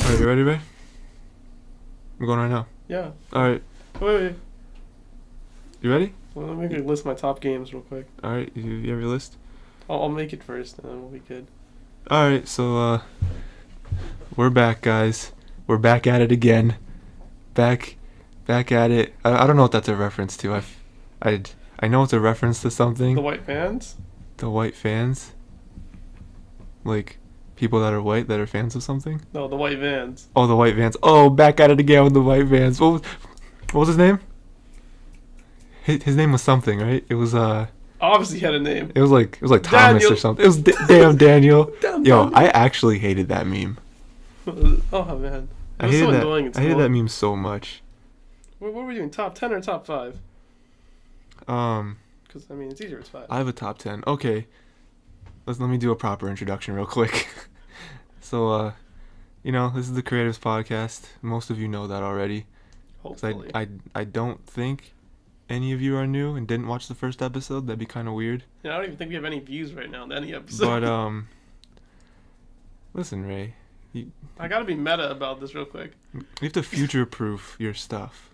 Alright, you ready, Ray? I'm going right now. Yeah. Alright, Wait. you ready? Well, let me make a list of my top games real quick. Alright, you have your list? I'll make it first, and then we'll be good. Alright, so, we're back, guys. We're back at it again. Back at it. I don't know what that's a reference to. I know it's a reference to something. The white fans? The white fans? Like, people that are white that are fans of something? No, the white vans. Oh, the white vans. Oh, back at it again with the white vans. What was his name? His name was something, right? It was, Obviously he had a name. It was like Thomas Daniel. or something. It was damn Daniel. Damn Yo, Daniel. I actually hated that meme. Oh, man. It was so annoying. I hated that meme so much. What were we doing? Top 10 or top 5? Because, I mean, it's easier it's 5. I have a top 10. Okay. Let me do a proper introduction real quick. So, this is the Creatives Podcast. Most of you know that already. Hopefully. I don't think any of you are new and didn't watch the first episode. That'd be kind of weird. Yeah, I don't even think we have any views right now in any episode. But, listen, Ray. I gotta be meta about this real quick. You have to future-proof your stuff.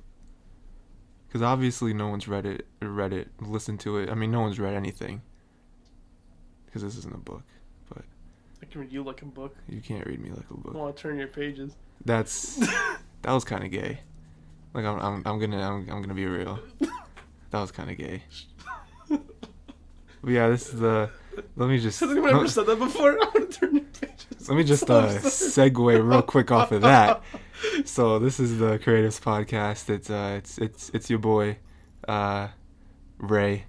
Because obviously no one's read it, listened to it. I mean, no one's read anything. Because this isn't a book. But I can read you like a book. you can't read me like a I book. want to turn your pages. That was kind of gay. Like, I'm gonna be real. That was kind of gay. But yeah, this is the... Let me just... Has anyone ever said that before? I want to turn your pages. Let me just segue real quick off of that. So this is the Creatives Podcast. It's your boy, Ray.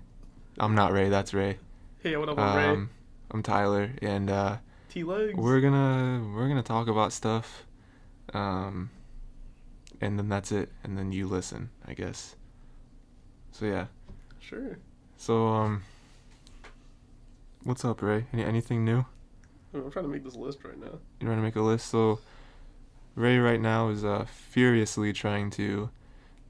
I'm not Ray. That's Ray. Hey, what up, I'm Ray? I'm Tyler, and T-legs. we're gonna talk about stuff, and then that's it. And then you listen, I guess. So yeah. Sure. So what's up, Ray? Anything new? I'm trying to make this list right now. You trying to make a list? So Ray right now is furiously trying to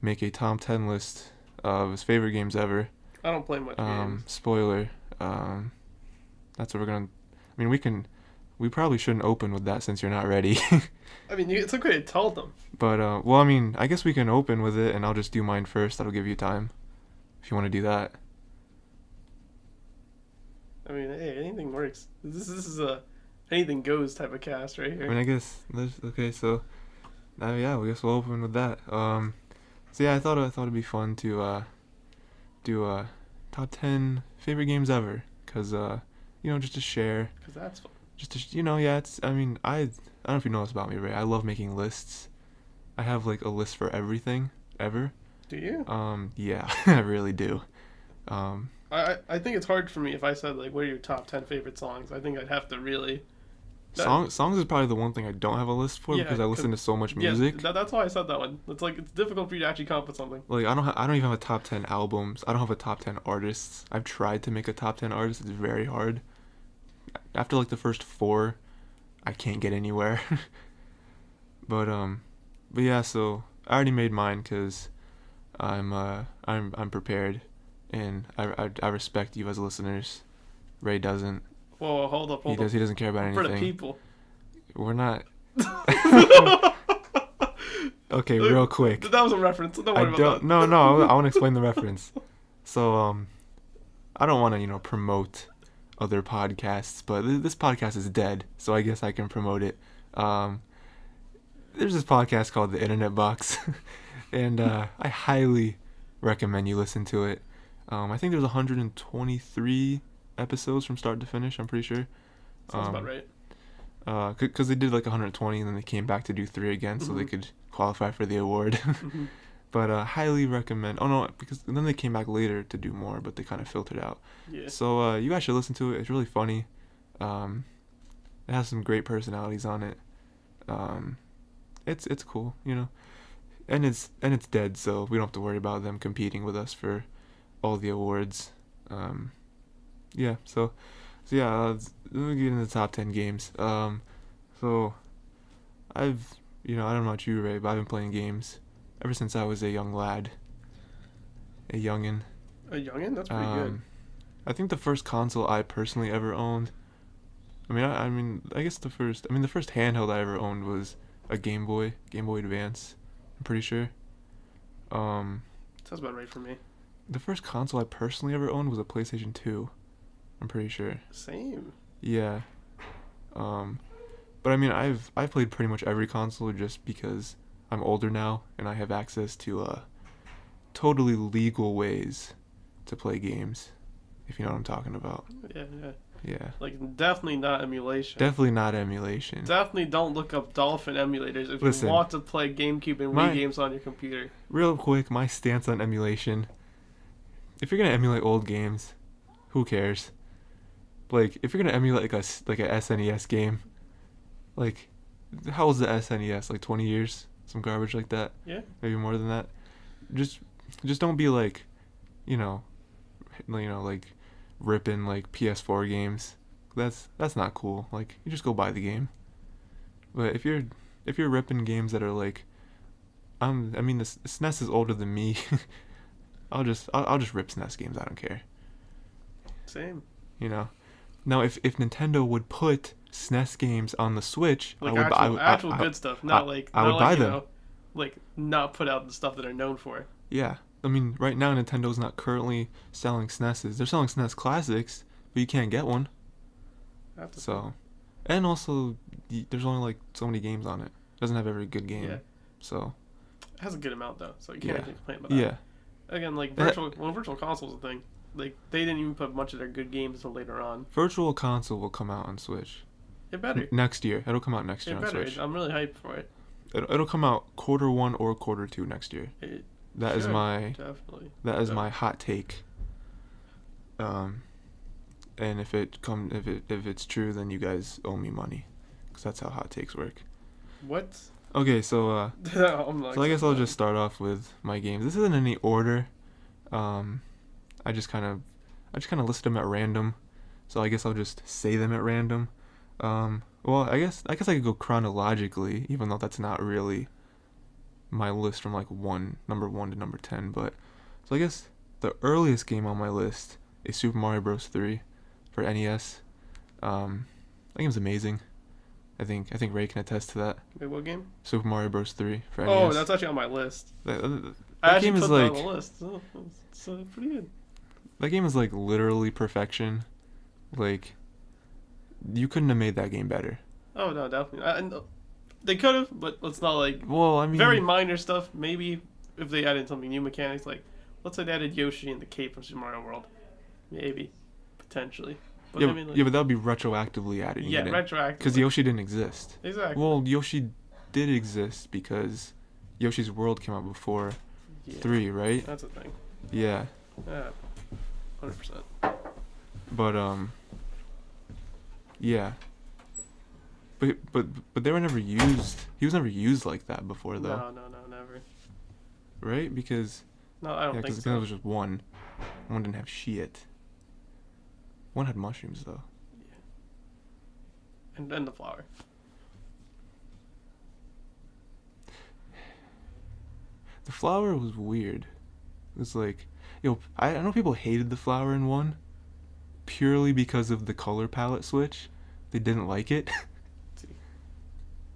make a top 10 list of his favorite games ever. I don't play much games. Spoiler. That's what we're gonna... I mean, we probably shouldn't open with that since you're not ready. I mean, it's okay to tell them. But, well, I mean, I guess we can open with it, and I'll just do mine first. That'll give you time, if you want to do that. I mean, hey, anything works. This is a anything goes type of cast right here. I mean, I guess... Okay, so... yeah, I guess we'll open with that. So, yeah, I thought it'd be fun to do top 10 favorite games ever. Because, just to share. Because that's fun. Just to, yeah, it's... I mean, I don't know if you know this about me, Ray. I love making lists. I have, like, a list for everything, ever. Do you? Yeah, I really do. I think it's hard for me if I said, like, what are your top 10 favorite songs? I think I'd have to really... Songs is probably the one thing I don't have a list for, because I listen to so much music. Yeah, that's why I said that one. It's like, it's difficult for you to actually come up with something. Like, I don't even have a top 10 albums. I don't have a top 10 artists. I've tried to make a top 10 artists. It's very hard. After, like, the first 4, I can't get anywhere. But yeah, so I already made mine because I'm prepared, and I respect you as listeners. Ray doesn't. Whoa, hold up. He doesn't care about anything. For the people. We're not. Okay, real quick. That was a reference. Don't worry about that. No, I want to explain the reference. So, I don't want to, promote other podcasts, but this podcast is dead, so I guess I can promote it. There's this podcast called The Internet Box, and I highly recommend you listen to it. I think there's 123 episodes from start to finish, I'm pretty sure. Sounds about right. Because they did like 120 and then they came back to do 3 again, so they could qualify for the award. Mm-hmm. But highly recommend. Oh no, because then they came back later to do more, but they kind of filtered out. Yeah. So you guys should listen to it. It's really funny. It has some great personalities on it. It's cool, and it's dead, so we don't have to worry about them competing with us for all the awards. Yeah, so yeah, let me get into the top 10 games. So I've, I don't know about you, Ray, but I've been playing games ever since I was a young lad. A youngin'. A youngin'? That's pretty good. I think the first console I personally ever owned, I guess the first handheld I ever owned was a Game Boy Advance. I'm pretty sure. Sounds about right for me. The first console I personally ever owned was a PlayStation 2. I'm pretty sure. Same. Yeah. But I mean, I've played pretty much every console just because I'm older now and I have access to totally legal ways to play games, if you know what I'm talking about. Yeah. Yeah. Like, definitely not emulation. Definitely not emulation. Definitely don't look up Dolphin emulators if Listen, you want to play GameCube and Wii games on your computer. Real quick, my stance on emulation. If you're gonna emulate old games, who cares? Like, if you're gonna emulate like a SNES game, like, how old's the SNES? Like 20 years? Some garbage like that? Yeah. Maybe more than that. Just don't be like, like ripping like PS4 games. That's not cool. Like, you just go buy the game. But if you're ripping games that are like, I mean, the SNES is older than me. I'll just rip SNES games. I don't care. Same. Now if Nintendo would put SNES games on the Switch, like actual good stuff, not like I would buy them. Like, not put out the stuff that they're known for. Yeah, I mean, right now Nintendo's not currently selling SNESs. They're selling SNES classics, but you can't get one. So, and also there's only like so many games on it. It doesn't have every good game. Yeah. So. It has a good amount though, so you can't really complain about that. Yeah. Again, like Virtual Console's a thing. Like, they didn't even put much of their good games until later on. Virtual Console will come out on Switch. It better. Next year. It'll come out next year on Switch. I'm really hyped for it. It'll come out Q1 or Q2 next year. That is my hot take. And if it's true, then you guys owe me money, because that's how hot takes work. What? Okay, so so I guess I'll just start off with my games. This isn't in any order. I just kind of listed them at random, so I guess I'll just say them at random. Well, I guess I could go chronologically, even though that's not really my list from like number 1 to number 10. But so I guess the earliest game on my list is Super Mario Bros. 3 for NES. That game's amazing. I think Ray can attest to that. Wait, what game? Super Mario Bros. 3 for NES. Oh, that's actually on my list. That game is like, on the list. So it's pretty good. That game is like literally perfection. Like, you couldn't have made that game better. Oh no, definitely. They could have, but it's not like. Well, I mean, very minor stuff. Maybe if they added something new mechanics, like let's say they added Yoshi and the cape from Super Mario World, maybe, potentially. But yeah, but that would be retroactively added. Yeah, retroactively. Because Yoshi didn't exist. Exactly. Well, Yoshi did exist because Yoshi's World came out before 3, right? That's a thing. Yeah. Yeah. 100%. But yeah. But they were never used. He was never used like that before, though. No, never. Right? Because no, I don't think so. Because it was just one. One didn't have shit. One had mushrooms, though. Yeah. And the flower. The flower was weird. It was like, I know people hated the flower in 1 purely because of the color palette switch. They didn't like it.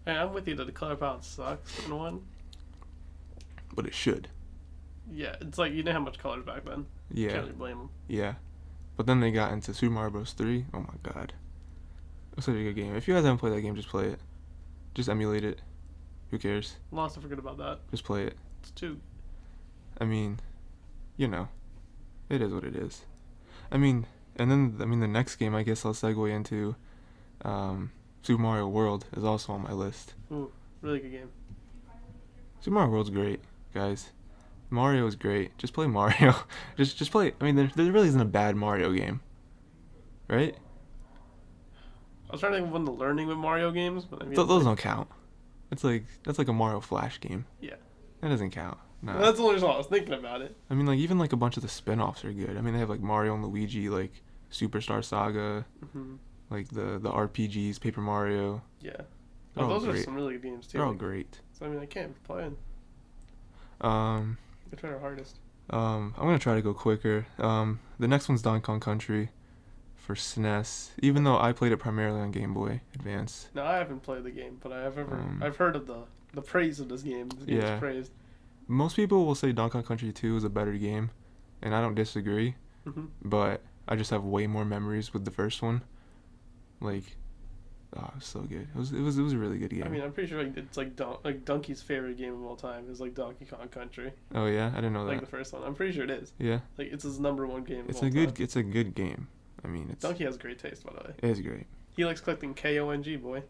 Hey, I'm with you that the color palette sucks in 1. But it should. Yeah, it's like you didn't have much colors back then. Yeah. Can't really blame them. Yeah. But then they got into Super Mario Bros. 3. Oh my god. It was such a good game. If you guys haven't played that game, just play it. Just emulate it. Who cares? Lost to forget about that. Just play it. It's too. I mean, it is what it is. I mean, the next game I guess I'll segue into, Super Mario World is also on my list. Ooh, really good game. Super Mario World's great, guys. Mario is great. Just play Mario. just play. I mean, there really isn't a bad Mario game, right? I was trying to think of one of the learning with Mario games, but I mean, those don't count. That's like a Mario Flash game. Yeah. That doesn't count. No. That's the only reason I was thinking about it. I mean, like, even like a bunch of the spin-offs are good. I mean, they have like Mario and Luigi, like Superstar Saga, like the RPGs, Paper Mario. Yeah. Oh, those are some really good games too. They're all great. So I mean, I can't play them. We try our hardest. I'm gonna try to go quicker. The next one's Donkey Kong Country for SNES, even though I played it primarily on Game Boy Advance. No, I haven't played the game, but Um, I've heard of the praise of this game. This game Yeah. is praised. Most people will say Donkey Kong Country 2 is a better game, and I don't disagree, Hmm. but I just have way more memories with the first one. Like, oh, it was so good. It was a really good game. I mean, I'm pretty sure it's like Dunkey's favorite game of all time is like Donkey Kong Country, Oh yeah, I didn't know like that. the first one. I'm pretty sure it is. Yeah, Like it's his number one game. it's of all a good time. it's a good game. I mean, it's Donkey has great taste, by the way. it is great. He likes collecting KONG, boy.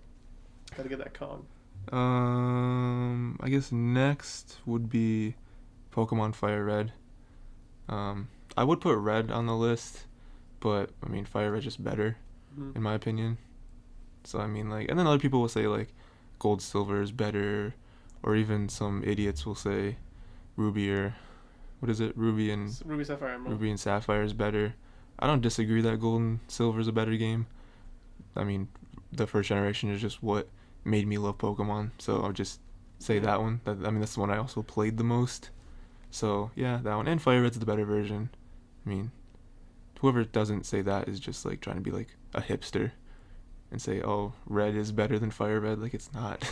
Gotta get that Kong. I guess next would be Pokemon Fire Red. I would put Red on the list, but I mean Fire Red's just better Mhm. in my opinion. So I mean like, and then other people will say like Gold Silver is better, or even some idiots will say Ruby or what is it? Ruby Sapphire Emerald. Ruby and Sapphire is better. I don't disagree that Gold and Silver is a better game. I mean, the first generation is just what made me love Pokemon, so I'll just say that one. I mean, that's the one I also played the most. So yeah, that one. And Fire Red's the better version. I mean, whoever doesn't say that is just like trying to be like a hipster and say, oh, Red is better than Fire Red. Like it's not.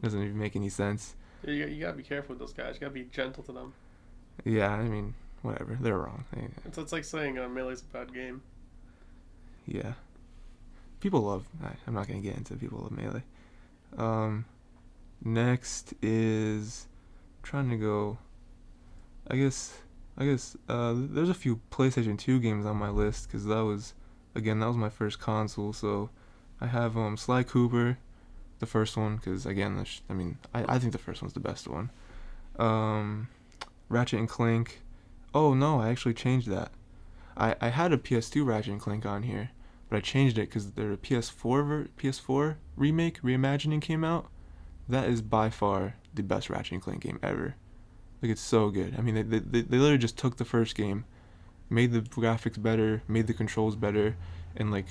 Doesn't even make any sense. You gotta be careful with those guys. You gotta be gentle to them. Yeah, I mean, whatever. They're wrong. It's like saying Melee's a bad game. Yeah. People love. I'm not gonna get into people love Melee. Next is trying to go. I guess. There's a few PlayStation 2 games on my list because that was my first console. So I have Sly Cooper, the first one, because again, I think the first one's the best one. Ratchet and Clank. Oh no, I actually changed that. I had a PS2 Ratchet and Clank on here, but I changed it because their PS4 remake reimagining came out. That is by far the best Ratchet and Clank game ever. Like it's so good. I mean, they literally just took the first game, made the graphics better, made the controls better, and like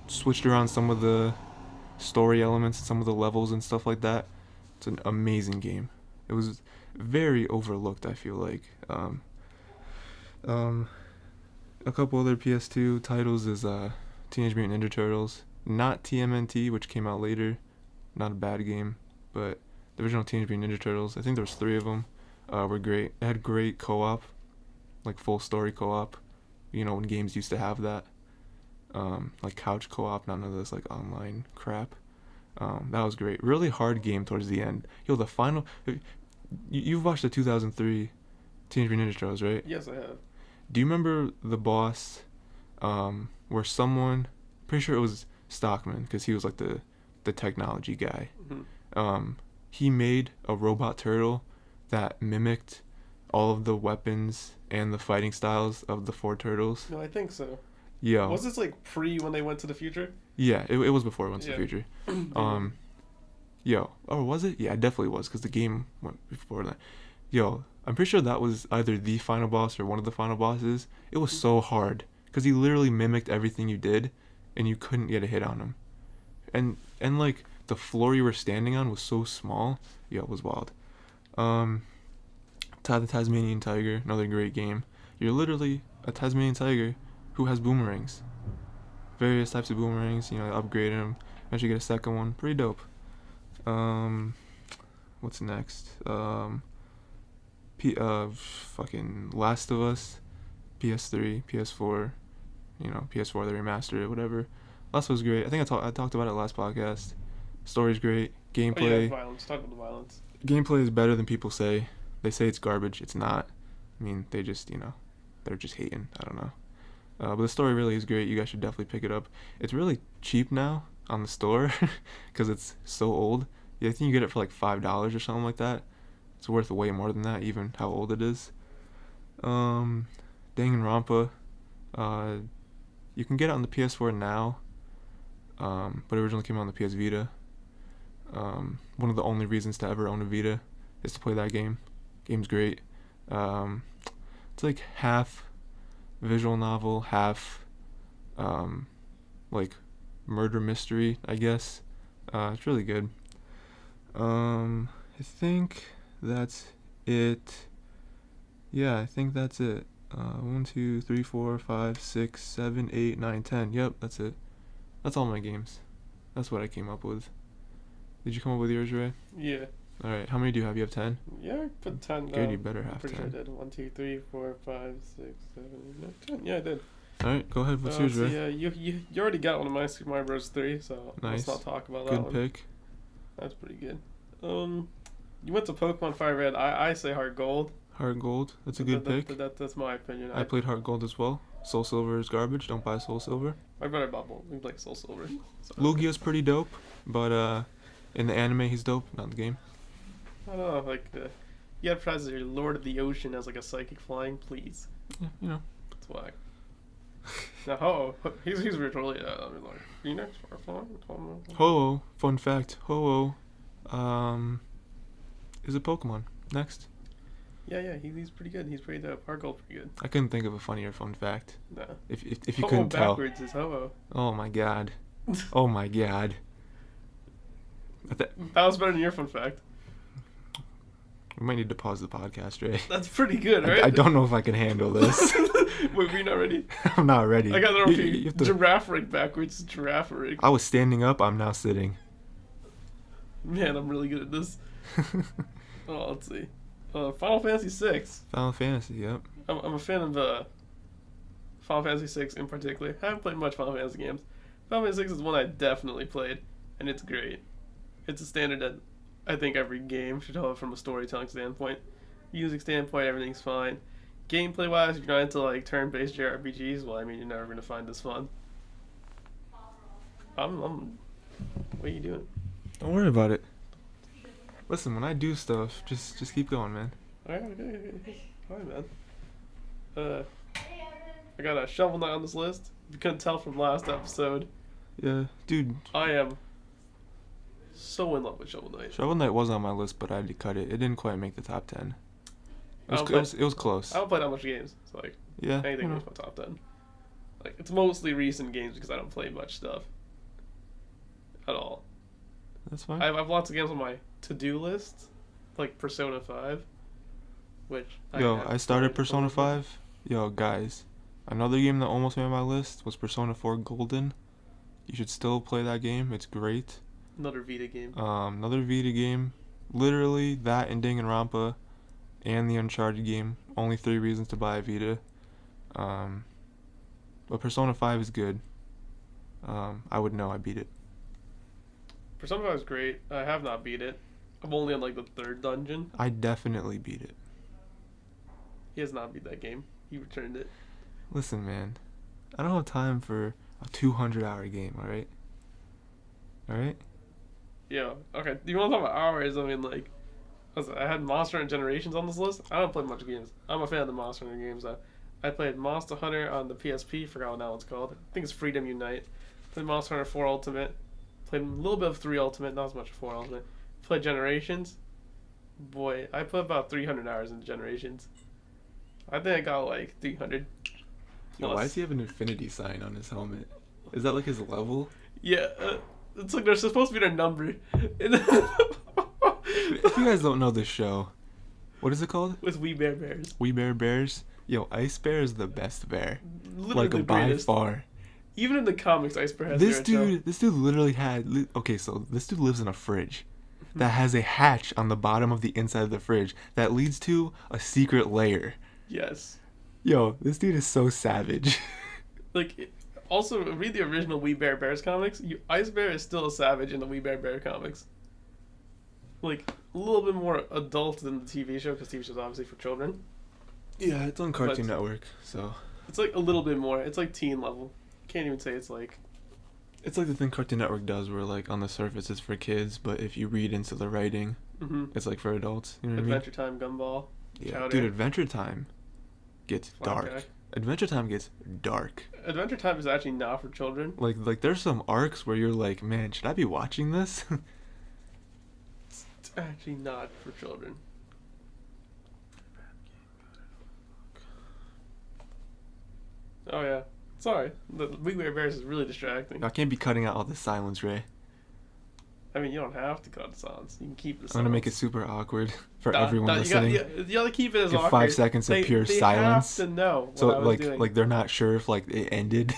switched around some of the story elements, some of the levels and stuff like that. It's an amazing game. It was very overlooked, I feel like. A couple other PS2 titles is Teenage Mutant Ninja Turtles, not TMNT, which came out later. Not a bad game, but the original Teenage Mutant Ninja Turtles, I think there was 3 of them, were great. It had great co-op, like full story co-op. You know, when games used to have that, like couch co-op, none of this like online crap. That was great. Really hard game towards the end. Yo, the final. You've watched the 2003 Teenage Mutant Ninja Turtles, right? Yes, I have. Do you remember the boss, where someone, pretty sure it was Stockman, because he was like the technology guy. Mm-hmm. He made a robot turtle that mimicked all of the weapons and the fighting styles of the 4 turtles. No, I think so. Yo. Was this like pre when they went to the future? Yeah, it was before it went to the Yeah. future. Yo. Oh, was it? Yeah, it definitely was, because the game went before that. Yo, I'm pretty sure that was either the final boss or one of the final bosses. It was so hard, because he literally mimicked everything you did, and you couldn't get a hit on him. And like, the floor you were standing on was so small. Yeah, it was wild. The Tasmanian Tiger, another great game. You're literally a Tasmanian tiger who has boomerangs. Various types of boomerangs, you know, upgrade them. Eventually get a second one. Pretty dope. What's next? Fucking Last of Us, PS3, PS4, you know, PS4 they remastered it, whatever. Last of Us was great. I think I talked about it last podcast. Story's great. Gameplay. Oh, yeah, violence. Talk about the violence. Gameplay is better than people say. They say it's garbage. It's not. I mean, they just, you know, they're just hating. I don't know. But the story really is great. You guys should definitely pick it up. It's really cheap now on the store because it's so old. Yeah, I think you get it for like $5 or something like that. It's worth way more than that, even how old it is. Danganronpa. You can get it on the PS4 now, but it originally came out on the PS Vita. One of the only reasons to ever own a Vita is to play that game. Game's great. It's like half visual novel, half like murder mystery, I guess. It's really good. I think that's it. Yeah, I think that's it. 1, 2, 3, 4, 5, 6, 7, 8, 9, 10. Yep, that's it. That's all my games. That's what I came up with. Did you come up with yours, Ray? Yeah. All right. How many do you have? You have 10? Yeah, I put 10 down. Good, you better I'm have pretty 10. sure I did. 1, 2, 3, 4, 5, 6, 7, 8, 9, 10. Yeah, I did. All right, go ahead. What's yours, Ray? Yeah, you already got one of my Super Mario Bros. 3, so Nice. let's not talk about that Good one. pick. That's pretty good. You went to Pokemon Fire Red. I say Heart Gold. Heart Gold. That's a good pick. That's my opinion. I played Heart Gold as well. Soul Silver is garbage. Don't buy Soul Silver. My brother bought both. We like Soul Silver. So. Lugia's pretty dope, but in the anime he's dope, not in the game. I don't know, like, you advertise your Lord of the Ocean as like a psychic flying, please. Yeah, you know. That's why. Now, he's virtually, like, Phoenix or flying? Ho-Oh, fun fact. Ho-Oh, is a Pokemon. Next. Yeah, he's pretty good. He's pretty dope. Heart Gold pretty good. I couldn't think of a funnier fun fact. Nah. If you Ho-Oh couldn't tell. backwards is Ho-Oh. Oh my god. Oh my god. That was better than your fun fact. We might need to pause the podcast, Ray. That's pretty good, right? I don't know if I can handle this. Wait, we're not ready? I'm not ready. I got to repeat. You have to- Giraffe rig backwards is giraffe rig. I was standing up, I'm now sitting. Man, I'm really good at this. Oh, let's see. Final Fantasy VI. Final Fantasy, yep. I'm a fan of Final Fantasy VI in particular. I haven't played much Final Fantasy games. Final Fantasy VI is one I definitely played, and it's great. It's a standard that I think every game should have from a storytelling standpoint. Music standpoint, everything's fine. Gameplay wise, if you're not into like turn-based JRPGs, well, I mean, you're never gonna find this fun. What are you doing? Don't worry about it. Listen, when I do stuff, just keep going, man. Alright, okay. Fine, man. I got a Shovel Knight on this list. If you couldn't tell from last episode, Yeah, dude. I am so in love with Shovel Knight. Shovel Knight was on my list, but I had to cut it. It didn't quite make the top 10. It was close. I don't play that much games, so like Yeah. anything makes my top 10. Like it's mostly recent games because I don't play much stuff at all. That's fine. I have lots of games on my to-do list, like Persona 5, which I started Persona 5. Yo, guys, another game that almost made my list was Persona 4 Golden. You should still play that game. It's great. Another Vita game. Another Vita game. Literally that and Danganronpa and the Uncharted game. Only 3 reasons to buy a Vita. But Persona 5 is good. I would know. I beat it. Persona 5 is great. I have not beat it. I'm only on like the 3rd dungeon. I definitely beat it. He has not beat that game. He returned it. Listen, man. I don't have time for a 200-hour game, alright? Alright? Yeah. Okay. Do you want to talk about hours? I mean, like, I had Monster Hunter Generations on this list. I don't play much games. I'm a fan of the Monster Hunter games. I played Monster Hunter on the PSP. Forgot what that one's called. I think it's Freedom Unite. Played Monster Hunter 4 Ultimate. Played a little bit of 3 Ultimate. Not as much of 4 Ultimate. Played Generations. Boy, I put about 300 hours into Generations. I think I got like 300. Yo, why does he have an infinity sign on his helmet? Is that like his level? Yeah. It's like they're supposed to be their number. If you guys don't know this show, what is it called? With We Bear Bears. We Bear Bears. Yo, Ice Bear is the best bear. Literally the by greatest. far. Even in the comics, Ice Bear has This a great dude literally had. Okay, so this dude lives in a fridge that has a hatch on the bottom of the inside of the fridge that leads to a secret layer. Yes. Yo, this dude is so savage. Like, also read the original We Bear Bears comics. Ice Bear is still a savage in the We Bear Bear comics. Like a little bit more adult than the TV show because TV show is obviously for children. Yeah, it's on Cartoon Network, so it's like a little bit more. It's like teen level. Can't even say it's like. It's like the thing Cartoon Network does, where like on the surface it's for kids, but if you read into the writing, it's like for adults. You know what Adventure Time, Gumball. Yeah, Chowder. dude, Adventure Time gets Flapjack. dark. Adventure Time gets dark. Adventure Time is actually not for children. Like there's some arcs where you're like, man, should I be watching this? It's actually not for children. Oh yeah, sorry. The We Bear Bears is really distracting. I can't be cutting out all the silence, Ray. I mean, you don't have to cut out the sounds. You can keep the sounds. I'm gonna make it super awkward for Nah, everyone nah, listening. you gotta keep it as Give awkward. 5 seconds of pure silence. They have to know what So I was doing. like they're not sure if like it ended.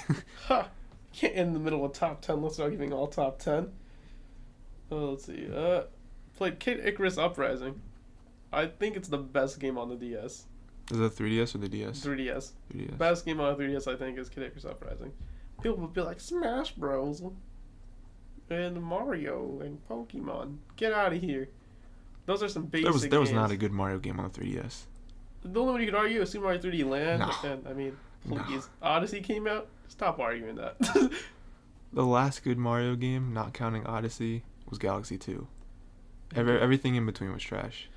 Huh. Can't end in the middle of top 10 list without giving all top 10. Let's see. Played Kid Icarus Uprising. I think it's the best game on the DS. Is it 3DS or the DS? 3DS. 3DS. Best game on the 3DS, I think, is Kid Icarus Uprising. People would be like, Smash Bros. And Mario and Pokemon. Get out of here. Those are some basic There was games. not a good Mario game on the 3DS. The only one you could argue is Super Mario 3D Land. No. And, I mean, No. please. Odyssey came out. Stop arguing that. The last good Mario game, not counting Odyssey, was Galaxy 2. Everything in between was trash.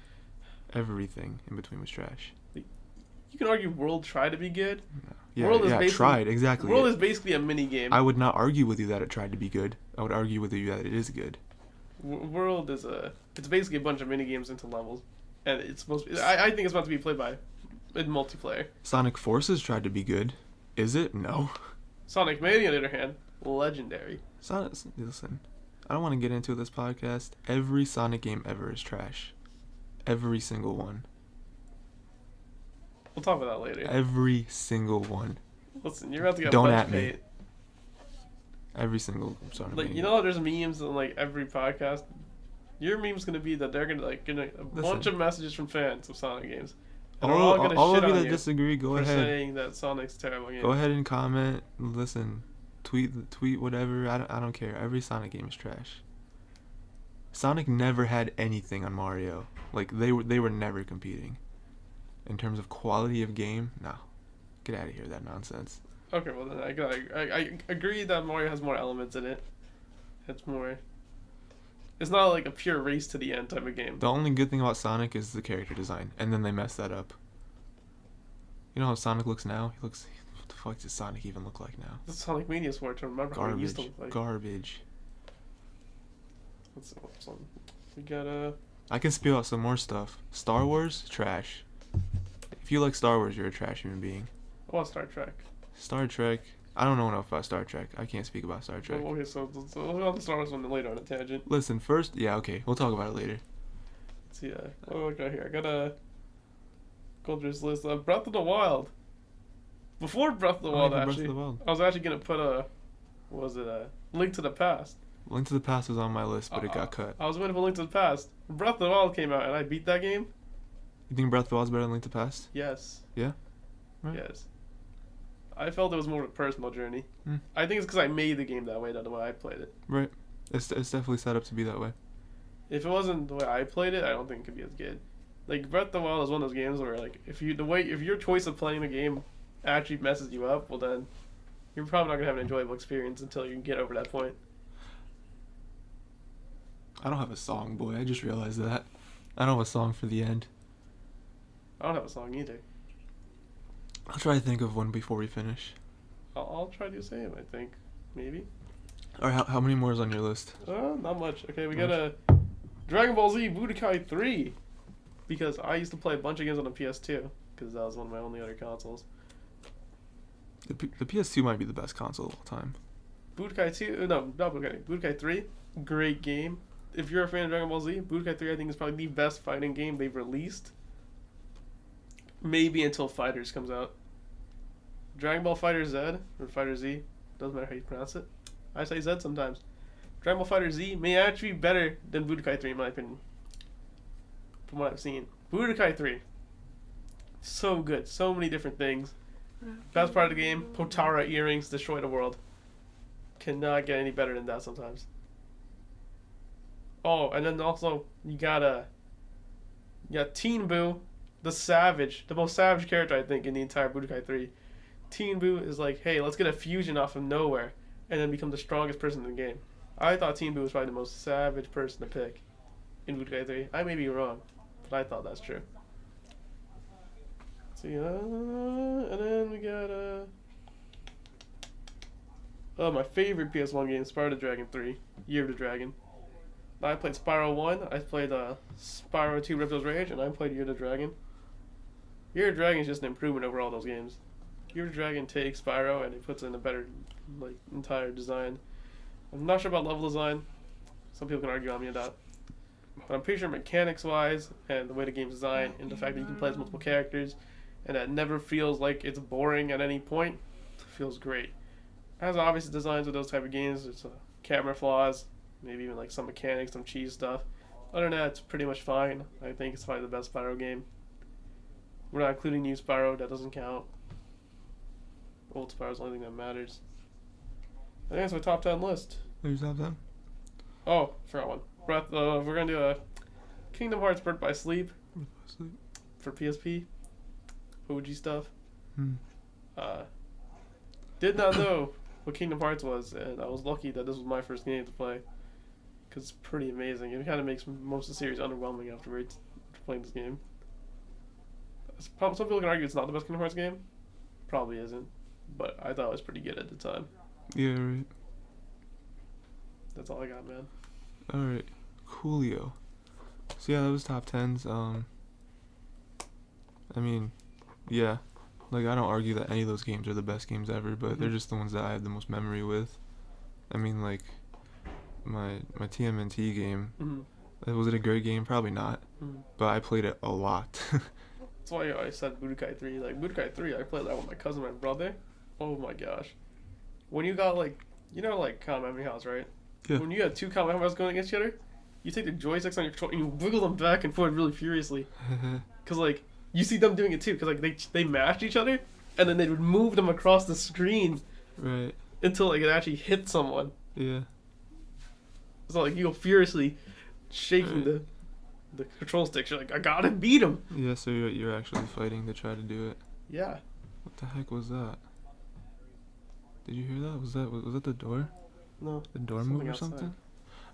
Everything in between was trash. You can argue World tried to be good. No. Yeah, World is yeah, basically- tried, exactly. World is basically a mini game. I would not argue with you that it tried to be good. I would argue with you that it is good. World is it's basically a bunch of mini games into levels, and it's supposed to be, I think it's about to be played in multiplayer. Sonic Forces tried to be good. Is it? No. Sonic Mania, on the other hand, legendary. Sonic, listen, I don't want to get into this podcast. Every Sonic game ever is trash. Every single one. We'll talk about that later. Every single one. Listen, you're about to get Don't a bunch at of me. hate. Every single Sonic Like, game. you know how there's memes on like every podcast. Your meme's gonna be that they're gonna bunch of messages from fans of Sonic games. And they're all gonna all shit of you on that disagree, go for ahead. saying that Sonic's a terrible game. Go ahead and comment. Listen, tweet whatever. I don't care. Every Sonic game is trash. Sonic never had anything on Mario. Like they were never competing. In terms of quality of game, no. Get out of here, that nonsense. Okay, well then I agree that Mario has more elements in it. It's more. It's not like a pure race to the end type of game. The only good thing about Sonic is the character design, and then they messed that up. You know how Sonic looks now? He looks. What the fuck does Sonic even look like now? The Sonic Mania is more to remember how it used to look like. Garbage. Let's see what's on. We got I can spill out some more stuff. Star Wars, trash. If you like Star Wars, you're a trash human being. I want Star Trek. Star Trek. I don't know enough about Star Trek. I can't speak about Star Trek. Okay, so we'll go on the Star Wars one later on a tangent. Listen, first, yeah, okay, we'll talk about it later. Let's see, what do I got here? I gotta go through this list. Breath of the Wild. Before Breath of the Wild, Breath actually, of the Wild. I was actually gonna put Link to the Past. Link to the Past was on my list, but it got cut. I was waiting for Link to the Past. Breath of the Wild came out, and I beat that game. You think Breath of the Wild is better than Link to the Past? Yes. Yeah? Right. Yes. I felt it was more of a personal journey. Mm. I think it's because I made the game that way, not the way I played it. Right. It's definitely set up to be that way. If it wasn't the way I played it, I don't think it could be as good. Like Breath of the Wild is one of those games where like if your choice of playing the game actually messes you up, well then you're probably not gonna have an enjoyable experience until you get over that point. I don't have a song, boy. I just realized that. I don't have a song for the end. I don't have a song either. I'll try to think of one before we finish. I'll try to do the same. I think maybe. Alright, how many more is on your list? Not much. Okay, we got a Dragon Ball Z Budokai 3 because I used to play a bunch of games on the PS2 because that was one of my only other consoles. The PS2 might be the best console of all time. Budokai 2, no, not Budokai. Budokai 3, great game. If you're a fan of Dragon Ball Z, Budokai 3 I think is probably the best fighting game they've released. Maybe until Fighters comes out. Dragon Ball Fighter Z, or Fighter Z, doesn't matter how you pronounce it. I say Z sometimes. Dragon Ball Fighter Z may actually be better than Budokai 3 in my opinion. From what I've seen. Budokai 3. So good. So many different things. Best part of the game, Potara earrings destroy the world. Cannot get any better than that sometimes. Oh, and then also you got Teen Boo, the savage, the most savage character I think in the entire Budokai 3. Teen Boo is like, hey, let's get a fusion off of nowhere and then become the strongest person in the game. I thought Teen Boo was probably the most savage person to pick in Budokai 3. I may be wrong, but I thought that's true. Let's see, and then we got my favorite PS1 game, Spyro the Dragon 3, Year of the Dragon. I played Spyro 1, I played Spyro 2 Ripto's Rage, and I played Year of the Dragon. Year of the Dragon is just an improvement over all those games. Year of the Dragon takes Spyro and it puts in a better, entire design. I'm not sure about level design. Some people can argue on me on that. But I'm pretty sure mechanics-wise, and the way the game's designed, and the fact that you can play as multiple characters, and that never feels like it's boring at any point, feels great. It has obvious designs of those type of games. There's camera flaws, maybe even like some mechanics, some cheese stuff. Other than that, it's pretty much fine. I think it's probably the best Spyro game. We're not including new Spyro, that doesn't count. Old Spyro's the only thing that matters. I think that's my top 10 list. Who's top 10? Oh, forgot one. We're gonna do a Kingdom Hearts Birth by Sleep for PSP. OG stuff. Did not know what Kingdom Hearts was, and I was lucky that this was my first game to play. Because it's pretty amazing. It kind of makes most of the series underwhelming afterwards, after playing this game. Some people can argue it's not the best Kingdom Hearts game. Probably isn't. But I thought it was pretty good at the time. Yeah, right. That's all I got, man. Alright. Coolio. So yeah, that was top 10s. I mean, yeah. Like, I don't argue that any of those games are the best games ever, but they're just the ones that I have the most memory with. I mean, like, my TMNT game, was it a great game? Probably not. But I played it a lot. That's why I said Budokai 3. Like, Budokai 3, I played that with my cousin and my brother. Oh my gosh. When you got, like, you know, like, MyAnimeList, right? Yeah. When you got two MyAnimeLists going against each other, you take the joysticks on your controller and you wiggle them back and forth really furiously. Because, like, you see them doing it too. Because, like, they mashed each other, and then they would move them across the screen. Right. Until, like, it actually hit someone. Yeah. So, like, you go furiously shaking the control sticks. You're like, I gotta beat him. Yeah, so you're actually fighting to try to do it. Yeah. What the heck was that? Did you hear that? Was that the door? No. The door move or outside. something?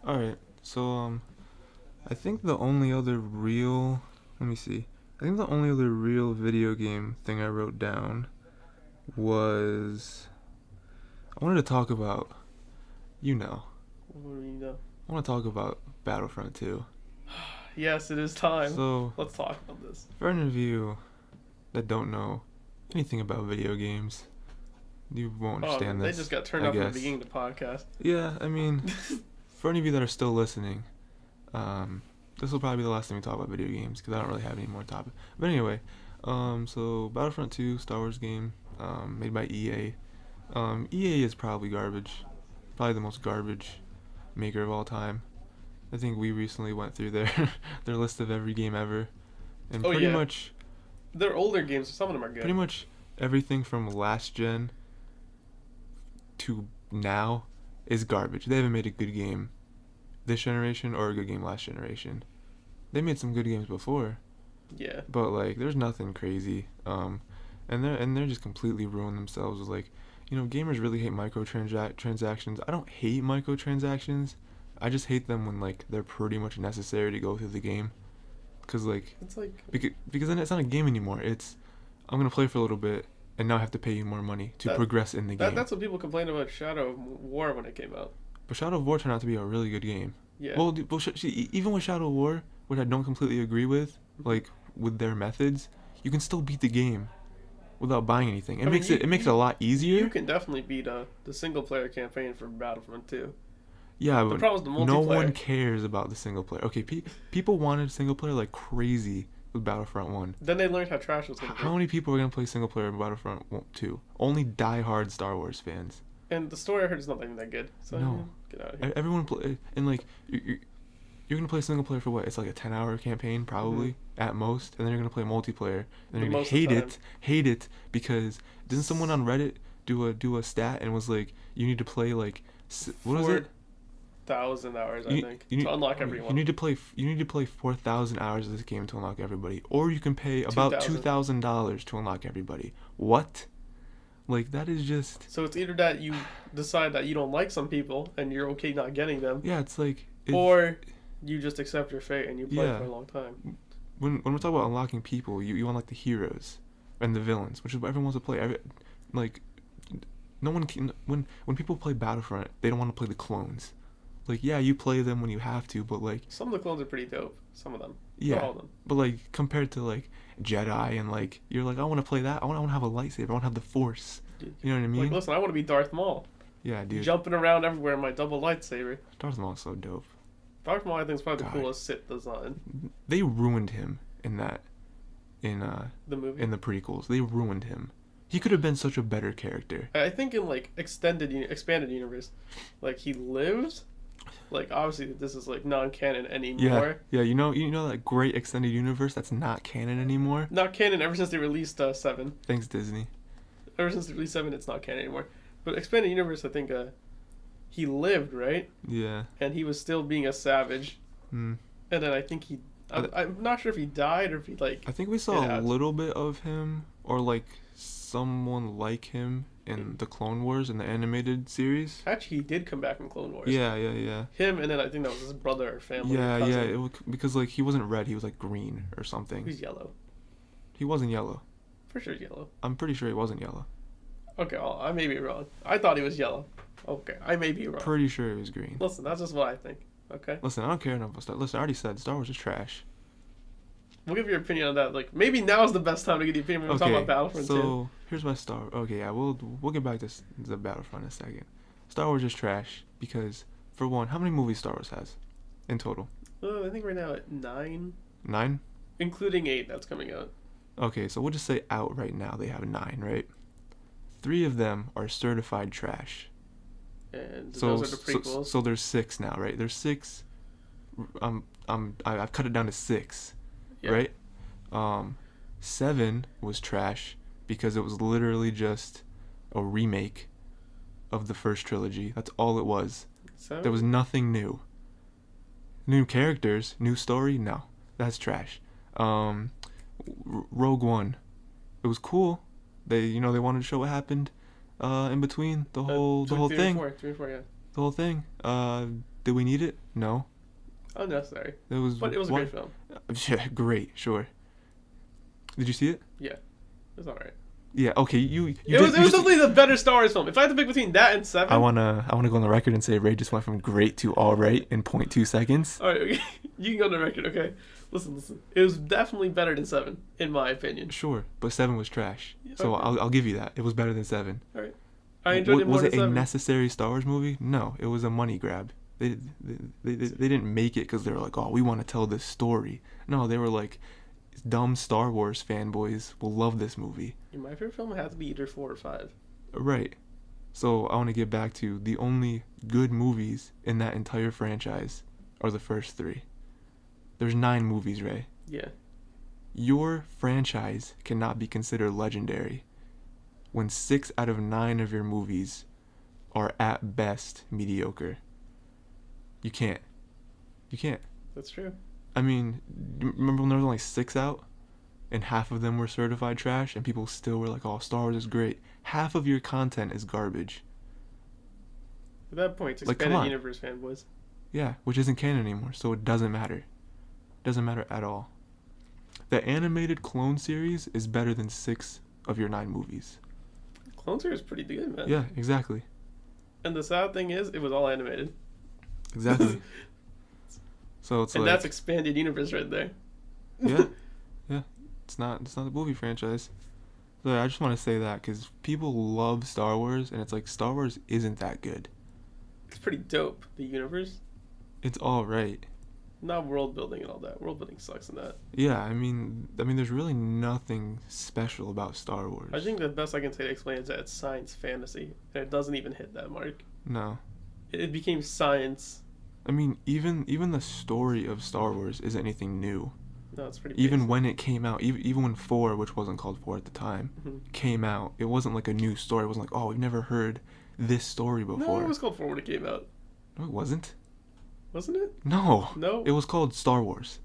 Alright, so, I think the only other real... Let me see. I think the only other real video game thing I wrote down was... I wanted to talk about... You know. What do you know? I want to talk about Battlefront 2. Yes, it is time. So, let's talk about this. For any of you that don't know anything about video games, you won't understand this. They just got turned off at the beginning of the podcast. Yeah, I mean, for any of you that are still listening, this will probably be the last time we talk about video games because I don't really have any more topic. But anyway, so Battlefront 2, Star Wars game, made by EA. EA is probably garbage, probably the most garbage maker of all time. I think we recently went through their list of every game ever, and pretty much their older games. Some of them are good. Pretty much everything from last gen to now is garbage. They haven't made a good game this generation or a good game last generation. They made some good games before. Yeah. But like, there's nothing crazy. And they're just completely ruined themselves with, like, you know, gamers really hate microtransactions. I don't hate microtransactions. I just hate them when, like, they're pretty much necessary to go through the game. Cause like, it's like because then it's not a game anymore. It's, I'm gonna play for a little bit and now I have to pay you more money to progress in the game. That's what people complained about Shadow of War when it came out. But Shadow of War turned out to be a really good game. Yeah. Well, even with Shadow of War, which I don't completely agree with, like, with their methods, you can still beat the game without buying anything. It makes it a lot easier. You can definitely beat the single player campaign for Battlefront 2. Yeah, but the problem is the multiplayer. No one cares about the single player. Okay, people wanted single player like crazy with Battlefront 1. Then they learned how trash it was going to be. How many people are going to play single player in Battlefront 2? Only die-hard Star Wars fans. And the story I heard is not even that good. So no. Get out of here. Everyone play, and like, you're going to play single player for what? It's like a 10-hour campaign probably at most, and then you're going to play multiplayer, and you're going to hate it because didn't someone on Reddit do a stat and was like, you need to play like, what was it? 1,000 hours, I think, to unlock everyone. You need to play 4,000 hours of this game to unlock everybody, or you can pay about $2,000 to unlock everybody. What? Like, that is just. So it's either that you decide that you don't like some people and you're okay not getting them. Yeah, it's like. Or you just accept your fate and you play for a long time. When we're talking about unlocking people, you unlock the heroes and the villains, which is what everyone wants to play. Like, no one can. When people play Battlefront, they don't want to play the clones. Like, yeah, you play them when you have to, but like... Some of the clones are pretty dope. Some of them. Yeah. Not all of them. But like, compared to like Jedi and like, you're like, I want to play that. I want to have a lightsaber. I want to have the Force. You know what I mean? Like, listen, I want to be Darth Maul. Yeah, dude. Jumping around everywhere in my double lightsaber. Darth Maul is so dope. Dr. Maul, I think, is probably God. the coolest Sith design. They ruined him in The movie. in the prequels. They ruined him. He could have been such a better character. I think in like expanded universe, like he lived. Like obviously this is like non-canon anymore. Yeah, you know that great extended universe that's not canon anymore. Not canon ever since they released 7. Thanks, Disney. Ever since they released 7, it's not canon anymore. But expanded universe, I think he lived, right? Yeah. And he was still being a savage. Mm. And then I think I'm not sure if he died or if he like. I think we saw a little bit of him, or like someone like him in the Clone Wars in the animated series. Actually, he did come back in Clone Wars. Yeah. Him, and then I think that was his brother or family. Yeah, or cousin. yeah. Because like he wasn't red, he was like green or something. He's yellow. He wasn't yellow. For sure, he's yellow. I'm pretty sure he wasn't yellow. Okay, well, I may be wrong. I thought he was yellow. Okay, I may be wrong. Pretty sure he was green. Listen, that's just what I think. Okay. Listen, I don't care enough about Star. Listen, I already said Star Wars is trash. We'll give your opinion on that. Like maybe now's the best time to get the opinion when we're talking about Battlefront 2. So here's my Star. Okay, yeah, we'll get back to the Battlefront in a second. Star Wars is trash because, for one, how many movies Star Wars has in total? I think right now at 9. 9? Including 8 that's coming out. Okay, so we'll just say out right now they have 9, right? 3 of them are certified trash. And So, those are the prequels. so there's 6 now, right? There's 6. I've cut it down to 6, Yeah. right? 7 was trash because it was literally just a remake of the first trilogy. That's all it was. So? There was nothing new. New characters, new story? No, that's trash. Rogue One, it was cool. They wanted to show what happened in between the whole thing. 3 and 4, yeah. The whole thing. Did we need it? No. Unnecessary. It was. But it was a great film. Yeah, great, sure. Did you see it? Yeah. It was alright. Yeah. Okay. It was definitely the better Star Wars film. If I had to pick between that and 7. I wanna go on the record and say Ray just went from great to all right in 0.2 seconds. Alright, okay. You can go on the record, okay? Listen. It was definitely better than 7, in my opinion. Sure, but 7 was trash. So Okay. I'll give you that. It was better than 7. Alright. I enjoyed it more Was than it 7. a necessary Star Wars movie? No, it was a money grab. They didn't make it because they were like, oh, we want to tell this story. No, they were like, dumb Star Wars fanboys will love this movie. My favorite film had to be either 4 or 5. Right. So I want to get back to the only good movies in that entire franchise are the first 3. There's 9 movies, Ray. Yeah. Your franchise cannot be considered legendary when 6 out of 9 of your movies are at best mediocre. You can't. That's true. I mean, remember when there was only 6 out and half of them were certified trash and people still were like, oh, Star Wars is great. Half of your content is garbage. At that point, it's Like, come expanded on. universe fanboys. Yeah, which isn't canon anymore, so it doesn't matter. Doesn't matter at all. The animated Clone series is better than 6 of your 9 movies. Clone Series is pretty good, man. Yeah, exactly. And the sad thing is, it was all animated. Exactly. So it's And like, that's expanded universe right there. yeah. It's not the movie franchise. So I just want to say that because people love Star Wars, and it's like Star Wars isn't that good. It's pretty dope, the universe. It's all right. Not world building and all that. World building sucks in that. Yeah, I mean, there's really nothing special about Star Wars. I think the best I can say to explain is that it's science fantasy, and it doesn't even hit that mark. No. It became science. I mean, even the story of Star Wars isn't anything new. No, it's pretty Even basic. when it came out, even when 4, which wasn't called 4 at the time, came out, it wasn't like a new story. It wasn't like, oh, we've never heard this story before. No, it was called 4 when it came out. No, it wasn't. Wasn't it? No. No? It was called Star Wars.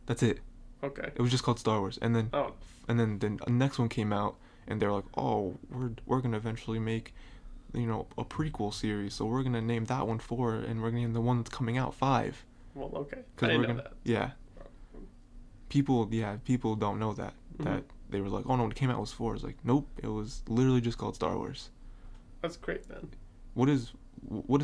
That's it. Okay. It was just called Star Wars. And then Oh. the next one came out, and they're like, oh, we're gonna eventually make, a prequel series. So we're gonna name that one 4, and we're gonna name the one that's coming out 5. Well, okay. I Because didn't know that. Yeah. People don't know that. Mm-hmm. That they were like, oh no, when it came out it was 4. It's like, nope, it was literally just called Star Wars. That's great, man. What is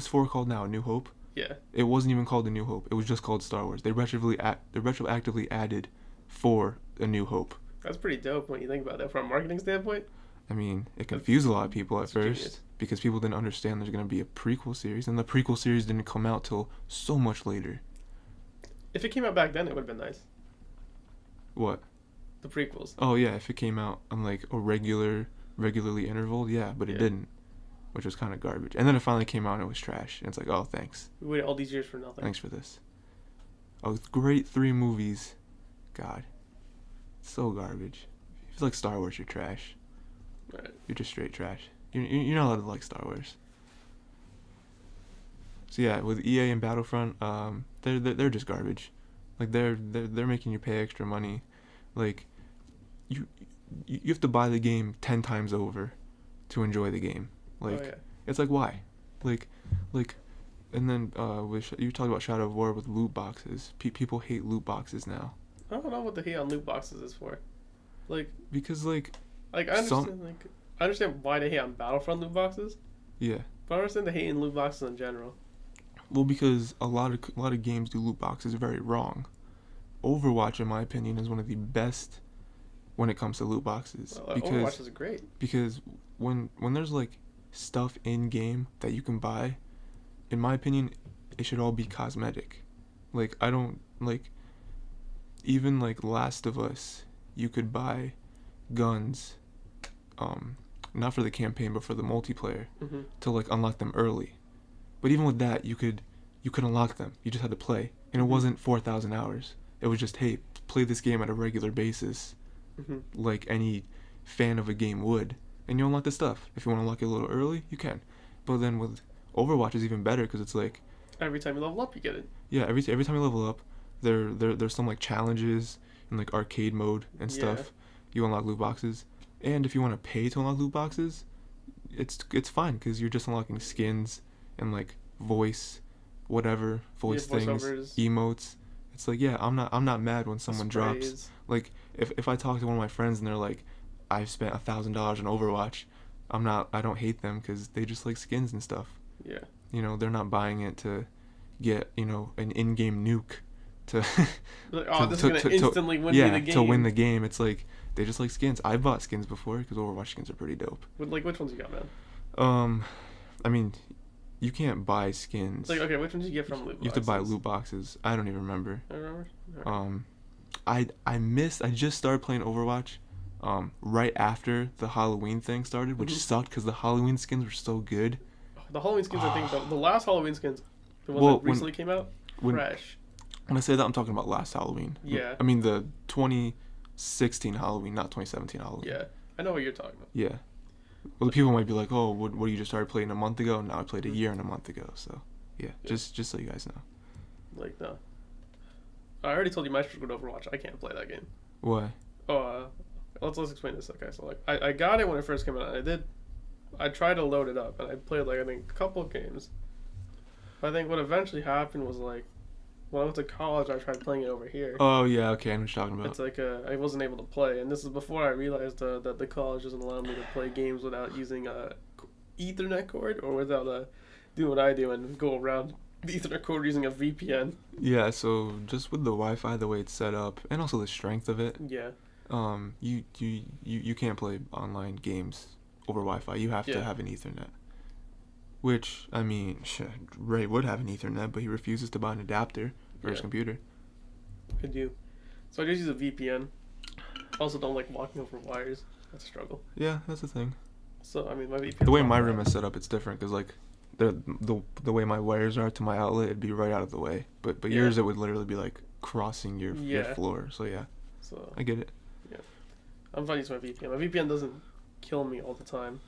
4 called now? A New Hope? Yeah. It wasn't even called A New Hope. It was just called Star Wars. They retroactively added 4 A New Hope. That's pretty dope when you think about that from a marketing standpoint. I mean, it confused a lot of people at That's first genius. because people didn't understand there's going to be a prequel series, and the prequel series didn't come out till so much later. If it came out back then, it would have been nice. What? The prequels. Oh yeah, if it came out on like a regularly intervaled, yeah, but it Yeah. didn't, which was kind of garbage. And then it finally came out and it was trash. And it's like, oh, thanks. We waited all these years for nothing. Thanks for this. Oh, great 3 movies. God. So garbage. If it's like Star Wars, you're trash. Right. You're just straight trash. You're not allowed to like Star Wars. So yeah, with EA and Battlefront, they're just garbage. Like they're making you pay extra money. Like you have to buy the game 10 times over to enjoy the game. Like Oh, yeah. it's like why? Like and then you talked about Shadow of War with loot boxes. People hate loot boxes now. I don't know what the hate on loot boxes is for. Like Because like I understand I understand why they hate on Battlefront loot boxes, yeah. but I understand the hate in loot boxes in general. Well, because a lot of games do loot boxes very wrong. Overwatch, in my opinion, is one of the best when it comes to loot boxes. Well, because Overwatch is great. because when there's like stuff in game that you can buy, in my opinion, it should all be cosmetic. Like I don't like even like Last of Us, you could buy guns, not for the campaign but for the multiplayer Mm-hmm. to like unlock them early. But even with that, you could unlock them. You just had to play, and it wasn't 4,000 hours. It was just, hey, play this game at a regular basis, Mm-hmm. like any fan of a game would, and you unlock the stuff. If you want to unlock it a little early, you can. But then with Overwatch is even better because it's like, Every time you level up, you get it. yeah, every time you level up, there's some like challenges and like arcade mode and stuff. Yeah. You unlock loot boxes, and if you want to pay to unlock loot boxes, it's fine because you're just unlocking skins and like voice things, voiceovers. emotes. It's like, yeah, I'm not mad when someone drops. Sprays. Like if I talk to one of my friends and they're like, I've spent $1,000 on Overwatch, I don't hate them because they just like skins and stuff. Yeah. You know, they're not buying it to get, you know, an in-game nuke to Like, oh, to- this to- is to- gonna to- instantly win me the game. to win the game. It's like they just like skins. I bought skins before because Overwatch skins are pretty dope. Like, which ones you got, man? I mean, you can't buy skins. Like, okay, which ones did you get from loot boxes? You have to buy loot boxes. I don't even remember. I remember. Alright. I just started playing Overwatch right after the Halloween thing started, which Mhm. sucked because the Halloween skins were so good. The Halloween skins, I think, the last Halloween skins, the ones Well, that recently came out, when- fresh. When I say that, I'm talking about last Halloween. Yeah. I mean the 2016 Halloween, not 2017 Halloween. Yeah, I know what you're talking about. Yeah. Well, the people might be like, "Oh, what you just started playing a month ago?" No, I played a year and a month ago. So, yeah, just so you guys know. Like, no. I already told you my struggle with Overwatch. I can't play that game. Why? Oh, let's explain this. Okay, so like, I got it when it first came out. I tried to load it up, and I played like I think a couple of games. But I think what eventually happened was like, when I went to college, I tried playing it over here. Oh yeah, okay, I know what you're talking about. It's like I wasn't able to play, and this is before I realized that the college doesn't allow me to play games without using a Ethernet cord or without doing what I do and go around the Ethernet cord using a VPN. Yeah, so just with the Wi-Fi, the way it's set up, and also the strength of it, Yeah. you can't play online games over Wi-Fi. You have Yeah. to have an Ethernet. Which, I mean, Ray would have an Ethernet, but he refuses to buy an adapter for his Yeah. computer. I do. So I just use a VPN. Also don't like walking over wires. That's a struggle. Yeah, that's the thing. So I mean my VPN. The way my room is set up, it's different because like the way my wires are to my outlet, it'd be right out of the way. But Yeah. yours, it would literally be like crossing your Yeah. floor. So yeah, So I get it. I'm fine using my VPN. My VPN doesn't kill me all the time.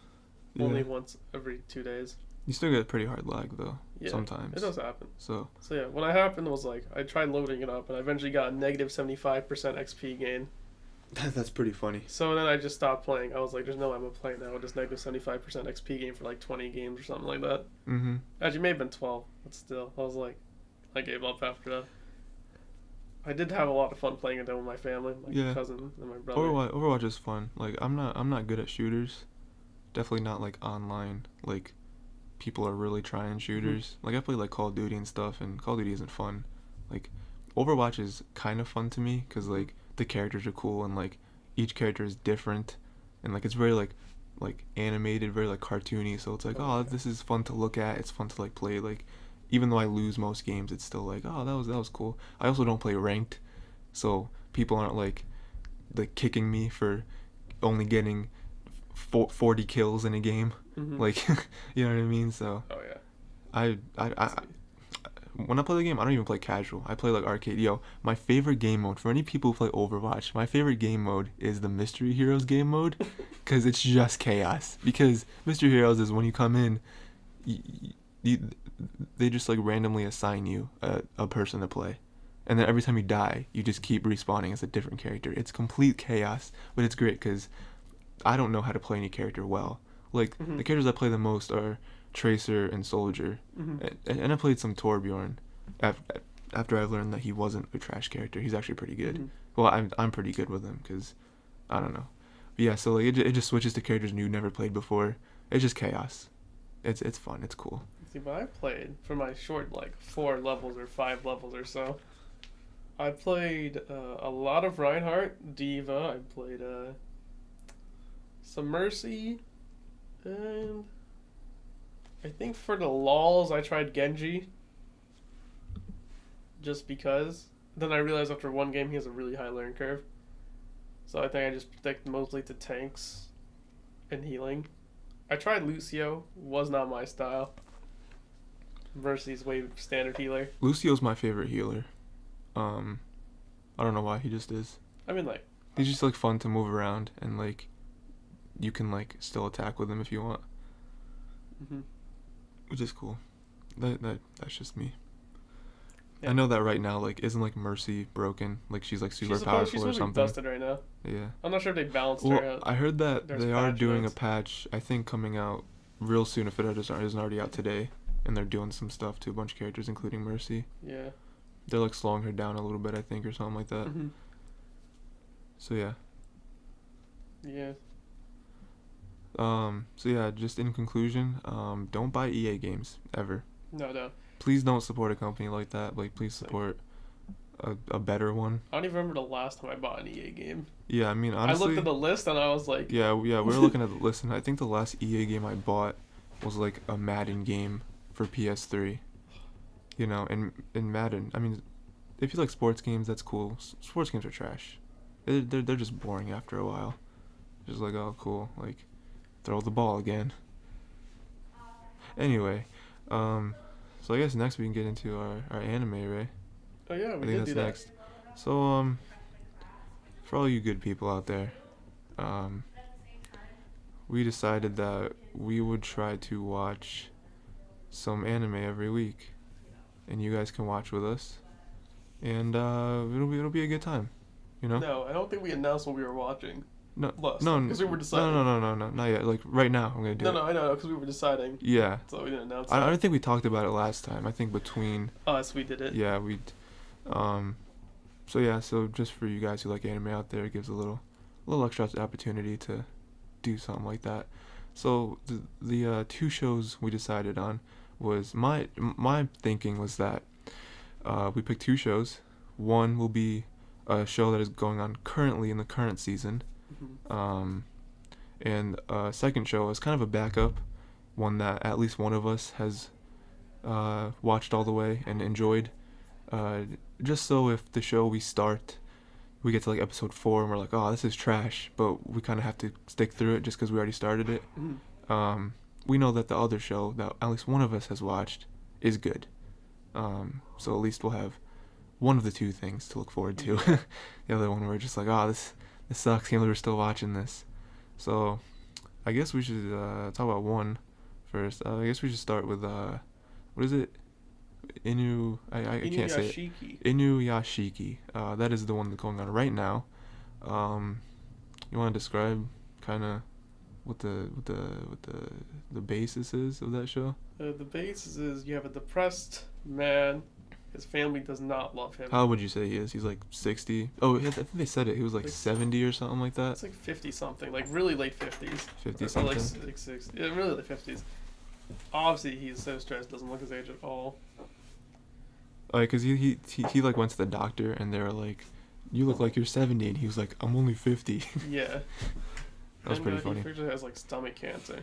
Yeah. Only once every 2 days. You still get pretty hard lag though. Yeah. Sometimes. It does happen. So So yeah, what happened was like I tried loading it up and I eventually got a negative 75% XP gain. that's pretty funny. So then I just stopped playing. I was like, there's no way I'm gonna play now. Just negative 75% XP gain for like 20 games or something like that. Mhm. Actually, it may have been 12, but still, I was like, I gave up after that. I did have a lot of fun playing it though with my family, my Yeah. cousin and my brother. Overwatch is fun. Like I'm not good at shooters. Definitely not like online. Like people are really trying shooters. Like I play like Call of Duty and stuff, and Call of Duty isn't fun. Like Overwatch is kind of fun to me because like the characters are cool and like each character is different, and like it's very like animated, very like cartoony. So it's like, Oh, oh, yeah. this is fun to look at. It's fun to like play. Like even though I lose most games, it's still like, oh, that was cool. I also don't play ranked, so people aren't like kicking me for only getting 40 kills in a game. Mm-hmm. Like, you know what I mean? So Oh yeah. I when I play the game, I don't even play casual. I play like arcade. Yo, my favorite game mode for any people who play Overwatch, my favorite game mode is the Mystery Heroes game mode, because it's just chaos. Because Mystery Heroes is when you come in, they just like randomly assign you a person to play, and then every time you die, you just keep respawning as a different character. It's complete chaos, but it's great because I don't know how to play any character well. Like, Mm-hmm. the characters I play the most are Tracer and Soldier, Mm-hmm. and I played some Torbjorn after I learned that he wasn't a trash character. He's actually pretty good. Mm-hmm. Well, I'm pretty good with him because I don't know. But yeah, so like it just switches to characters you never played before. It's just chaos. It's fun. It's cool. See, but I played for my short, like 4 levels or 5 levels or so. I played a lot of Reinhardt, Diva. I played some Mercy, and I think for the lulz I tried Genji. Just because. Then I realized after one game he has a really high learning curve. So I think I just stick mostly to tanks and healing. I tried Lucio, was not my style. Mercy's way standard healer. Lucio's my favorite healer. I don't know why, he just is. I mean, like, He's just like fun to move around, and like you can like still attack with him if you want, mm-hmm. which is cool. That's just me. Yeah. I know that right now, like, isn't like Mercy broken? Like, she's like super powerful she's or supposed to be something. busted right now. Yeah. I'm not sure if they balanced her Well, out. I heard that There's they are patch doing notes. a patch, I think, coming out real soon if it isn't already out today, and they're doing some stuff to a bunch of characters, including Mercy. Yeah. They're like slowing her down a little bit, I think, or something like that. Mm-hmm. So yeah. Yeah. So yeah, just in conclusion, don't buy EA games ever. No. Please don't support a company like that. Like, please support a better one. I don't even remember the last time I bought an EA game. Yeah, I mean, honestly, I looked at the list and I was like, yeah, we were looking at the list, and I think the last EA game I bought was like a Madden game for PS3. You know, and Madden, I mean, if you like sports games, that's cool. Sports games are trash. They're just boring after a while. Just like, oh, cool, like, throw the ball again. Anyway, so I guess next we can get into our anime, right? oh yeah, I we think did that's do that. next. So, for all you good people out there, we decided that we would try to watch some anime every week, and you guys can watch with us, and it'll be a good time, you know? No, I don't think we announced what we were watching. No, Last no, time, 'cause we were deciding. no, not yet. Like right now, I'm gonna do it. No, I know, because we were deciding. Yeah, So we didn't announce I it. don't think we talked about it last time. I think between Us, we did it. yeah so yeah, so just for you guys who like anime out there, it gives a little extra opportunity to do something like that. So the 2 shows we decided on was my thinking was that we picked 2 shows. One will be a show that is going on currently in the current season, Mm-hmm. and second show is kind of a backup, one that at least one of us has watched all the way and enjoyed. Just so if the show we start, we get to like episode 4 and we're like, oh, this is trash, but we kind of have to stick through it just because we already started it. Mm-hmm. We know that the other show that at least one of us has watched is good. So at least we'll have one of the 2 things to look forward to. The other one we're just like, oh, this sucks. Can't believe we're still watching this. So I guess we should talk about one first. I guess we should start with what is it? I can't say it. Inuyashiki. Inuyashiki. That is the one that's going on right now. You want to describe kind of what the basis is of that show? The basis is you have a depressed man. His family does not love him. How would you say he is? He's like 60. Oh, I think they said it. He was like 70 or something like that. It's like 50 something, like really late 50s. 50 Or something. like 60. Yeah, really late 50s. Obviously, he's so stressed, doesn't look his age at all. Cause he like went to the doctor and they were like, "You look like you're 70," and he was like, "I'm only 50." Yeah. That was pretty funny. He actually has like stomach cancer.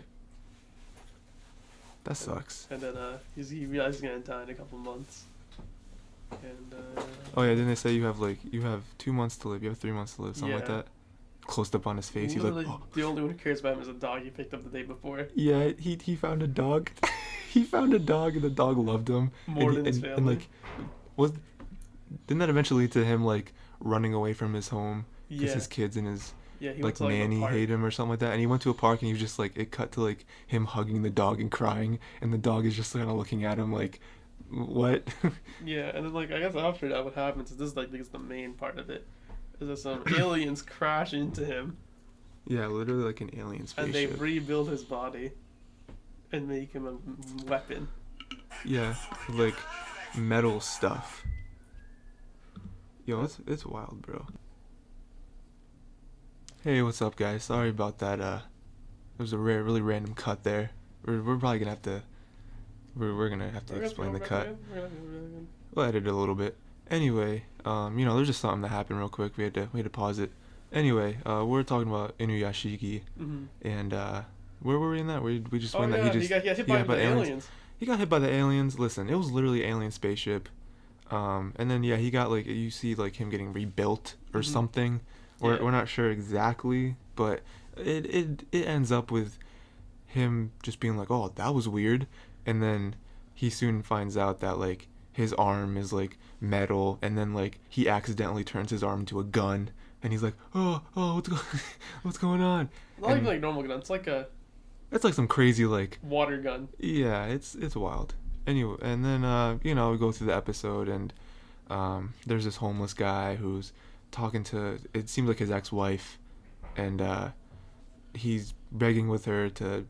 That sucks. And then he realized he's gonna die in a couple months. And Oh yeah, didn't they say you have 2 months to live? You have 3 months to live, something like Yeah. that. Closed up on his face. He's like, literally, oh. the only one who cares about him is a dog he picked up the day before. Yeah, he found a dog. He found a dog, and the dog loved him. More and than his and family. didn't that eventually lead to him running away from his home because Yeah. his kids and his Yeah, he went to, a nanny park. hate him or something like that? And he went to a park, and he was just it cut to him hugging the dog and crying, and the dog is just kind of looking at him like, what? Yeah, and then I guess after that, what happens is this is the main part of it, is that some aliens crash into him Yeah, literally like an alien spaceship. and they rebuild his body and make him a weapon. Yeah, like metal stuff. Yo, it's wild, bro. Hey, what's up, guys? Sorry about that. It was a really random cut there. We're probably gonna have to. We're gonna have to explain the cut. We'll edit it a little bit. Anyway, there's just something that happened real quick. We had to pause it. Anyway, we're talking about Inuyashiki, Mm-hmm. and where were we in that? We just went yeah, that he got hit by the aliens. He got hit by the aliens. Listen, it was literally alien spaceship. And then he got you see him getting rebuilt or Mhm. something. We're not sure exactly, but it ends up with him just being like, oh, that was weird, and then he soon finds out that his arm is metal, and then he accidentally turns his arm into a gun, and he's like, oh, what's going on? Not even like normal gun. It's like a It's some crazy water gun. yeah, it's wild. Anyway, and then we go through the episode, and there's this homeless guy who's talking to, it seems like his ex-wife, and he's begging with her to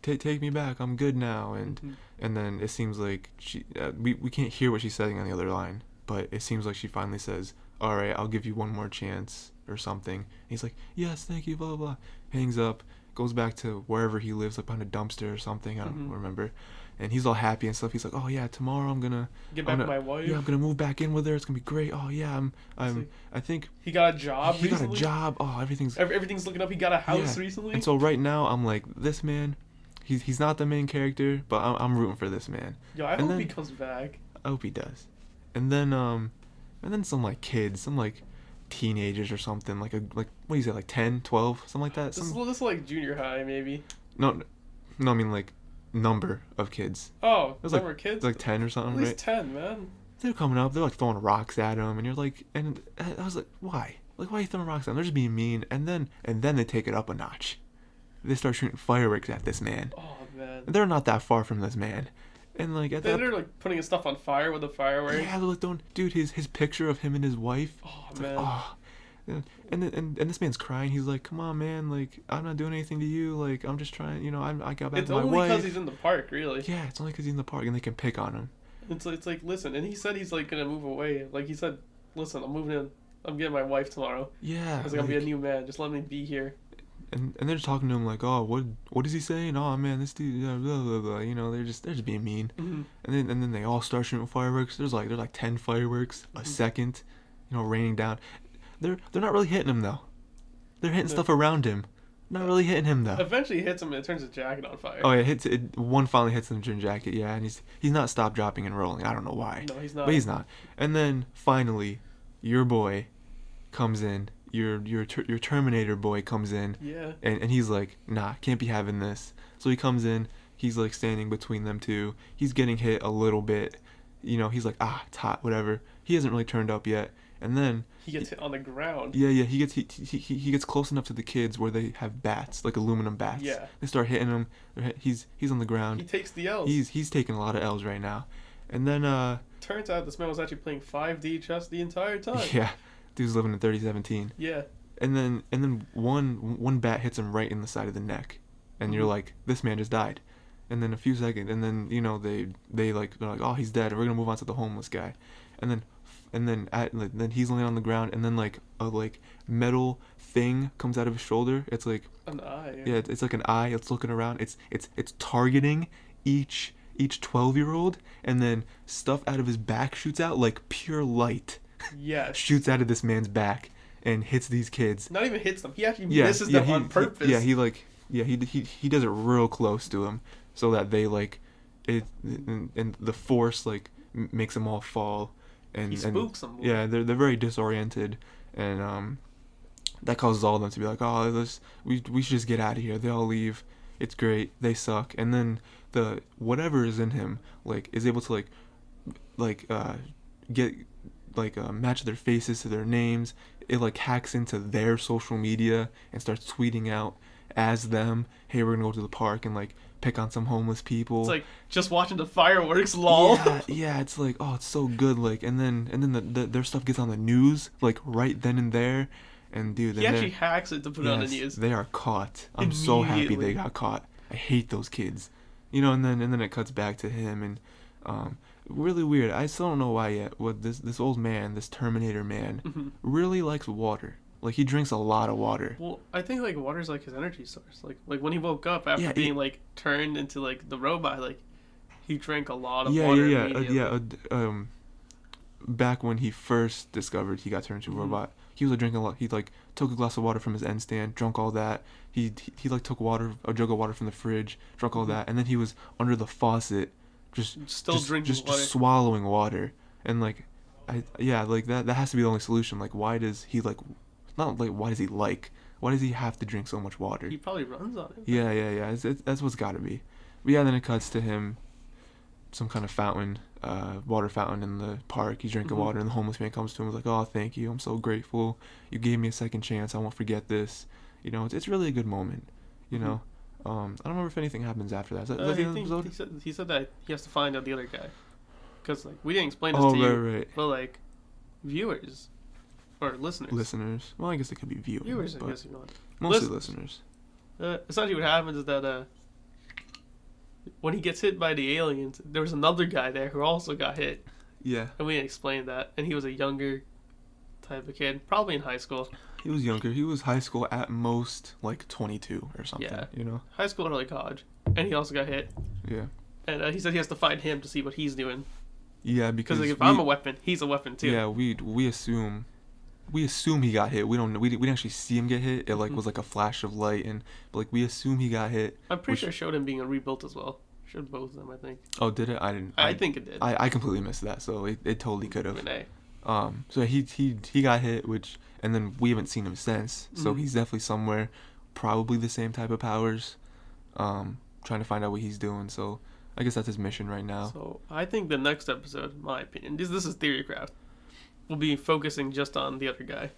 take me back, I'm good now, and Mhm. and then it seems like she we can't hear what she's saying on the other line, but it seems like she finally says, all right, I'll give you one more chance or something. And he's like, yes, thank you, blah blah blah. Hangs up, goes back to wherever he lives, behind a dumpster or something, I don't Mhm. remember. And he's all happy and stuff. He's like, oh yeah, tomorrow I'm gonna Get back I'm with gonna, my wife. yeah, I'm gonna move back in with her. It's gonna be great. Oh yeah, I think He got a job he got a recently. job. Oh, everything's Everything's looking up. He got a house Yeah. recently. And so right now I'm like, this man, he's not the main character, but I'm rooting for this man. Yo, I and hope then- he comes back. I hope he does. And then some kids, some teenagers or something, what do you say, 10, 12, something like that. This is like junior high, maybe. No, I mean number of kids. Oh, It was number of kids? It's 10 or At something, least right? 10, man. They're coming up, they're throwing rocks at him, and you're like, and I was like, why? Why are you throwing rocks at him? They're just being mean, and then they take it up a notch. They start shooting fireworks at this man. Oh, man. And they're not that far from this man. And at that They're putting his stuff on fire with the fireworks. yeah, they're throwing, dude, his picture of him and his wife. Oh, It's man. oh. And this man's crying. He's like, come on, man, I'm not doing anything to you. I'm just trying, I got back It's to my only wife. because he's in the park, really. Yeah, it's only because he's in the park and they can pick on him. It's like, listen, and he said he's gonna move away. He said, listen, I'm moving in. I'm getting my wife tomorrow. Yeah. I was gonna be a new man. Just let me be here. And they're just talking to him oh, what is he saying? Oh man, this dude, blah blah blah. They're just being mean. Mm-hmm. And then they all start shooting fireworks. There's 10 fireworks a second, raining down. They're not really hitting him though. They're hitting stuff around him. Not really hitting him though. Eventually, he hits him and it turns his jacket on fire. Oh yeah, one finally hits him in jacket. Yeah, and he's not stop dropping and rolling. I don't know why. No, he's not. But he's not. And then finally, your boy comes in. Your Terminator boy comes in. Yeah. And he's like, nah, can't be having this. So he comes in. He's standing between them two. He's getting hit a little bit. He's like, it's hot, whatever. He hasn't really turned up yet. And then He gets hit on the ground. yeah, he gets close enough to the kids where they have bats, aluminum bats. Yeah. They start hitting him. He's on the ground. He takes the L's. He's taking a lot of L's right now. And then Turns out this man was actually playing 5D chess the entire time. yeah, dude's living in 3017. Yeah. And then one bat hits him right in the side of the neck, and you're Mhm. like, this man just died. And then a few seconds, and then they're like, oh, he's dead. We're gonna move on to the homeless guy, and then he's laying on the ground, and then a metal thing comes out of his shoulder. It's An eye. yeah, it's like an eye. It's looking around. It's targeting each 12-year-old, and then stuff out of his back shoots out pure light. Yes. Shoots out of this man's back and hits these kids. Not even hits them. He actually Yeah, misses yeah, them on purpose. He does it real close to him. so that they like it, and the force like makes them all fall, and He spooks them. yeah, they're very disoriented, and that causes all of them to be like, oh, we should just get out of here. They all leave. It's great. They suck. And then the whatever is in him like is able to get match their faces to their names. It like hacks into their social media and starts tweeting out as them, hey, we're gonna go to the park and like pick on some homeless people. It's like just watching the fireworks, lol. Yeah, it's like, oh, it's so good. Like, and then their stuff gets on the news like right then and there. And dude, he actually hacks it to put it on the news. They are caught. I'm so happy they got caught. I hate those kids, and then it cuts back to him, and really weird. I still don't know why yet. What this old man, this Terminator man, really likes water. Like he drinks a lot of water. Well, I think like water's like his energy source. Like when he woke up after being like turned into like the robot, like he drank a lot of water. Back when he first discovered he got turned into a robot, he was like drinking a lot. He like took a glass of water from his end stand, drunk all that. He like took a jug of water from the fridge, drunk all that, and then he was under the faucet, just drinking water, just swallowing water. And like, that has to be the only solution. Like, why does he like, not like why does he have to drink so much water? He probably runs on it. Yeah. That's what's got to be. But yeah, then it cuts to him, some kind of fountain, water fountain in the park. He's drinking water, and the homeless man comes to him and is like, oh, thank you, I'm so grateful, you gave me a second chance, I won't forget this. It's really a good moment. I don't remember if anything happens after that. Is that the end of the episode? He said that he has to find out the other guy, because like we didn't explain this to you, right. But like viewers or listeners, well, I guess it could be viewers, I guess you know, mostly listeners. Essentially what happens is that when he gets hit by the aliens, there was another guy there who also got hit. Yeah. And we didn't explain that. And he was a younger type of kid, probably in high school. He was younger. He was high school at most, like 22 or something. Yeah. High school or like college. And he also got hit. Yeah. And he said he has to find him to see what he's doing. Yeah, because like, if I'm a weapon, he's a weapon too. Yeah, we assume he got hit. We didn't actually see him get hit. It like was like a flash of light, and like we assume he got hit. I'm pretty sure it showed him being rebuilt as well. Showed both of them, I think. Oh, did it? I didn't. I think it did. I completely missed that, so it totally could have. Renee. So he got hit, and then we haven't seen him since. So he's definitely somewhere, probably the same type of powers. Trying to find out what he's doing. So I guess that's his mission right now. So I think the next episode, in my opinion, this is Theorycraft, will be focusing just on the other guy.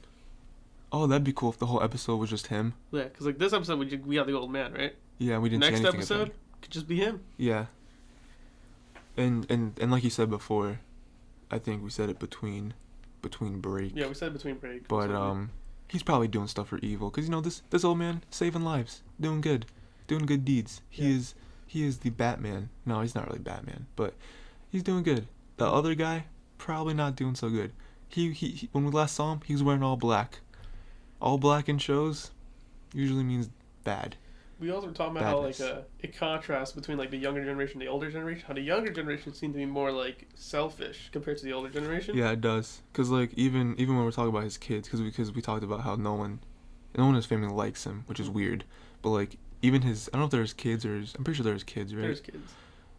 Oh, that'd be cool if the whole episode was just him. Yeah, because like this episode we got the old man, right? Yeah, we didn't see anything. Next episode could just be him. Yeah. And like you said before, I think we said it between break. Yeah, we said between break. But he's probably doing stuff for evil, because this old man saving lives, doing good deeds. He is the Batman. No, he's not really Batman, but he's doing good. The other guy probably not doing so good. He when we last saw him, he was wearing all black. All black in shows usually means bad. We also were talking about how like it contrasts between like the younger generation and the older generation. How the younger generation seemed to be more like selfish compared to the older generation. Yeah, it does. Cause like even when we're talking about his kids, because we talked about how no one in his family likes him, which is weird. But like even I don't know if there's kids or I'm pretty sure there's kids, right? There's kids.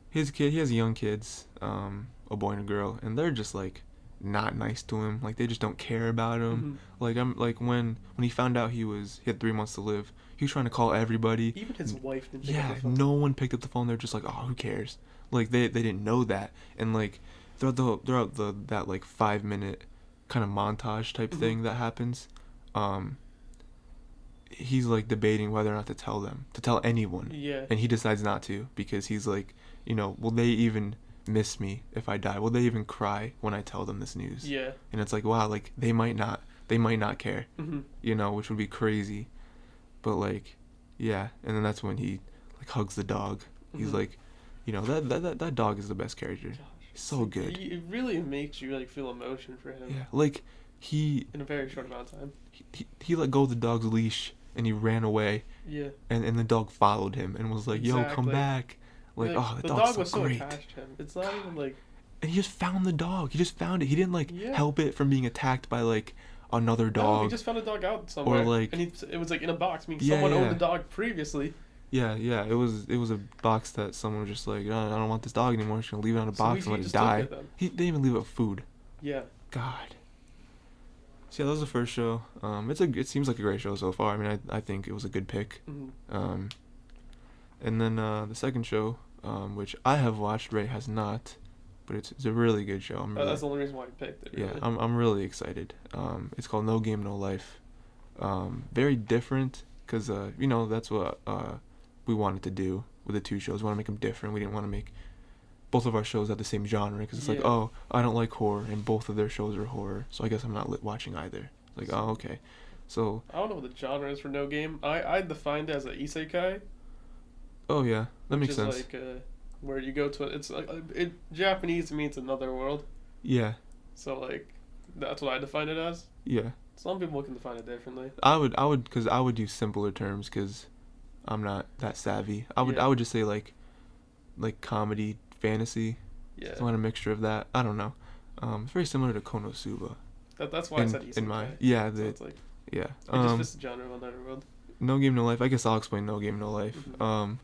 He has young kids, a boy and a girl, and they're just like not nice to him. Like they just don't care about him. Like when he found out he had 3 months to live, he was trying to call everybody. Even his wife didn't pick up the phone. No one picked up the phone. They're just like, oh, who cares? Like they didn't know that. And like throughout that like 5-minute kind of montage type thing that happens, he's like debating whether or not to tell anyone. Yeah. And he decides not to, because he's like, will they even miss me if I die? Will they even cry when I tell them this news? Yeah. And it's like, wow, like they might not care. Which would be crazy. But like, yeah, and then that's when he like hugs the dog. He's like, that dog is the best character. Gosh, he's so good. It really makes you like feel emotion for him. Yeah, like he in a very short amount of time. He let go of the dog's leash and he ran away. Yeah. And the dog followed him and was like, "Yo, come back!" Like, oh, the dog was so great. Attached to him. It's not even like. And he just found the dog. He just found it. He didn't like help it from being attacked by like another dog. No, he just found a dog out somewhere. Or like, and it was like in a box. I mean, someone owned the dog previously. Yeah, yeah. It was a box that someone was just like, I don't want this dog anymore. I'm just gonna leave it on a So box and let it just took die. it then. They didn't even leave it food. Yeah. God. So yeah, that was the first show. It seems like a great show so far. I mean, I think it was a good pick. Mm-hmm. And then the second show, which I have watched, Ray has not, but it's a really good show. That's the only reason why I picked it. Really. Yeah, I'm really excited. It's called No Game No Life. Very different because that's what we wanted to do with the two shows. We want to make them different. We didn't want to make both of our shows have the same genre because it's like, Yeah. oh, I don't like horror, and both of their shows are horror, so I guess I'm not watching either. Like, oh, okay. So I don't know what the genre is for No Game. I defined it as a isekai. oh yeah, that makes sense. Which is like where you go to it's like Japanese means another world. Yeah, So like that's what I define it as. yeah. Some people can define it differently. I would, because I would use simpler terms because I'm not that savvy. I Yeah. would just say like comedy, fantasy. Yeah. It's kind of a mixture of that. I don't know. It's very similar to Konosuba. That's why I said isekai. In my So it's like yeah. it just fits the genre of another world. No Game No Life. I guess I'll explain No Game No Life. Mhm.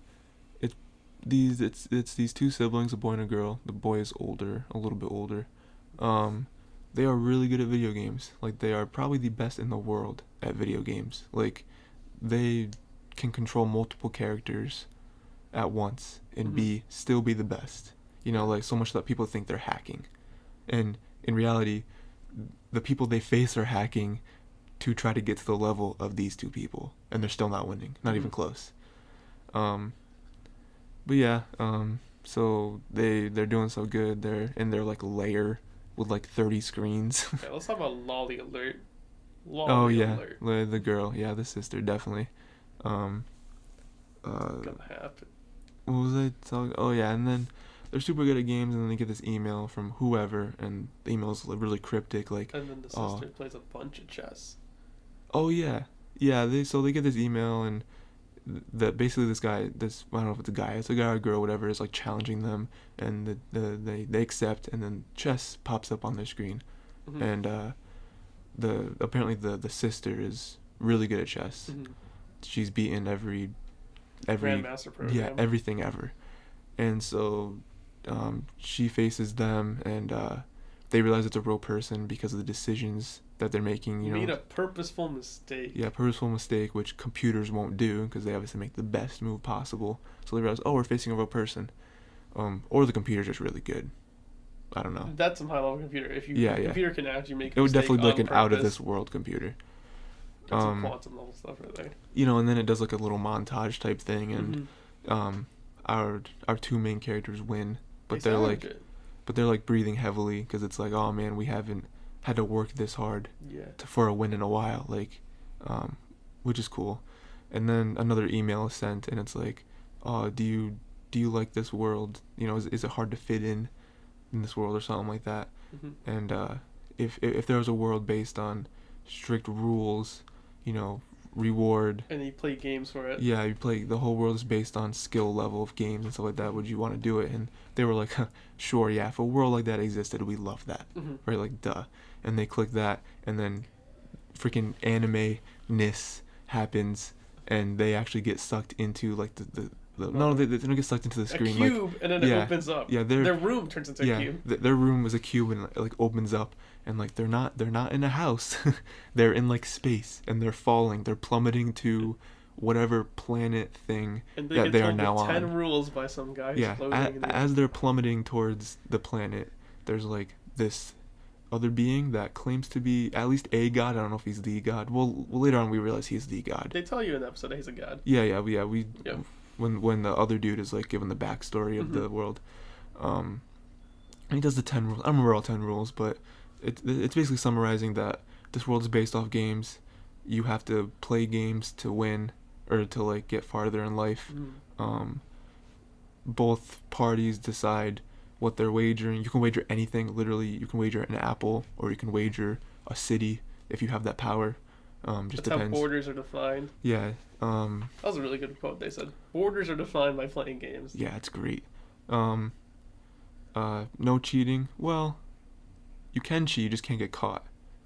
It's these two siblings, a boy and a girl. The boy is older, a little bit older. They are really good at video games. Like, they are probably the best in the world at video games. Like, they can control multiple characters at once and still be the best. Like, so much that people think they're hacking. And in reality, the people they face are hacking to try to get to the level of these two people, and they're still not winning, not even close. But yeah, so they're doing so good. They're in their like lair with like 30 screens. Okay, let's talk about Lolly Alert. Oh yeah, Alert. the girl, yeah, the sister, definitely. It's gonna happen. What was I talking? Oh yeah, and then they're super good at games, and then they get this email from whoever, and the email is really cryptic, like, And then the sister plays a bunch of chess. oh yeah, they get this email, and basically this guy, I don't know if it's a guy, it's a guy or a girl, whatever, is like challenging them, and they accept, and then chess pops up on their screen, Mhm. and apparently the sister is really good at chess. Mhm. She's beaten every Grandmaster program. yeah, everything ever, and so she faces them, and they realize it's a real person because of the decisions that they're making. Made a purposeful mistake. Yeah, purposeful mistake, which computers won't do because they obviously make the best move possible. So they realize, oh, we're facing a real person, or the computer's just really good. I don't know. That's some high level computer. If Yeah, the yeah. computer can actually make a It would mistake definitely be like on an out of purpose, this world computer. That's some quantum level stuff right there. And then it does like a little montage type thing, and Mhm. our two main characters win, but They they're sound like good. breathing heavily because it's like, oh man, we haven't had to work this hard Yeah. for a win in a while, like, which is cool. And then another email is sent, and it's like, do you like this world? Is it hard to fit in this world or something like that? Mhm. And if there was a world based on strict rules, reward. And you play games for it. Yeah, you play. The whole world is based on skill level of games and stuff like that. Would you want to do it? And they were like, sure, yeah. If a world like that existed, we love that, Mhm. right? Like, duh. And they click that, and then freaking anime-ness happens, and they actually get sucked into like the no, they don't get sucked into the screen. A cube, and then it yeah, opens up. Yeah, their room turns into a cube. Their room is a cube, and it, like, opens up, and like they're not in a house. They're in like space, and they're falling. They're plummeting to whatever planet thing And they that get they are told now the on. 10 rules by some guy who's Yeah, floating in the as they're plummeting towards the planet, there's like this other being that claims to be at least a god. I don't know if he's the god. Well, later on we realize he's the god. They tell you in the episode that he's a god. Yeah. Yep. When the other dude is like given the backstory of the world, and he does the 10 rules. I don't remember all 10 rules, but it's basically summarizing that this world is based off games. You have to play games to win or to like get farther in life. Mhm. Both parties decide what they're wagering. You can wager anything. Literally, you can wager an apple, or you can wager a city if you have that power. Just That's depends. how borders are defined. Yeah. That was a really good quote. They said borders are defined by playing games. Yeah, it's great. No cheating. Well, you can cheat, you just can't get caught.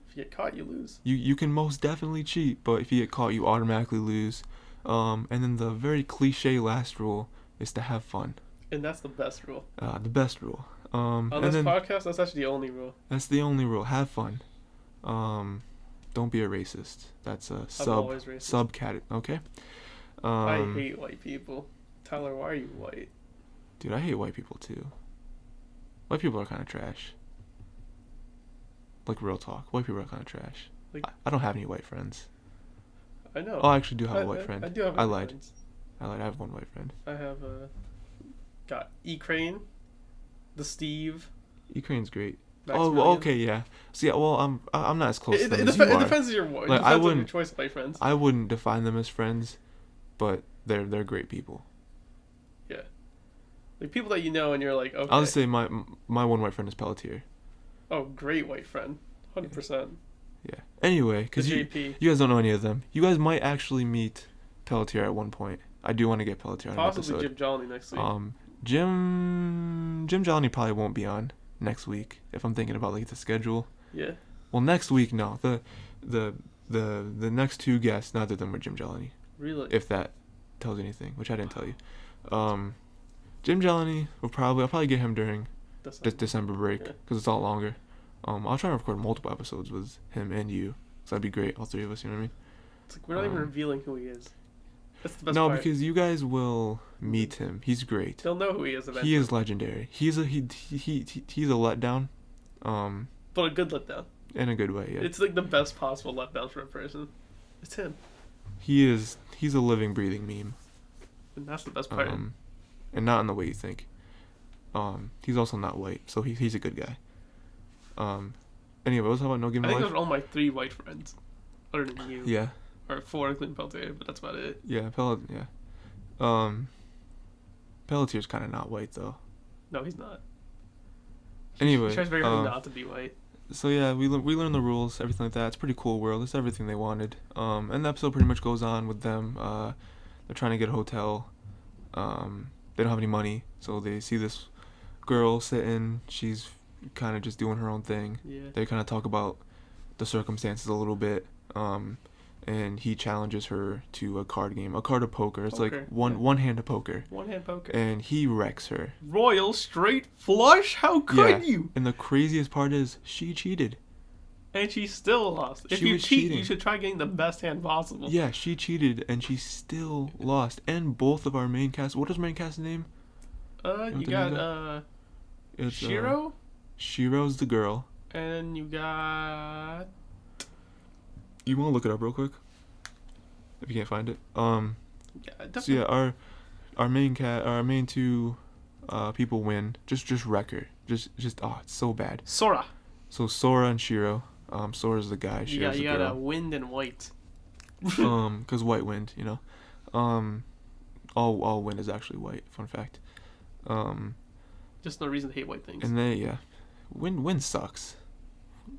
If you get caught, you lose. You can most definitely cheat, but if you get caught, you automatically lose. And then the very cliche last rule is to have fun. And that's the best rule. The best rule. On and this then podcast, that's actually the only rule. that's the only rule. Have fun. Don't be a racist. That's a always racist. subcat. Okay. I hate white people. Tyler, why are you white? Dude, I hate white people too. White people are kind of trash. Like real talk, white people are kind of trash. Like, I don't have any white friends. I know. Oh, I actually do have a white friend. I do have. I lied. Friends. I lied. I have one white friend. I have got E-Crane, the Steve. Ukraine's great. Maximilian. Oh, well, okay, yeah. So yeah, well, I'm not as close to them as you It are. depends on your Like, I wouldn't- your choice of white friends. I wouldn't define them as friends, but they're great people. Yeah. Like people that you know and you're like, okay. I'll just say my one white friend is Pelletier. Oh, great white friend. 100%. Yeah. Anyway, because The you JP. guys don't know any of them. You guys might actually meet Pelletier at one point. I do want to get Pelletier on an Possibly episode. Jim Jolly next week. Jim Johnny probably won't be on next week if I'm thinking about like the schedule. Yeah. Well, next week no. The next two guests, neither of them are Jim Johnny. Really? If that tells you anything, which I didn't tell you. Jim Johnny I'll probably get him during this December break because it's a lot longer. I'll try to record multiple episodes with him and you, so that'd be great, all three of us. You know what I mean? It's like we're not even revealing who he is. That's the best No, part. because you guys will meet him. He's great. They'll know who he is eventually. He is legendary. He's a letdown. But a good letdown. In a good way, yeah. It's like the best possible letdown for a person. It's him. He's a living, breathing meme. And that's the best part. And not in the way you think. He's also not white, so he's a good guy. Anyway, let's talk about No Game I No think Life. those are all my 3 white friends. Other than you. Yeah. Or 4 including Peltier, but that's about it. Yeah, Pelletier's kind of not white though. No, he's not. Anyway, He tries very hard not to be white. So yeah, we learn the rules, everything like that. It's a pretty cool world. It's everything they wanted. And the episode pretty much goes on with them. They're trying to get a hotel. They don't have any money, so they see this girl sitting. She's kind of just doing her own thing. Yeah. They kind of talk about the circumstances a little bit. And he challenges her to a card game, a card of poker. It's like one hand of poker. One hand poker. And he wrecks her. Royal straight flush? How could you? And the craziest part is she cheated. And she still lost. If She you was cheat, cheating. you should try getting the best hand possible. Yeah, she cheated and she still lost. And both of our main cast. What is main cast's name? You got It's, Shiro. Shiro's the girl. And you got. You want to look it up real quick? If you can't find it. Yeah, So yeah, our main two people win. Just wreck her. Just it's so bad. Sora. So Sora and Shiro. Sora's the guy. Shiro's the girl. You got wind and white. Cause white wind, you know. All wind is actually white. Fun fact. Just no reason to hate white things. And wind sucks.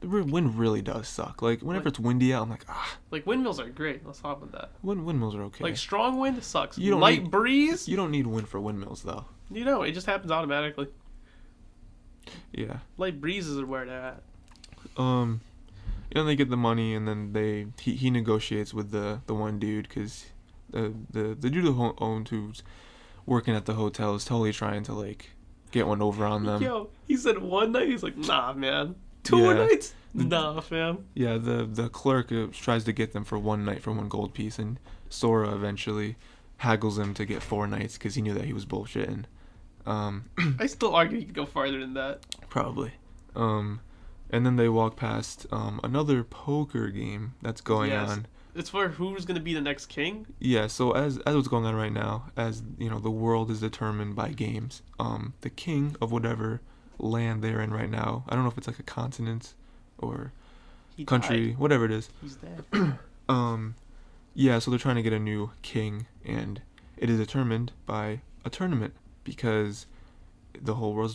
The wind really does suck. Like whenever it's windy out, I'm like Like windmills are great. Let's talk about that. Windmills are okay. Like strong wind sucks. You don't Light need- breeze. You don't need wind for windmills though. You know, it just happens automatically. Yeah. Light breezes are where they're at. And they get the money, and then he negotiates with the one dude, because the dude who owns who's working at the hotel is totally trying to like get one over on them. Yo, he said one night. He's like, nah, man. Two Yeah. nights? Nah, fam. Yeah, the clerk tries to get them for one night for one gold piece, and Sora eventually haggles him to get 4 nights because he knew that he was bullshitting. I still argue he could go farther than that. Probably. And then they walk past another poker game that's going on. It's for who's gonna be the next king. Yeah, so as what's going on right now, as you know, the world is determined by games. The king of whatever land they're in right now, I don't know if it's like a continent or He country, died. whatever it is. He's dead. Yeah, so they're trying to get a new king, and it is determined by a tournament because the whole world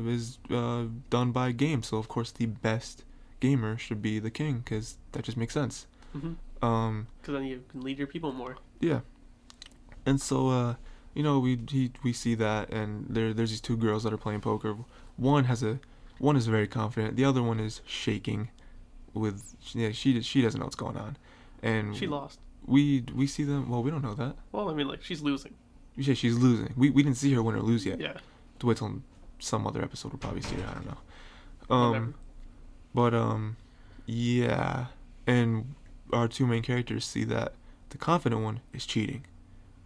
is done by games. So of course the best gamer should be the king, because that just makes sense. Because then you can lead your people more. Yeah. And so we see that, and there's these 2 girls that are playing poker. One is very confident. The other one is shaking. She doesn't know what's going on, and She lost. we see them. Well, we don't know that. Well, I mean, like, she's losing. You say she's losing. We didn't see her win or lose yet. Yeah. To wait till some other episode, we'll probably see her. I don't know. Whatever. But yeah, and our two main characters see that the confident one is cheating.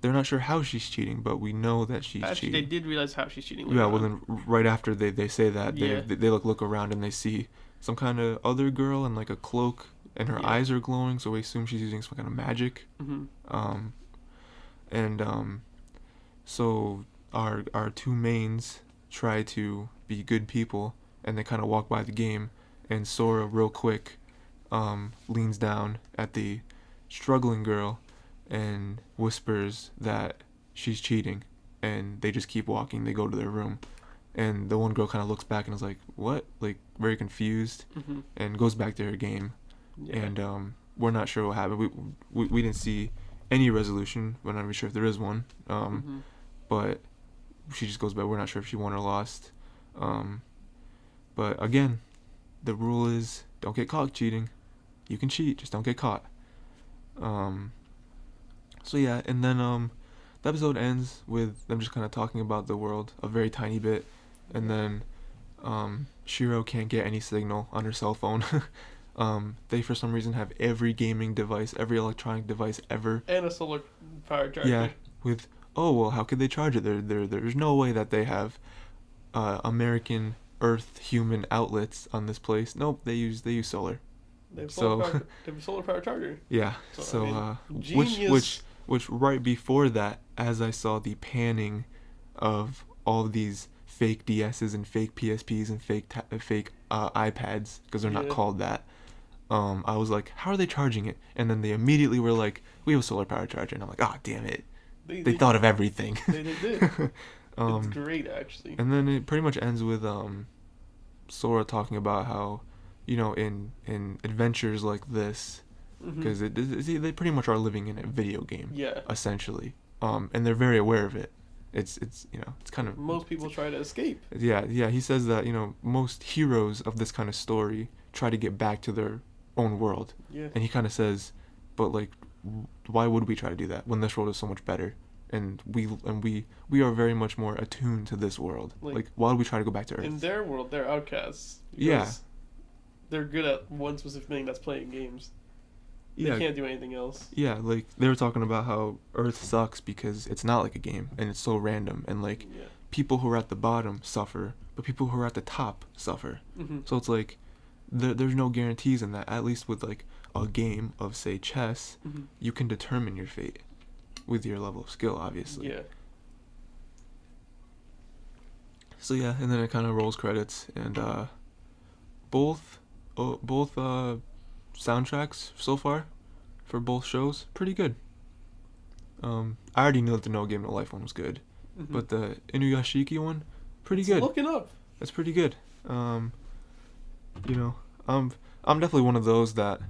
They're not sure how she's cheating, but we know that she's Actually, cheating. they did realize how she's cheating. Yeah, well then right after they say that, Yeah. they look around and they see some kind of other girl in like a cloak, and her Yeah. eyes are glowing, so we assume she's using some kind of magic. Mm-hmm. So our two mains try to be good people, and they kind of walk by the game, and Sora real quick leans down at the struggling girl and whispers that she's cheating, and they just keep walking. They go to their room, and the one girl kind of looks back and is like, what, like very confused, Mm-hmm. and goes back to her game. Yeah. And we're not sure what happened. We didn't see any resolution. We're not even sure if there is one. Mm-hmm. But she just goes back. We're not sure if she won or lost. But again, the rule is don't get caught cheating. You can cheat, just don't get caught. So yeah, and then the episode ends with them just kind of talking about the world a very tiny bit, and then Shiro can't get any signal on her cell phone. They for some reason have every gaming device, every electronic device ever. And a solar power charger. Yeah, with how could they charge it? There's no way that they have American Earth human outlets on this place. Nope, they use solar. They have So- they have a solar power charger. Yeah. So, So, I mean, which genius. right before that, as I saw the panning of all of these fake DSs and fake PSPs and fake iPads, because they're not Yeah. called that. I was like, how are they charging it? And then they immediately were like, we have a solar power charger, and I'm like, ah, damn it, they thought of everything. They did. It's great, actually. And then it pretty much ends with Sora talking about how, in adventures like this, Mhm. because they pretty much are living in a video game, Yeah. essentially. And they're very aware of it. It's it's kind of Most people try to escape. yeah. He says that most heroes of this kind of story try to get back to their own world, Yeah. and he kind of says, but like, why would we try to do that when this world is so much better? And we are very much more attuned to this world. Like, why would we try to go back to Earth? In their world, they're outcasts. Yeah. because They're good at one specific thing, that's playing games. They Yeah. can't do anything else. Yeah, like they were talking about how Earth sucks because it's not like a game and it's so random, and like Yeah. people who are at the bottom suffer, but people who are at the top suffer. Mm-hmm. So it's like there's no guarantees in that. At least with like a game of say chess, Mm-hmm. you can determine your fate with your level of skill, obviously. Yeah. So yeah, and then it kind of rolls credits, and both soundtracks so far for both shows pretty good. I already knew that the No Game No Life one was good, Mm-hmm. but the Inuyashiki one, pretty It's good. looking up. That's pretty good. I'm definitely one of those that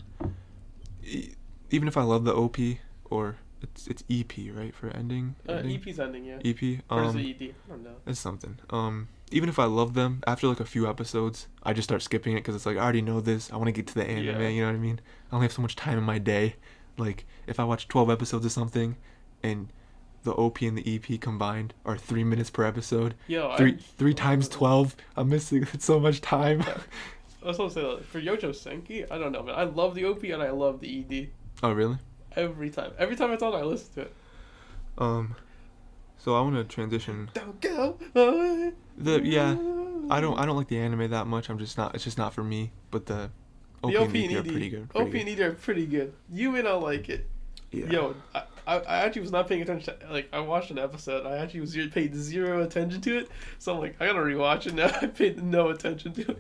even if I love the OP, or it's EP, right, for ending. EP's ending, yeah. EP. Or is it ED? I don't know. It's something. Even if I love them, after like a few episodes, I just start skipping it because it's like I already know this. I want to get to the anime. Yeah. You know what I mean? I only have so much time in my day. Like if I watch 12 episodes of something, and the OP and the EP combined are 3 minutes per episode, Yo, three times 12, I'm missing so much time. I was supposed to say that. For Yojo Senki, I don't know, man. I love the OP and I love the ED. Oh really? Every time. Every time it's on, I listen to it. So I want to transition. Don't go away. I don't like the anime that much. It's just not for me. But the OP The OP and EP are and pretty ED. good. OP and ED are pretty good. You may not like it. Yeah. Yo, I actually was not paying attention to, like, I watched an episode. I actually was paid zero attention to it. So I'm like, I gotta rewatch it now. I paid no attention to it.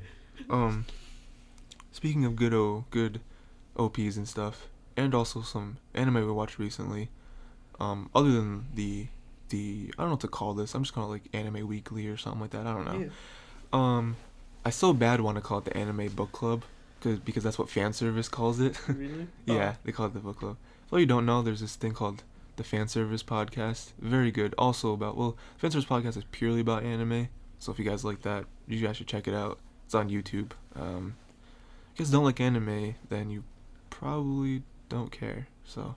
Speaking of good OPs and stuff, and also some anime we watched recently, other than the I don't know what to call this. I'm just calling it like Anime Weekly or something like that. I don't know. Yeah. I so bad want to call it the Anime Book Club because that's what fan service calls it. Really? Yeah, they call it the book club. For you don't know, there's this thing called the Fan Service Podcast. Very good. Also about, Fan Service Podcast is purely about anime. So if you guys like that, you guys should check it out. It's on YouTube. If you guys don't like anime, then you probably don't care. So,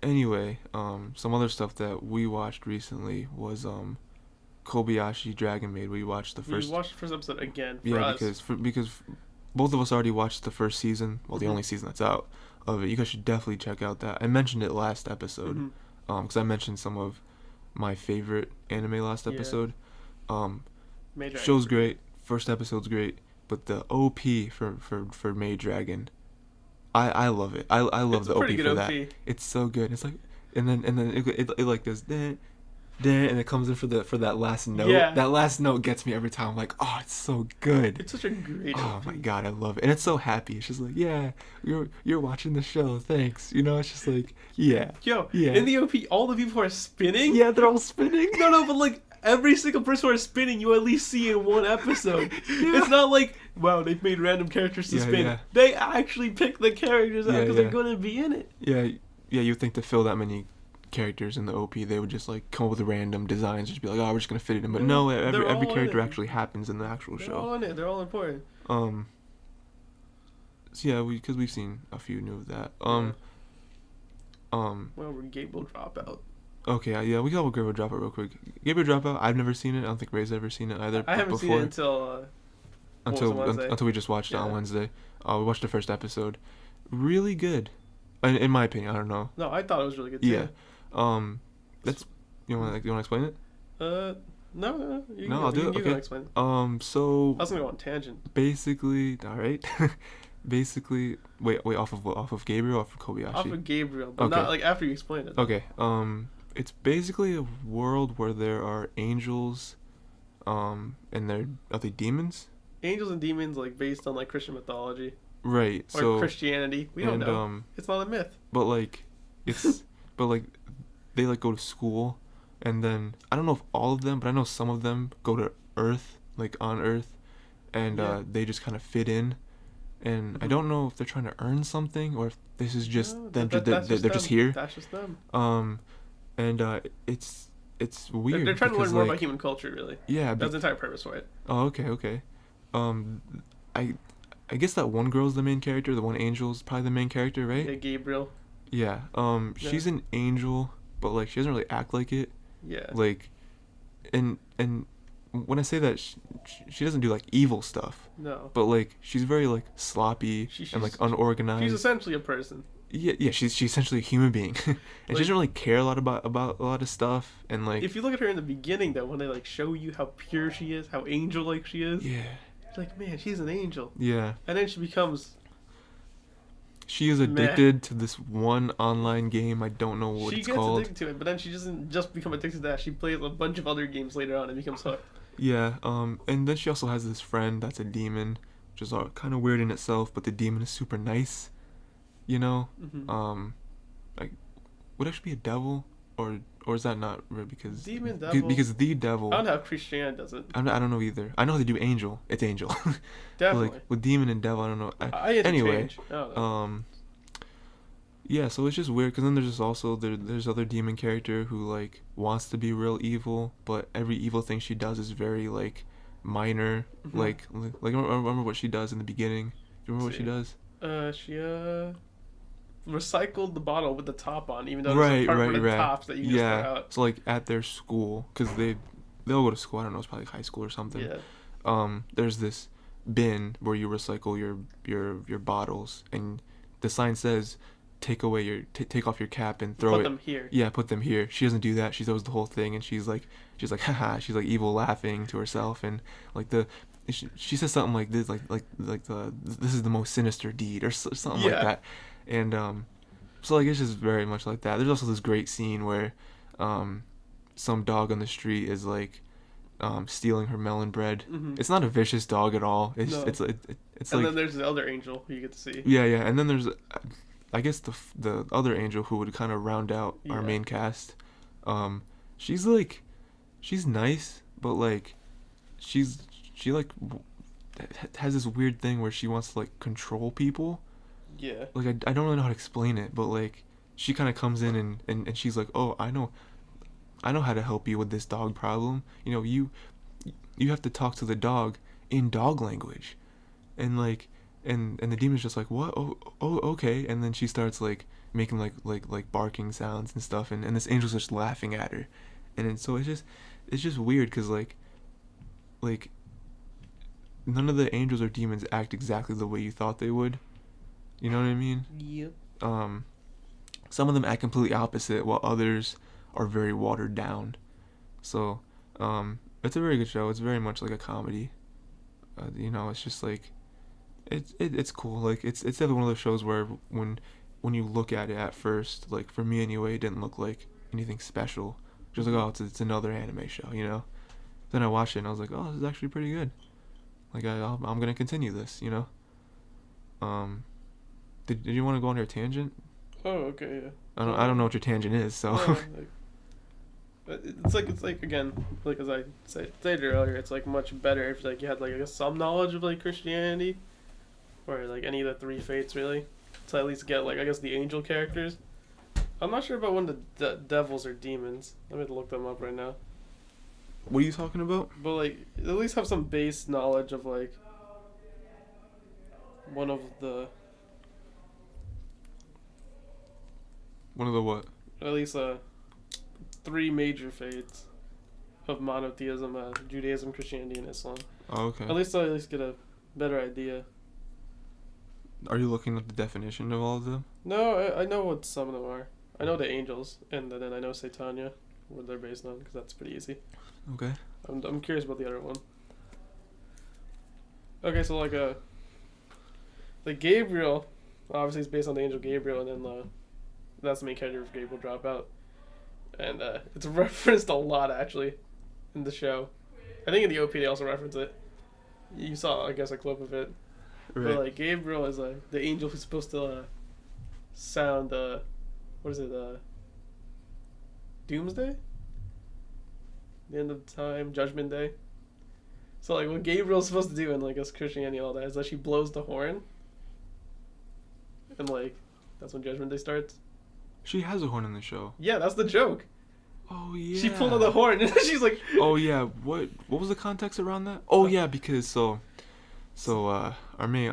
Anyway, some other stuff that we watched recently was Kobayashi Dragon Maid. We watched the first. We watched the first episode again. Because both of us already watched the first season. Well, the only season that's out of it. You guys should definitely check out that. I mentioned it last episode. Because I mentioned some of my favorite anime last episode. Show's great. First episode's great, but the OP for Maid Dragon, I love it. I love the OP for that. It's so good. It's like, and then it like goes and it comes in for that last note. Yeah. That last note gets me every time. I'm like, oh, it's so good. It's such a great OP. Oh my god, I love it. And it's so happy. It's just like, yeah, you're watching the show. Thanks. You know, it's just like, yeah. Yo, in the OP, all the people are spinning. Yeah, they're all spinning. No, but like every single person who is spinning, you at least see in one episode. It's not like, wow, they've made random characters to spin. Yeah. They actually pick the characters out because they're going to be in it. Yeah, you think to fill that many characters in the OP, they would just like come up with random designs, just be like, oh, we're just gonna fit it in. But no, every character actually happens in the actual show. They're all in it. They're all important. So yeah, because we've seen a few new of that. Well, we're Gabriel dropout. Okay, yeah, we can go Gabriel dropout real quick. Gabriel dropout, I've never seen it. I don't think Ray's ever seen it either. I haven't seen it until we just watched it on Wednesday. We watched the first episode. Really good, in my opinion. I don't know. No, I thought it was really good too. Yeah. That's you want to explain it? No. I'll do it. Okay. Explain it. So I was gonna go on tangent. Basically, all right. Basically, wait, off of Gabriel or off of Kobayashi? Off of Gabriel, but not like after you explain it. Okay. It's basically a world where there are angels, and are they demons? Angels and demons, like based on like Christian mythology. Right. Or Christianity. We don't know. It's not a myth. But like, it's but like, they like go to school, and then I don't know if all of them, but I know some of them go to Earth, like on Earth, and they just kind of fit in, and I don't know if they're trying to earn something or if this is just they're just here. That's just them. And it's weird. They're trying to learn more about human culture, really. Yeah, that's the entire purpose for it. Oh, okay. I guess that one girl's the main character. The one angel's probably the main character, right? Yeah, Gabriel. Yeah. She's an angel, but like she doesn't really act like it. Yeah. Like, and when I say that, she doesn't do like evil stuff. No. But like she's very like sloppy and like unorganized. She's essentially a person. Yeah. She's essentially a human being, and she doesn't really care a lot about a lot of stuff. And like, if you look at her in the beginning, though, when they like show you how pure she is, how angel-like she is. Yeah. Like, man, she's an angel. Yeah. And then she becomes. She is addicted to this one online game. I don't know what it's called. She gets addicted to it, but then she doesn't just become addicted to that. She plays a bunch of other games later on and becomes hooked. Yeah. And then she also has this friend that's a demon, which is kind of weird in itself. But the demon is super nice. You know. Like, would it actually be a devil, or is that not real? Because demon, devil. Because the devil. I don't know how Christianity does it. I don't know either. I know how they do angel. It's angel. Definitely. Like with demon and devil, I don't know. Anyway. Yeah, so it's just weird because then there's just also there's other demon character who like wants to be real evil, but every evil thing she does is very like minor. Like remember what she does in the beginning. Do you remember what she does? She recycled the bottle with the top on, even though there's a part with the tops that you just throw out. So like at their school, because they'll go to school. I don't know, it's probably high school or something. Yeah. There's this bin where you recycle your bottles, and the sign says, take off your cap and throw it. Put them here. Yeah, put them here. She doesn't do that. She throws the whole thing, and she's like, haha. She's like evil laughing to herself, and like she says something like this, this is the most sinister deed or something like that. And so like it's just very much like that. There's also this great scene where some dog on the street is like stealing her melon bread. It's not a vicious dog at all. It's and then there's the other angel who you get to see. Yeah, and then there's I guess the other angel who would kind of round out our main cast. She's nice, but like she like has this weird thing where she wants to like control people. Yeah. Like I don't really know how to explain it, but like she kind of comes in and she's like, oh, I know how to help you with this dog problem. You know, you have to talk to the dog in dog language, and like and the demon's just like, what? Oh, okay. And then she starts like making like barking sounds and stuff, and this angel's just laughing at her, and then, so it's just weird because like none of the angels or demons act exactly the way you thought they would. You know what I mean? Yep. Some of them act completely opposite, while others are very watered down. So, it's a very good show. It's very much like a comedy. It's just like, it's cool. Like it's definitely one of those shows where when you look at it at first, like for me anyway, it didn't look like anything special. Just like, oh, it's another anime show, you know. Then I watched it and I was like, oh, this is actually pretty good. Like I'm gonna continue this, you know. Did you want to go on your tangent? Oh, okay, yeah. I don't know what your tangent is, so. Yeah, it's like again, like as I stated earlier, it's like much better if like you had like I guess some knowledge of like Christianity, or like any of the three faiths really, to at least get like I guess the angel characters. I'm not sure about when the devils or demons. Let me look them up right now. What are you talking about? But like at least have some base knowledge of like one of the what? At least three major faiths of monotheism: Judaism, Christianity, and Islam. Oh, okay. At least get a better idea. Are you looking at the definition of all of them? No, I know what some of them are. I know the angels, and then I know Satania, what they're based on, because that's pretty easy. Okay. I'm curious about the other one. Okay, so like Gabriel, obviously is based on the angel Gabriel, and then that's the main character of Gabriel Dropout, and it's referenced a lot actually in the show. I think in the OP they also reference it. You saw, I guess, a clip of it. Right. But like Gabriel is like the angel who's supposed to sound what is it, Doomsday? The end of time, Judgment Day. So like what Gabriel's supposed to do in like us Christianity and all that is that she blows the horn, and like that's when Judgment Day starts. She has a horn in the show. Yeah, that's the joke. Oh yeah. She pulled on the horn and she's like. Oh yeah. What was the context around that? Oh yeah, because so our main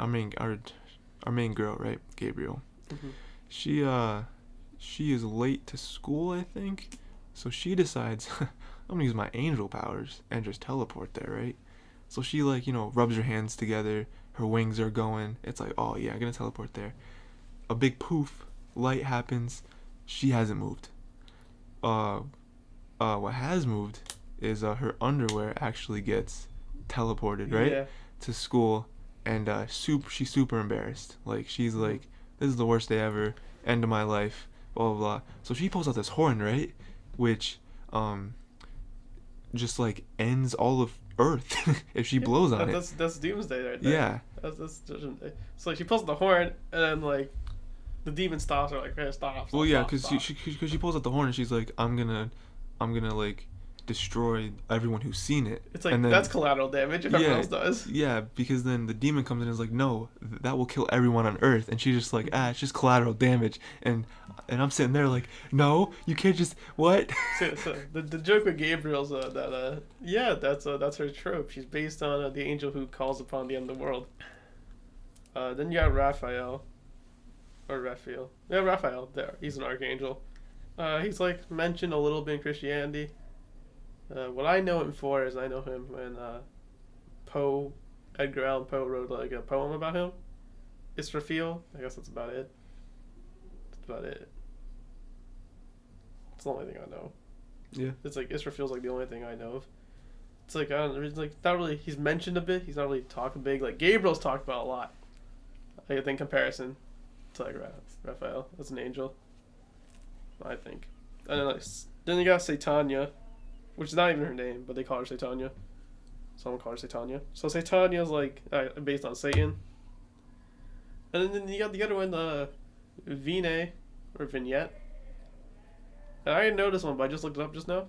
girl, right, Gabriel. Mm-hmm. She is late to school, I think. So she decides I'm gonna use my angel powers and just teleport there, right? So she like rubs her hands together. Her wings are going. It's like, oh yeah, I'm gonna teleport there. A big poof, light happens. She hasn't moved. What has moved is her underwear actually gets teleported, right? Yeah. To school, and she's super embarrassed. Like she's like, this is the worst day ever. End of my life. Blah blah blah. So she pulls out this horn, right? Which just like ends all of Earth if she blows on it. That's Doomsday right there. Yeah. That's Judgment Day. So like, she pulls the horn, and then like the demon stops her, like, hey, stop. Well, yeah, because she pulls out the horn and she's like, I'm gonna like destroy everyone who's seen it. It's like, and then, that's collateral damage if everyone else does. Yeah, because then the demon comes in and is like, no, that will kill everyone on Earth. And she's just like, it's just collateral damage. And I'm sitting there like, no, you can't just, what? So the joke with Gabriel's that's her trope. She's based on the angel who calls upon the end of the world. Then you got Raphael. Or Raphael. Yeah, Raphael. There. He's an archangel. He's like mentioned a little bit in Christianity. What I know him for is I know him when Edgar Allan Poe wrote like a poem about him. Israfil. I guess that's about it. It's the only thing I know. Yeah. It's like Israfil's like the only thing I know of. It's like I don't know, it's like not really. He's mentioned a bit. He's not really talking big. Like Gabriel's talked about a lot. I think in comparison to like Raphael as an angel. I think. And then you got Satania, which is not even her name, but they call her Satania. Someone calls her Satania. So Satania is like based on Satan. And then you got the other one, Vine or Vignette. And I didn't know this one, but I just looked it up just now.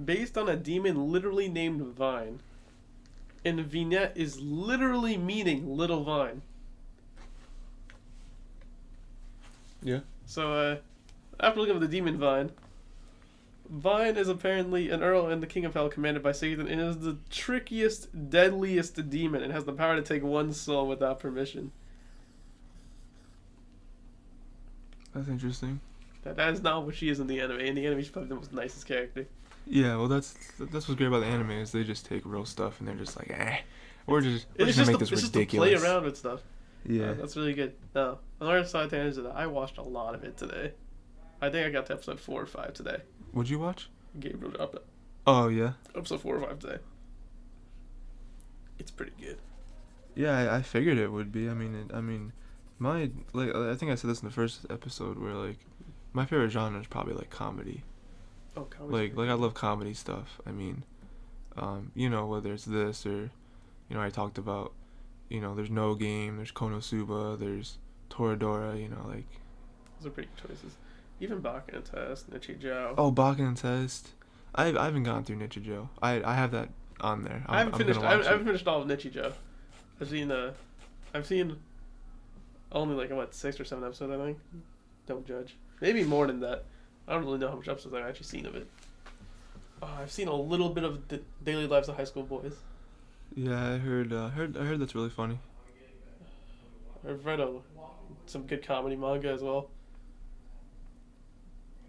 Based on a demon literally named Vine. And Vignette is literally meaning little vine. Yeah. So after looking at the demon Vine, Vine is apparently an Earl and the King of Hell commanded by Satan and is the trickiest, deadliest demon and has the power to take one's soul without permission. That's interesting. That is not what she is in the anime. In the anime, she's probably the most nicest character. Yeah, well, that's what's great about the anime is they just take real stuff and they're just like, we're just It's gonna just make this ridiculous. Just to play around with stuff. Yeah, That's really good. No, on the other side to that, I watched a lot of it today. I think I got to episode 4 or 5 today. What'd you watch? Gabriel dropped it. Oh yeah. Episode 4 or 5 today. It's pretty good. Yeah, I figured it would be. I mean, my I think I said this in the first episode where like my favorite genre is probably like comedy. Oh, comedy. Like I love comedy stuff. I mean, whether it's this or, I talked about, there's No Game, there's Konosuba, there's Toradora. Like. Those are pretty good choices. Even Bakken and Test, Nichijou. Oh, Bakken and Test. I haven't gone through Nichijou. I have that on there. I haven't finished all of Nichijou. I've seen only like 6 or 7 episodes, I think. Don't judge. Maybe more than that. I don't really know how much episodes I've actually seen of it. I've seen a little bit of the daily lives of high school boys. Yeah, I heard that's really funny. I've read some good comedy manga as well.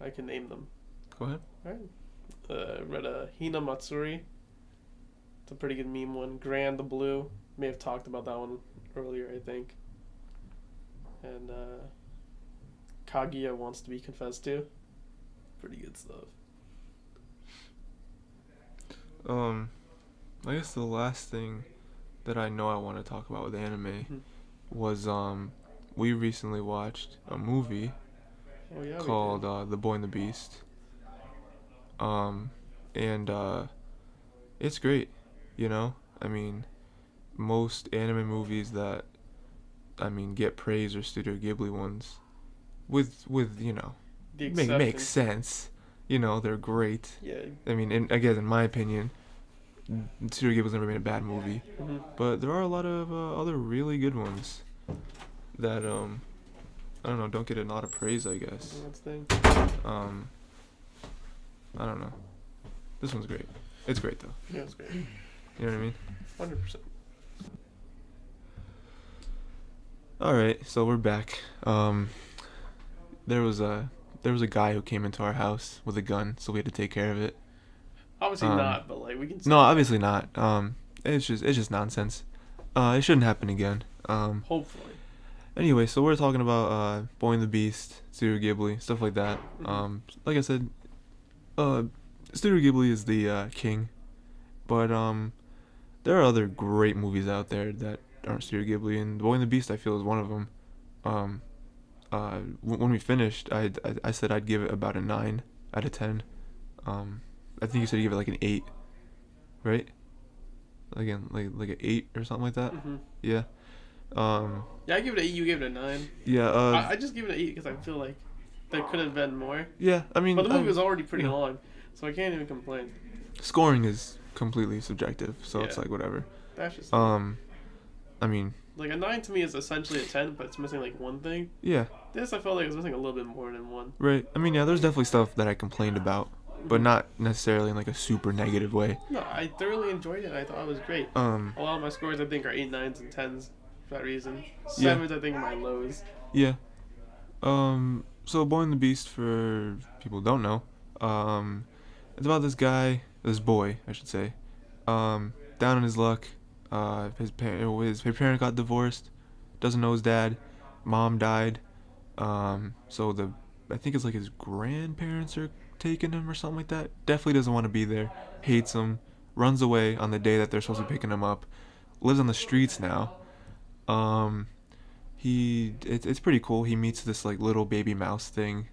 I can name them. Go ahead. Alright. Read Hina Matsuri. It's a pretty good meme one. Grand the Blue. May have talked about that one earlier, I think. And Kaguya Wants to Be Confessed To. Pretty good stuff. I guess the last thing that I know I want to talk about with anime was we recently watched a movie called The Boy and the Beast. And it's great, I mean, most anime movies that get praise are Studio Ghibli ones with makes sense. They're great. Yeah. I mean, again, in my opinion, Studio Ghibli's never made a bad movie, but there are a lot of other really good ones that I don't know, don't get a lot of praise, I guess. I don't know. This one's great. It's great though. Yeah, it's great. You know what I mean? 100%. All right, so we're back. There was a guy who came into our house with a gun, so we had to take care of it. Obviously not, but like we can. No, obviously not. It's just nonsense. It shouldn't happen again. Hopefully. Anyway, so we're talking about Boy and the Beast, Studio Ghibli, stuff like that. Like I said, Studio Ghibli is the king, but there are other great movies out there that aren't Studio Ghibli, and Boy and the Beast I feel is one of them. When we finished, I said I'd give it about a 9 out of 10. I think you said you give it like an 8, right? Again, like an 8 or something like that. Yeah. Yeah, I give it an 8. You gave it a 9. Yeah. I just give it an 8 because I feel like there could have been more. Yeah, I mean. But the movie was already pretty long, so I can't even complain. Scoring is completely subjective, so it's like whatever. That's just. I mean. Like a 9 to me is essentially a 10, but it's missing like one thing. Yeah. This I felt like it was missing a little bit more than one. Right. I mean, yeah, there's definitely stuff that I complained about, but not necessarily in like a super negative way. No, I thoroughly enjoyed it. I thought it was great. A lot of my scores I think are 8, 9s, and 10s for that reason. 7s I think are my lows. Yeah. So Boy and the Beast, for people who don't know, it's about this boy, I should say, down on his luck. His parent got divorced, doesn't know his dad, mom died, so I think it's like his grandparents are taking him or something like that. Definitely doesn't want to be there, hates him, runs away on the day that they're supposed to be picking him up, lives on the streets now. It's pretty cool. He meets this like little baby mouse thing,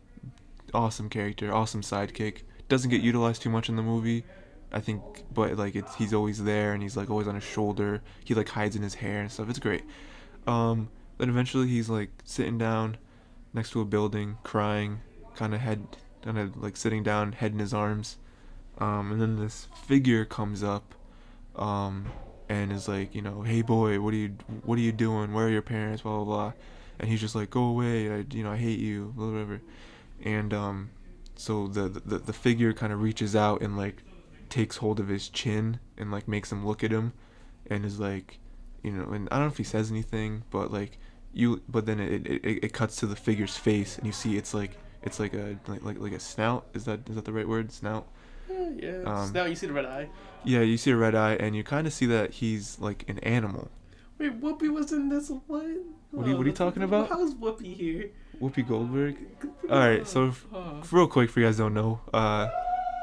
awesome character, awesome sidekick. Doesn't get utilized too much in the movie, I think, but like he's always there and he's like always on his shoulder. He like hides in his hair and stuff. It's great. Then eventually he's like sitting down next to a building, crying, kind of like sitting down, head in his arms. And then this figure comes up, and is like, hey boy, what are you doing? Where are your parents? Blah blah blah. And he's just like, go away. I hate you. Whatever. And so the figure kind of reaches out and like takes hold of his chin and like makes him look at him, and is like, and I don't know if he says anything, but like but then it cuts to the figure's face, and you see it's like a like a snout. Is that the right word? Snout. Yeah. Now you see the red eye. Yeah, you see a red eye, and you kind of see that he's like an animal. Wait, Whoopi was in this one? What are you talking about? How's Whoopi here? Whoopi Goldberg. All right, so real quick, for you guys don't know,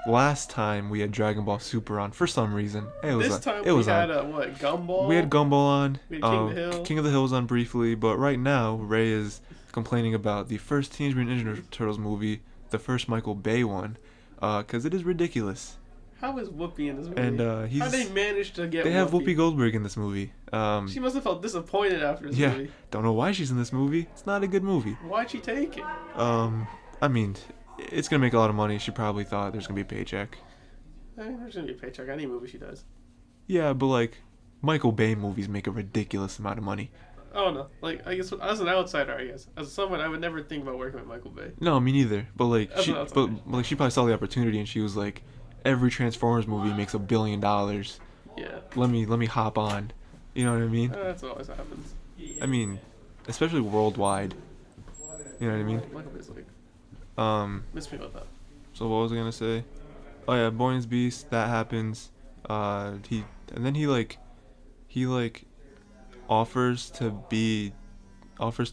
last time we had Dragon Ball Super on for some reason. It was this time it was we had on. Gumball. We had Gumball on. We had King of the Hill. King of the Hill was on briefly, but right now Ray is complaining about the first Teenage Mutant Ninja Turtles movie, the first Michael Bay one, because it is ridiculous. How is Whoopi in this movie? And how they managed to get? They have Whoopi Goldberg in this movie. She must have felt disappointed after this yeah, movie. Don't know why she's in this movie. It's not a good movie. Why'd she take it? I mean, it's gonna make a lot of money. She probably thought there's gonna be a paycheck. I mean, there's gonna be a paycheck. Any movie she does. Yeah, but like, Michael Bay movies make a ridiculous amount of money. Oh no! Like, I guess as an outsider, as someone, I would never think about working with Michael Bay. No, me neither. But like, As she an outsider. like she probably saw the opportunity and she was like, every Transformers movie makes $1 billion. Yeah. Let me hop on. You know what I mean? That's what always happens. I mean, especially worldwide. You know what I mean? Michael Bay's like, miss me about that. So what was I gonna say? Oh yeah, Boy and His Beast. That happens. He offers to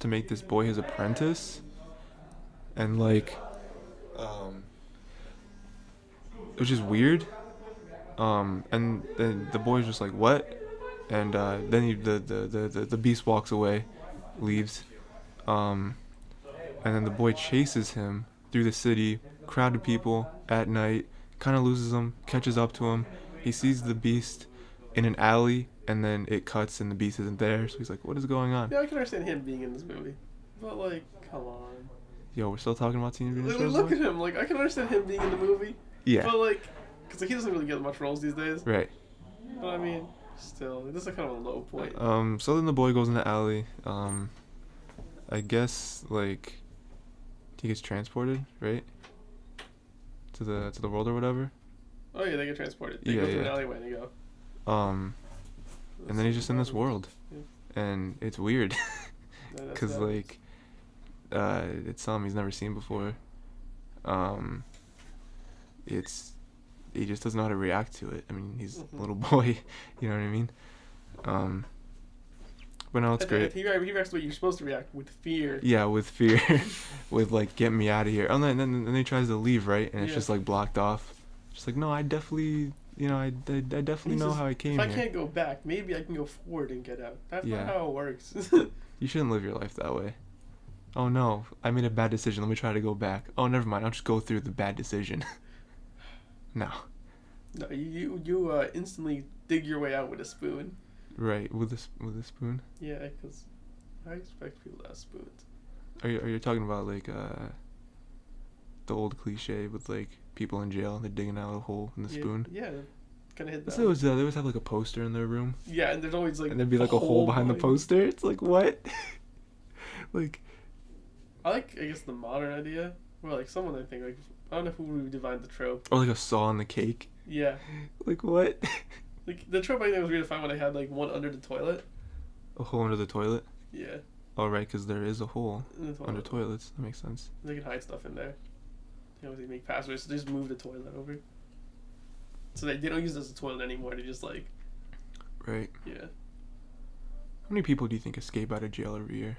make this boy his apprentice, and like, which is weird. And then the boy's just like, what? And then the beast walks away, leaves. And then the boy chases him through the city, crowded people at night, kind of loses him, catches up to him. He sees the beast in an alley, and then it cuts and the beast isn't there. So he's like, what is going on? Yeah, I can understand him being in this movie, but like, come on. Yo, we're still talking about Teenage Mutant Ninja Turtles? Look at him. Like, I can understand him being in the movie. Yeah. But like, because like, he doesn't really get much roles these days. Right. But I mean, still, this is kind of a low point. So then the boy goes in the alley. I guess like he gets transported, right? To the world or whatever. Oh yeah, they get transported. They Yeah, go through an yeah. alleyway and they go. And then he's just in this world, Yeah. and it's weird, That's because like, it's something he's never seen before. He just doesn't know how to react to it. I mean, he's a little boy, you know what I mean? But no, it's great. He reacts the way you're supposed to react, with fear. Yeah, with fear, with like, get me out of here. And then he tries to leave, right? And it's just like blocked off. Just like, no, I definitely, I definitely know how I came here. here. If I can't go back, maybe I can go forward and get out. That's not how it works. You shouldn't live your life that way. Oh no, I made a bad decision. Let me try to go back. Oh, never mind. I'll just go through the bad decision. No. No, you instantly dig your way out with a spoon. Right, with a spoon. Yeah, because I expect people to have spoons. Are you talking about like the old cliche with like people in jail, they're digging out a hole in the spoon? Yeah, kind of hit that. So they always have like a poster in their room. Yeah, and there's always like. And there'd be like a hole behind the poster. It's like, what? Like. I like, I guess, the modern idea where like someone, I think, like, I don't know who would divine the trope. Or like a saw on the cake. Yeah. Like what? Like the trope I think was redefined when they had like one under the toilet. A hole under the toilet? Yeah. Oh right, because there is a hole In the toilet. under toilets. That makes sense. They can hide stuff in there. They obviously make passwords, so they just move the toilet over. So they don't use it as a toilet anymore. They just like. Right. Yeah. How many people do you think escape out of jail every year?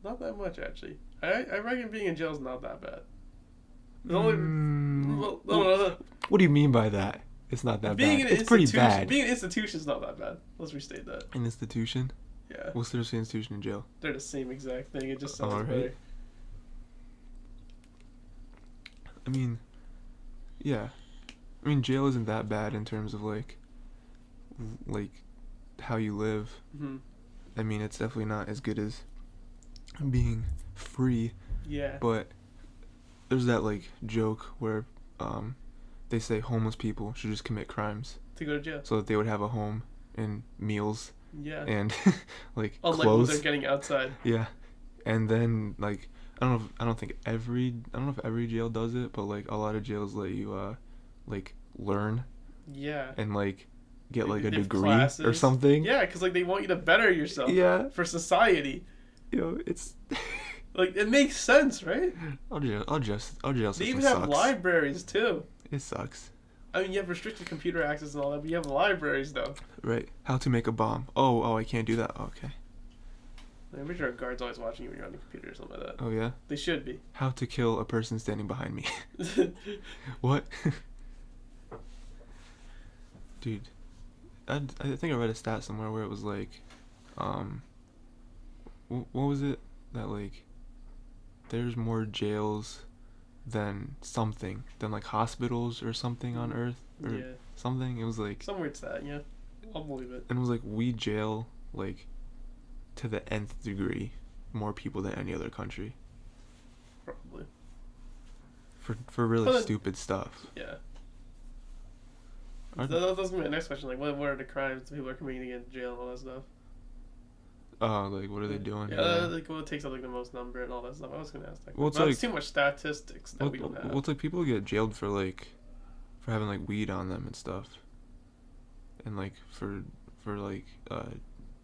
Not that much, actually. I reckon being in jail is not that bad. The only, well, no. What do you mean by that? It's not that Being bad. In it's pretty bad. Being an institution is not that bad. Let's restate that. An institution? Yeah. What's the institution in jail? They're the same exact thing. It just sounds Alright. better. I mean, yeah. I mean, jail isn't that bad in terms of like how you live. Mm-hmm. I mean, it's definitely not as good as being free. Yeah. But there's that like joke where they say homeless people should just commit crimes To go to jail. so that they would have a home and meals Yeah. and like Unlike clothes. what they're getting outside. Yeah. And then like I don't know if every jail does it, but like a lot of jails let you like learn Yeah. and like get like a They have degree classes. or something. Yeah, because like they want you to better yourself. Yeah. For society. It's Like it makes sense, right? our jail They system even sucks. have libraries too. It sucks. I mean, you have restricted computer access and all that, but you have libraries though. Right. How to make a bomb. Oh, I can't do that. Okay. I'm pretty sure a guard's always watching you when you're on the computer or something like that. Oh yeah. They should be. How to kill a person standing behind me. What? Dude, I think I read a stat somewhere where it was like, what was it that like, there's more jails than like hospitals or something on Earth or Yeah. something. It was like Some weird stat, yeah. I'll believe it. and it was like we jail like to the nth degree more people than any other country Probably. for really But- stupid stuff. Yeah. Are- That's gonna be my next question. Like, what are the crimes that people are committing to get in jail and all that stuff? Like what are they doing? Yeah, like what takes up like the most number and all that stuff. I was gonna ask that. Well, it's But like- it's too much statistics that we don't have. Well, it's like people get jailed for like for having like weed on them and stuff, and like for like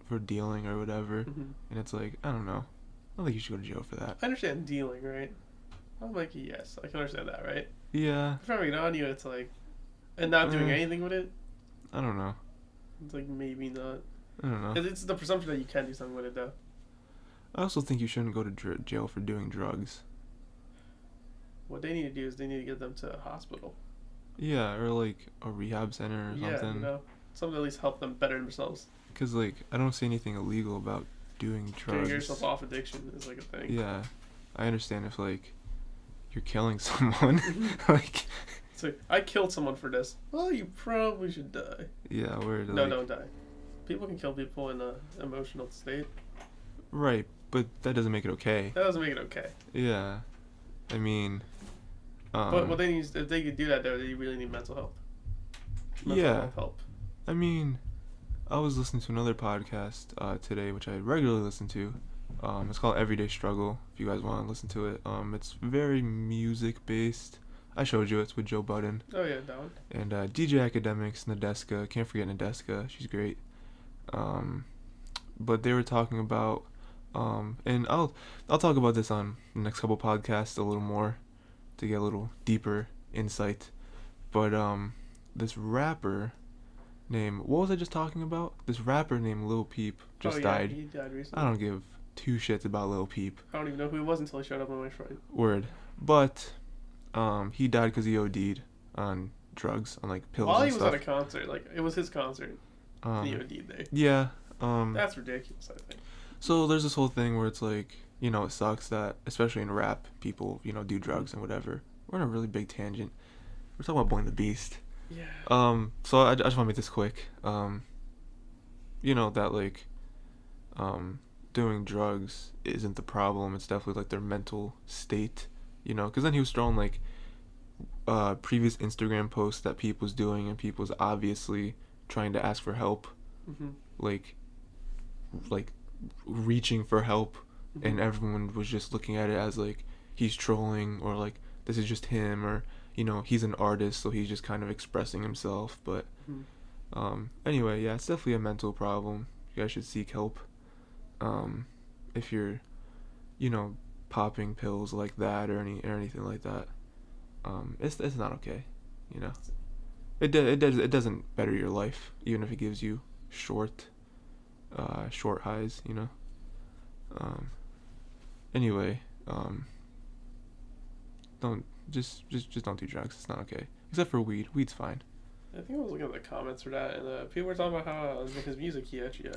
for dealing or whatever. Mhm. And it's like I don't know. I don't think you should go to jail for that. I understand dealing, right? I'm like, yes, I can understand that, right? Yeah, If having it on you, it's like, and not doing anything with it, I don't know. it's like maybe not. I don't know. It's the presumption that you can do something with it, though. I also think you shouldn't go to jail for doing drugs. What they need to do is they need to get them to a hospital. Yeah, or like a rehab center or Yeah, something. you know, something to at least help them better themselves. Because like I don't see anything illegal about doing drugs. Getting yourself off addiction is like a thing. Yeah, I understand if like you're killing someone, like So I killed someone for this. Well, you probably should die. yeah, where No, like, don't die. People can kill people in an emotional state. right, but that doesn't make it okay. That doesn't make it okay. Yeah, I mean, But what they need is, if they could do that, though, they really need mental health. Mental Yeah. health help. I mean, I was listening to another podcast today, which I regularly listen to. It's called Everyday Struggle. If you guys want to listen to it, it's very music based. I showed you it's with Joe Budden Oh yeah, that one. and DJ Academics, Nadeska. Can't forget Nadeska. She's great. But they were talking about, and I'll talk about this on the next couple podcasts a little more, to get a little deeper insight. But this rapper named, what was I just talking about? This rapper named Lil Peep just died. He died recently. I don't give two shits about Lil Peep. I don't even know who he was until he showed up on my friend. Word. But he died because he OD'd on drugs, on like pills While and he was stuff. at a concert, like it was his concert. The OD day. Yeah. That's ridiculous, I think. So there's this whole thing where it's like, you know, it sucks that, especially in rap, people, you know, do drugs and whatever. We're on a really big tangent. We're talking about Boy and the Beast. Yeah. So I just want to make this quick. You know, that like, doing drugs isn't the problem. It's definitely like their mental state, you know, because then he was throwing like, previous Instagram posts that Peep was doing, and Peep was obviously trying to ask for help. Mm-hmm. Like reaching for help, Mm-hmm. and everyone was just looking at it as like he's trolling, or like this is just him, or you know, he's an artist, so he's just kind of expressing himself. But anyway, yeah, it's definitely a mental problem. You guys should seek help if you're, you know, popping pills like that or anything like that. It's not okay, you know. It doesn't better your life, even if it gives you short highs, you know. Anyway, don't just don't do drugs. It's not okay, except for weed. Weed's fine. I think I was looking at the comments for that, and people were talking about how in his music he actually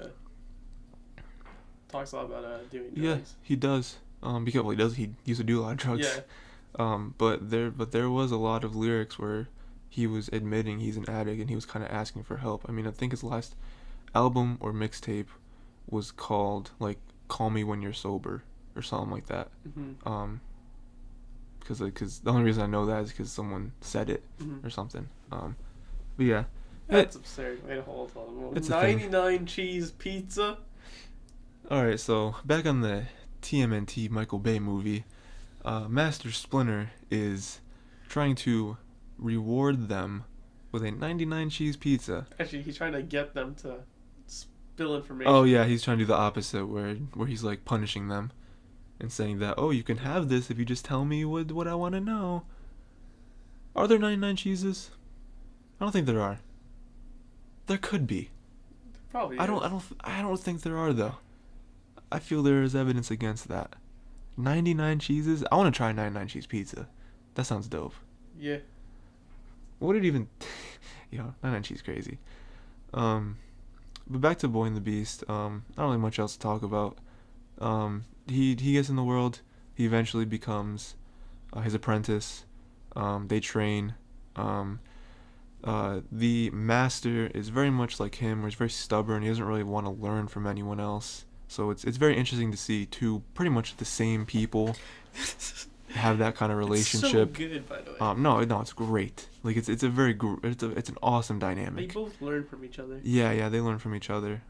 talks a lot about doing drugs. Yeah, he does. Because he does. He used to do a lot of drugs. Yeah. But there was a lot of lyrics where he was admitting he's an addict, and he was kind of asking for help. I mean, I think his last album or mixtape was called like "Call Me When You're Sober" or something like that. Mm-hmm. Because the only reason I know that is because someone said it Mm-hmm. or something. But yeah, That's absurd. Wait, hold on. It's a thing. 99 cheese pizza. all right. So back on the TMNT Michael Bay movie, Master Splinter is trying to reward them with a 99 cheese pizza. Actually, he's trying to get them to spill information. Oh yeah, he's trying to do the opposite, where he's like punishing them and saying that, oh, you can have this if you just tell me what I want to know. Are there 99 cheeses? I don't think there are. There could be. Probably. I don't think there are though. I feel there is evidence against that. 99 cheeses? I want to try 99 cheese pizza. That sounds dope. Yeah. What did even... 99 cheese crazy. But back to Boy and the Beast. Not really much else to talk about. He gets in the world. He eventually becomes his apprentice. They train. The master is very much like him, where he's very stubborn. He doesn't really want to learn from anyone else. So it's very interesting to see two pretty much the same people have that kind of relationship. It's so good, by the way. No, it's great. Like it's a very it's an awesome dynamic. They both learn from each other. Yeah, they learn from each other.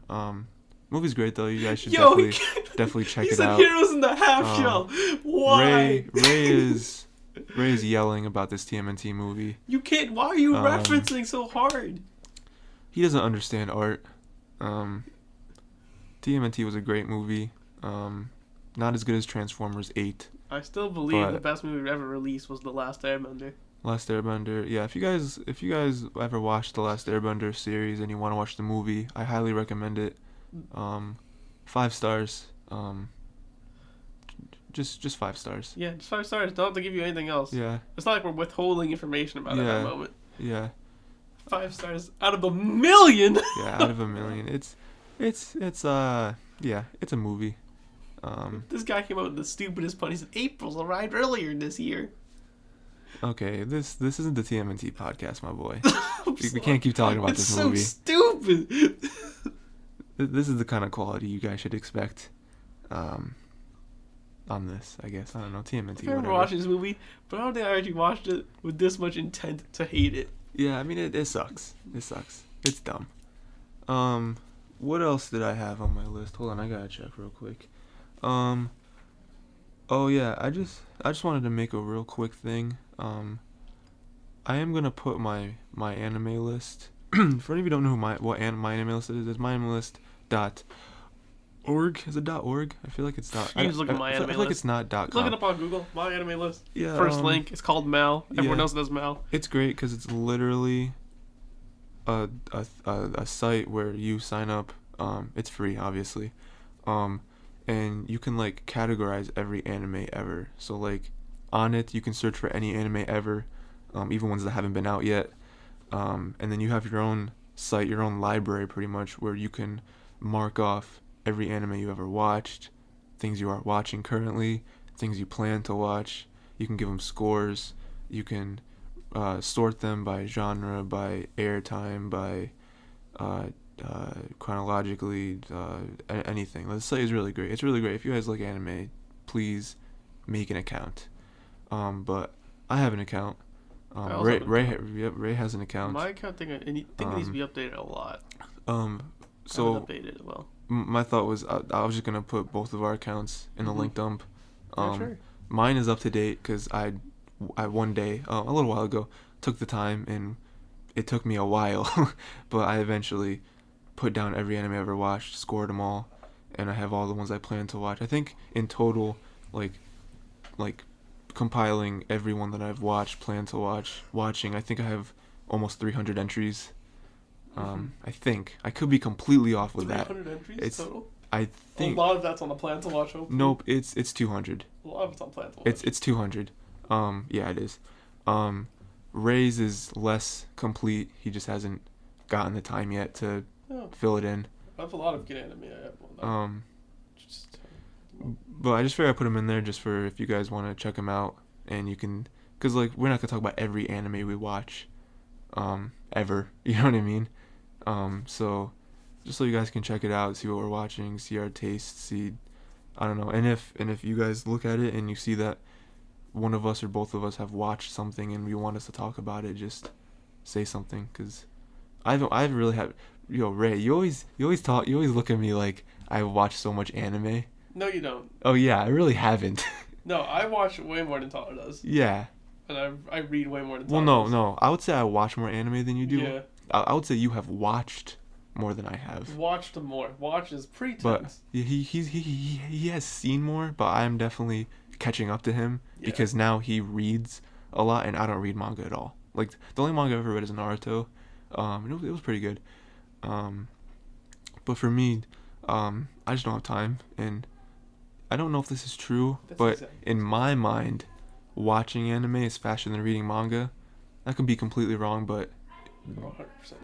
Movie's great though. You guys should Yo, definitely check he it said out. Heroes in the half shell. Why? Ray is yelling about this TMNT movie. You can't. Why are you referencing so hard? He doesn't understand art. TMNT was a great movie. Not as good as Transformers 8. I still believe the best movie ever released was The Last Airbender. Last Airbender. Yeah, if you guys ever watched the Last Airbender series and you want to watch the movie, I highly recommend it. 5 stars. Just 5 stars. Yeah, just 5 stars. Don't have to give you anything else. Yeah. It's not like we're withholding information about it at that moment. Yeah. 5 stars out of 1 million. Yeah, out of 1 million. It's a movie. This guy came out with the stupidest pun. He said April's arrived earlier this year. Okay, this isn't the TMNT podcast, my boy. We can't keep talking about this movie. It's so stupid. This is the kind of quality you guys should expect. On this, I guess. I don't know, TMNT. I remember watching this movie, but I don't think I actually watched it with this much intent to hate it. Yeah, I mean it sucks. It sucks. It's dumb. What else did I have on my list? Hold on, I gotta check real quick. Oh yeah, I just wanted to make a real quick thing. I am gonna put my MyAnimeList. For any of you who don't know what MyAnimeList is, it's MyAnimeList.org. Is it .org? I feel like it's not. You just look at MyAnimeList. I feel like it's not .com. Look it up on Google. MyAnimeList. Yeah. First link. It's called MAL. Everyone knows it as MAL. It's great because it's literally a site where you sign up. It's free, obviously. And you can like categorize every anime ever. So like on it, you can search for any anime ever, even ones that haven't been out yet. And then you have your own site, your own library, pretty much, where you can mark off every anime you ever watched, things you are watching currently, things you plan to watch. You can give them scores. You can sort them by genre, by airtime, by chronologically, anything. The site is really great. It's really great. If you guys like anime, please make an account. But I have an account. Ray has an account. My account it needs to be updated a lot. So updated it well. My thought was I was just gonna put both of our accounts in the link dump. Sure. Mine is up to date because I one day a little while ago took the time, and it took me a while, but I eventually put down every anime I ever watched, scored them all, and I have all the ones I plan to watch. I think in total, like compiling every one that I've watched, plan to watching, I think I have almost 300 entries. I think I could be completely off with 300 entries total? I think a lot of that's on the plan to watch. Hopefully. Nope, it's 200. A lot of it's on plan to watch. It's 200. Yeah, it is. Ray's is less complete. He just hasn't gotten the time yet to fill it in. I have a lot of good anime. I have one. But I just figured I put them in there just for if you guys want to check them out, and you can, cause like we're not gonna talk about every anime we watch, ever. You know what I mean? So just so you guys can check it out, see what we're watching, see our tastes, see, I don't know, and if you guys look at it and you see that one of us or both of us have watched something and you want us to talk about it, just say something, cause I've really had, Ray, you always look at me like I watch so much anime. No, you don't. Oh yeah, I really haven't. No, I watch way more than Tyler does. Yeah. And I read way more than Well, Tyler no, does. no. I would say I watch more anime than you do. Yeah. I would say you have watched more than I have. Watched more. Watch is But pretense. he has seen more, but I'm definitely catching up to him Yeah. because now he reads a lot, and I don't read manga at all. Like the only manga I've ever read is Naruto. It was pretty good. But for me, I just don't have time, and I don't know if this is true, That's but exactly in my mind, watching anime is faster than reading manga. That could be completely wrong, but You're 100%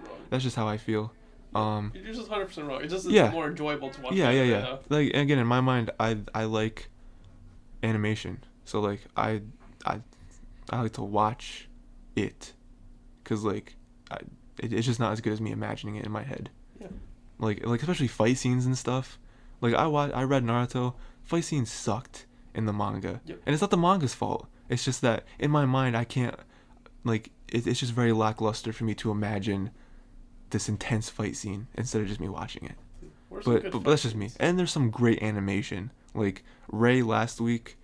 wrong. that's just how I feel. You're just 100% wrong. It's just Yeah. more enjoyable to watch. Yeah. Now. Like again, in my mind, I like animation, so like I like to watch it, cause like it's just not as good as me imagining it in my head. Yeah. Like especially fight scenes and stuff. Like I read Naruto. Fight scenes sucked in the manga, Yep. and it's not the manga's fault. It's just that in my mind I can't like it's just very lackluster for me to imagine this intense fight scene instead of just me watching it. Where's some good But that's just me. fight And there's some great animation. Like Ray last week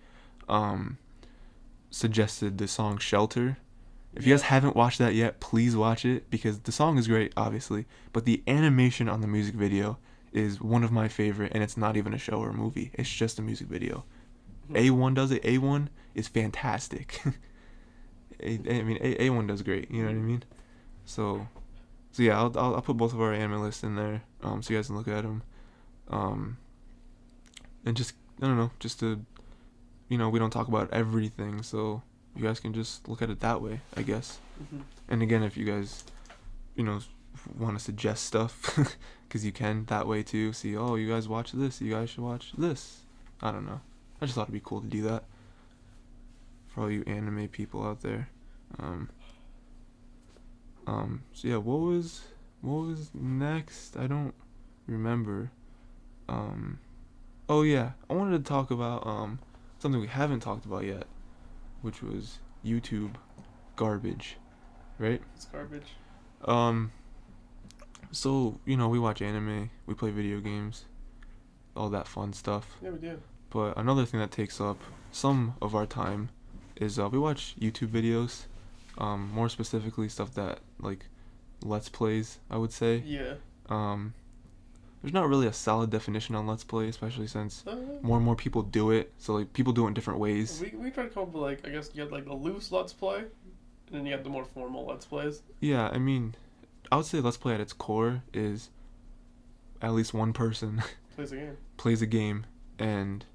suggested the song Shelter. If you guys haven't watched that yet, please watch it because the song is great, obviously, but the animation on the music video is one of my favorite, and it's not even a show or a movie. It's just a music video. scenes. A1 does it. A1 is fantastic. A1 does great. You know what I mean? So yeah, I'll put both of our anime lists in there, so you guys can look at them, and just I don't know, just to, we don't talk about everything, so you guys can just look at it that way, I guess. Mhm. And again, if you guys, want to suggest stuff, because you can that way too. See, oh, you guys watch this, you guys should watch this. I don't know. I just thought it'd be cool to do that for all you anime people out there. So yeah, what was next? I don't remember. Oh yeah, I wanted to talk about something we haven't talked about yet, which was YouTube garbage, right? It's garbage. So we watch anime, we play video games, all that fun stuff. Yeah, we do. But another thing that takes up some of our time is we watch YouTube videos, more specifically stuff that like Let's Plays, I would say. Yeah. There's not really a solid definition on Let's Play, especially since Uh, more and more people do it. So like people do it in different ways. we tried to come up with like I guess you had like the loose Let's Play, and then you had the more formal Let's Plays. Yeah, I mean, I would say Let's Play at its core is at least one person Plays a game. plays a game, and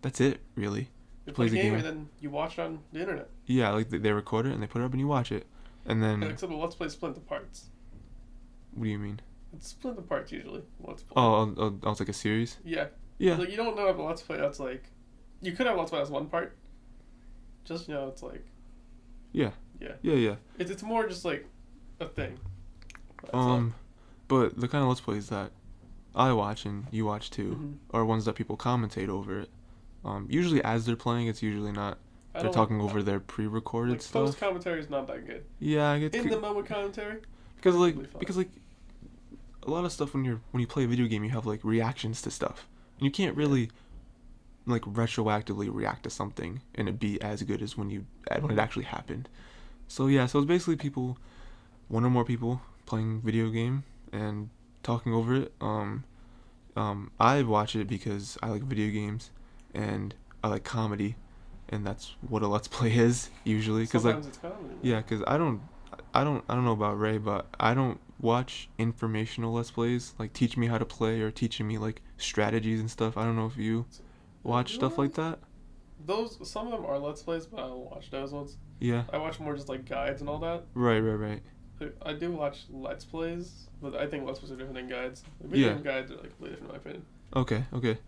that's it, really. You play Plays a a game, game. and then you watch it on the internet. Yeah, like they record it and they put it up and you watch it. And then, Yeah, except the Let's Play split into parts. what do you mean? It's split into parts usually. Let's Play. Oh, it's like a series? Yeah. Yeah. Like you don't know if a Let's Play that's like, you could have a Let's Play that's one part. Just it's like. Yeah. Yeah. Yeah. It's more just like a thing. That's all. But the kind of Let's Plays that I watch and you watch too Mhm. are ones that people commentate over it. Usually as they're playing, it's usually not. I They're don't talking over their pre-recorded like stuff. post commentary is not that good. Yeah, I get In the moment commentary. because like really fun. because like a lot of stuff when you play a video game, you have like reactions to stuff, and you can't really like retroactively react to something and it be as good as when it actually happened. So yeah, so it's basically people, one or more people playing video game and talking over it. I watch it because I like video games and I like comedy, and that's what a Let's Play is usually. Cause like Sometimes it's comedy. yeah, cause I don't know about Ray, but I don't watch informational Let's Plays like teach me how to play or teaching me like strategies and stuff. I don't know if you watch stuff like that. Some of them are Let's Plays, but I don't watch those ones. Yeah. I watch more just like guides and all that. Right. I do watch Let's Plays, but I think Let's Plays are different than guides. Like, video Yeah. game guides are like completely different in my opinion. Okay.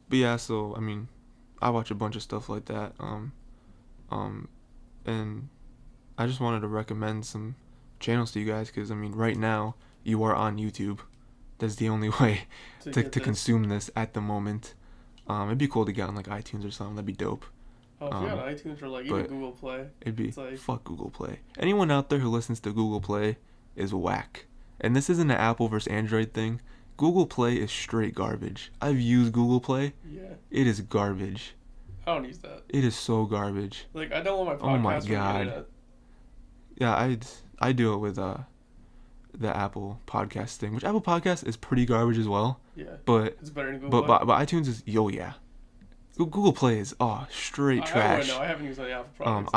But yeah, so I mean, I watch a bunch of stuff like that. And I just wanted to recommend some channels to you guys because I mean, right now you are on YouTube. That's the only way to get this. consume this at the moment. It'd be cool to get on like iTunes or something. That'd be dope. Oh, if you're on iTunes or like even but Google Play. It'd be It's like- fuck Google Play. Anyone out there who listens to Google Play is whack. And this isn't an Apple versus Android thing, Google Play is straight garbage. I've used Google Play. Yeah. It is garbage. I don't use that. It is so garbage. Like, I don't want my podcast Oh my from the God. internet. Yeah, I do it with the Apple Podcast thing, which Apple Podcast is pretty garbage as well. Yeah. But It's better than Google Play. but iTunes is yeah. Google Play is straight trash. I haven't used any Apple products.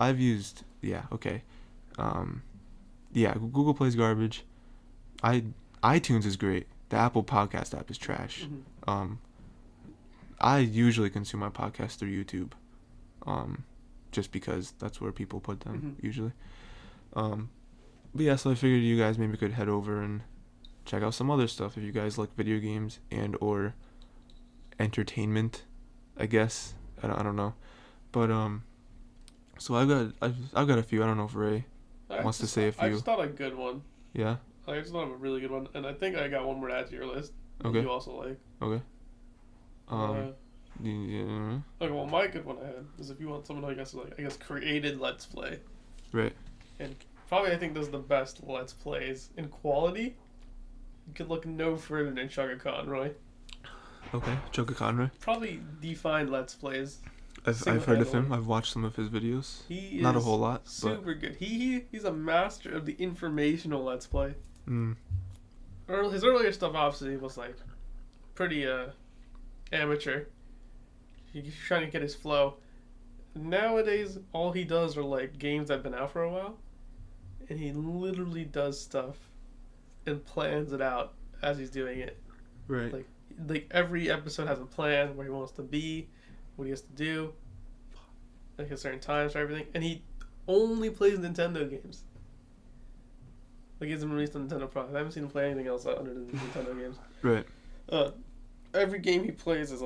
I've used yeah, okay. Yeah, Google Play is garbage. iTunes is great. The Apple Podcast app is trash. Mm-hmm. I usually consume my podcast through YouTube. Just because that's where people put them usually. But yeah, so I figured you guys maybe could head over and check out some other stuff if you guys like video games and or entertainment, I guess. I don't know. But so I've got a few. I don't know if Ray wants to say a few. I just thought a good one. Yeah. I just thought of a really good one, and I think I got one more to add to your list. Okay. You also like. Okay. Yeah. Okay, well, my good one I had is if you want someone who I guess created Let's Play. Right. And probably I think does the best Let's Plays in quality. You could look no further than Chuggaaconroy. Okay, Chuggaaconroy. Probably defined Let's Plays. I've heard of him. I've watched some of his videos. He Not a is whole lot, super good. He's a master of the informational Let's Play. His earlier stuff obviously was like pretty amateur. He's trying to get his flow. Nowadays, all he does are like games that have been out for a while, and he literally does stuff and plans it out as he's doing it. Right. Like every episode has a plan where he wants to be, what he has to do, like at certain times for everything, and he only plays Nintendo games. Like he hasn't released a Nintendo product. I haven't seen him play anything else other than Nintendo games. Right. Every game he plays is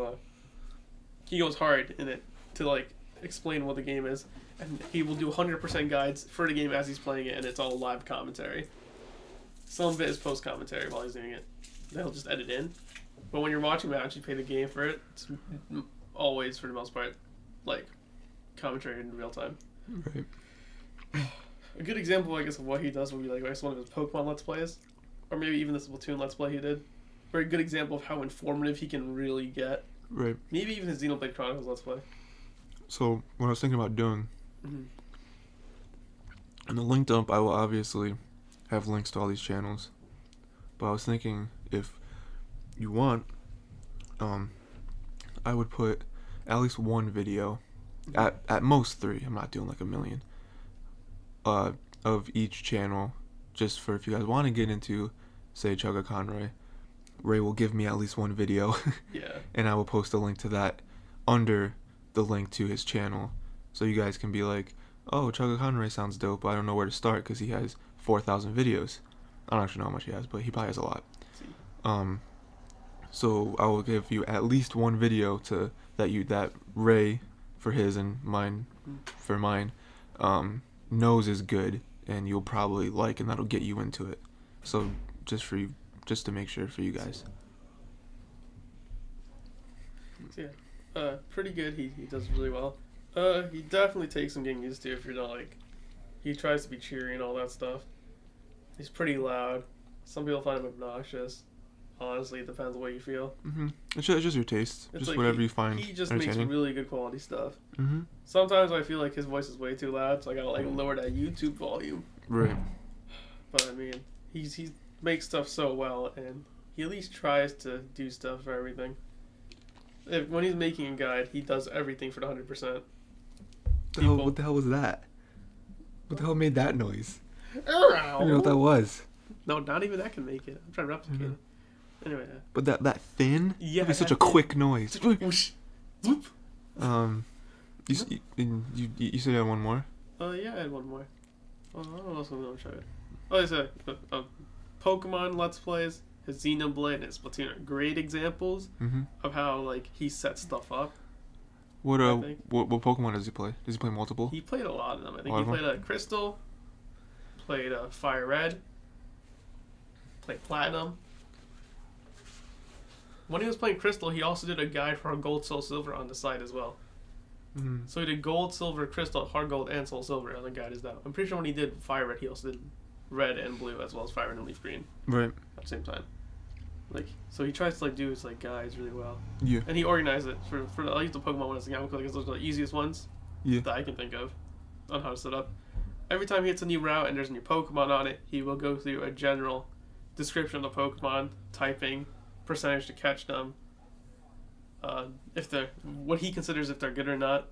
he goes hard in it to like explain what the game is, and he will do 100% guides for the game as he's playing it, and it's all live commentary. Some of it is post commentary while he's doing it. Then he'll just edit in. But when you're watching him actually play the game for it, it's always for the most part like commentary in real time. Right. A good example, I guess, of what he does would be like one of his Pokemon Let's Plays, or maybe even this Splatoon Let's Play he did. Very good example of how informative he can really get. Right. Maybe even his Xenoblade Chronicles Let's Play. So what I was thinking about doing, in the link dump, I will obviously have links to all these channels. But I was thinking if you want, I would put at least one video, at most 3. I'm not doing like a million. Of each channel, just for if you guys want to get into, say, Chuggaaconroy, Ray will give me at least one video. Yeah. And I will post a link to that under the link to his channel, so you guys can be like, oh, Chuggaaconroy sounds dope, but I don't know where to start because he has 4,000 videos. I don't actually know how much he has, but he probably has a lot. So I will give you at least one video to that Ray for his and mine for mine knows is good and you'll probably like, and that'll get you into it. So just to make sure for you guys. Yeah, pretty good. He does really well. He definitely takes some getting used to if you're not like. He tries to be cheery and all that stuff. He's pretty loud. Some people find him obnoxious. Honestly, it depends on what you feel. It's just your taste. It's just like whatever you find He just entertaining. makes really good quality stuff. Sometimes I feel like his voice is way too loud, so I gotta like lower that YouTube volume. Right. But I mean, he makes stuff so well, and he at least tries to do stuff for everything. When he's making a guide, he does everything for the 100%. What the hell was that? What the hell made that noise? I Ow! don't know what that was. No, not even that can make it. I'm trying to replicate it. Anyway. But that thin? Yeah. That'd be such a quick noise. Whoosh. Whoop. You said you had one more? Yeah, I had one more. Oh, I don't know what else I'm going to try it. Like I said, Pokemon Let's Plays, his Xenoblade, and his Splatoon are great examples of how like he sets stuff up. What Pokemon does he play? Does he play multiple? He played a lot of them. I think he played Crystal, played Fire Red, played Platinum. When he was playing Crystal, he also did a guide for Gold, Soul, Silver on the side as well. So he did Gold, Silver, Crystal, Hard Gold, and Soul Silver, and the guide is that. I'm pretty sure when he did Fire Red, he also did Red and Blue as well as Fire Red and Leaf Green. Right. At the same time. Like, so he tries to like do his like guides really well, Yeah. and he organized it for at least the Pokemon ones. Again, because those are the easiest ones Yeah. that I can think of on how to set up. Every time he hits a new route and there's a new Pokemon on it, he will go through a general description of the Pokemon, typing, percentage to catch them, if they're what he considers if they're good or not,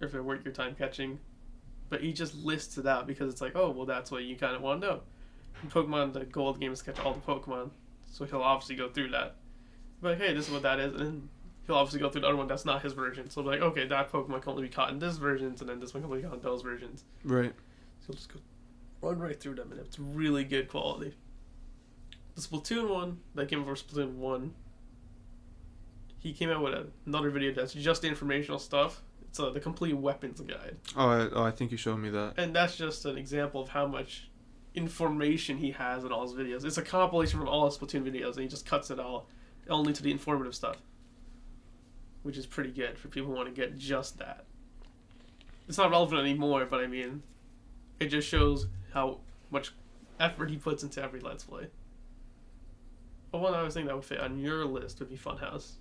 or if they're worth your time catching. But he just lists it out because it's like, oh, well, that's what you kind of want to know. In Pokemon, the gold game is to catch all the Pokemon, so he'll obviously go through that. But hey, this is what that is, and then he'll obviously go through the other one that's not his version. So like, okay, that Pokemon can only be caught in this versions, and then this one can only be caught in those versions. Right. So he'll just go run right through them, and it's really good quality. The Splatoon one that came before Splatoon 1, he came out with another video that's just the informational stuff. It's the complete weapons guide. I think you showed me that. And that's just an example of how much information he has in all his videos. It's a compilation from all his Splatoon videos, and he just cuts it all only to the informative stuff, which is pretty good for people who want to get just that. It's not relevant anymore, but I mean, it just shows how much effort he puts into every Let's Play. But one other thing that would fit on your list would be Funhaus.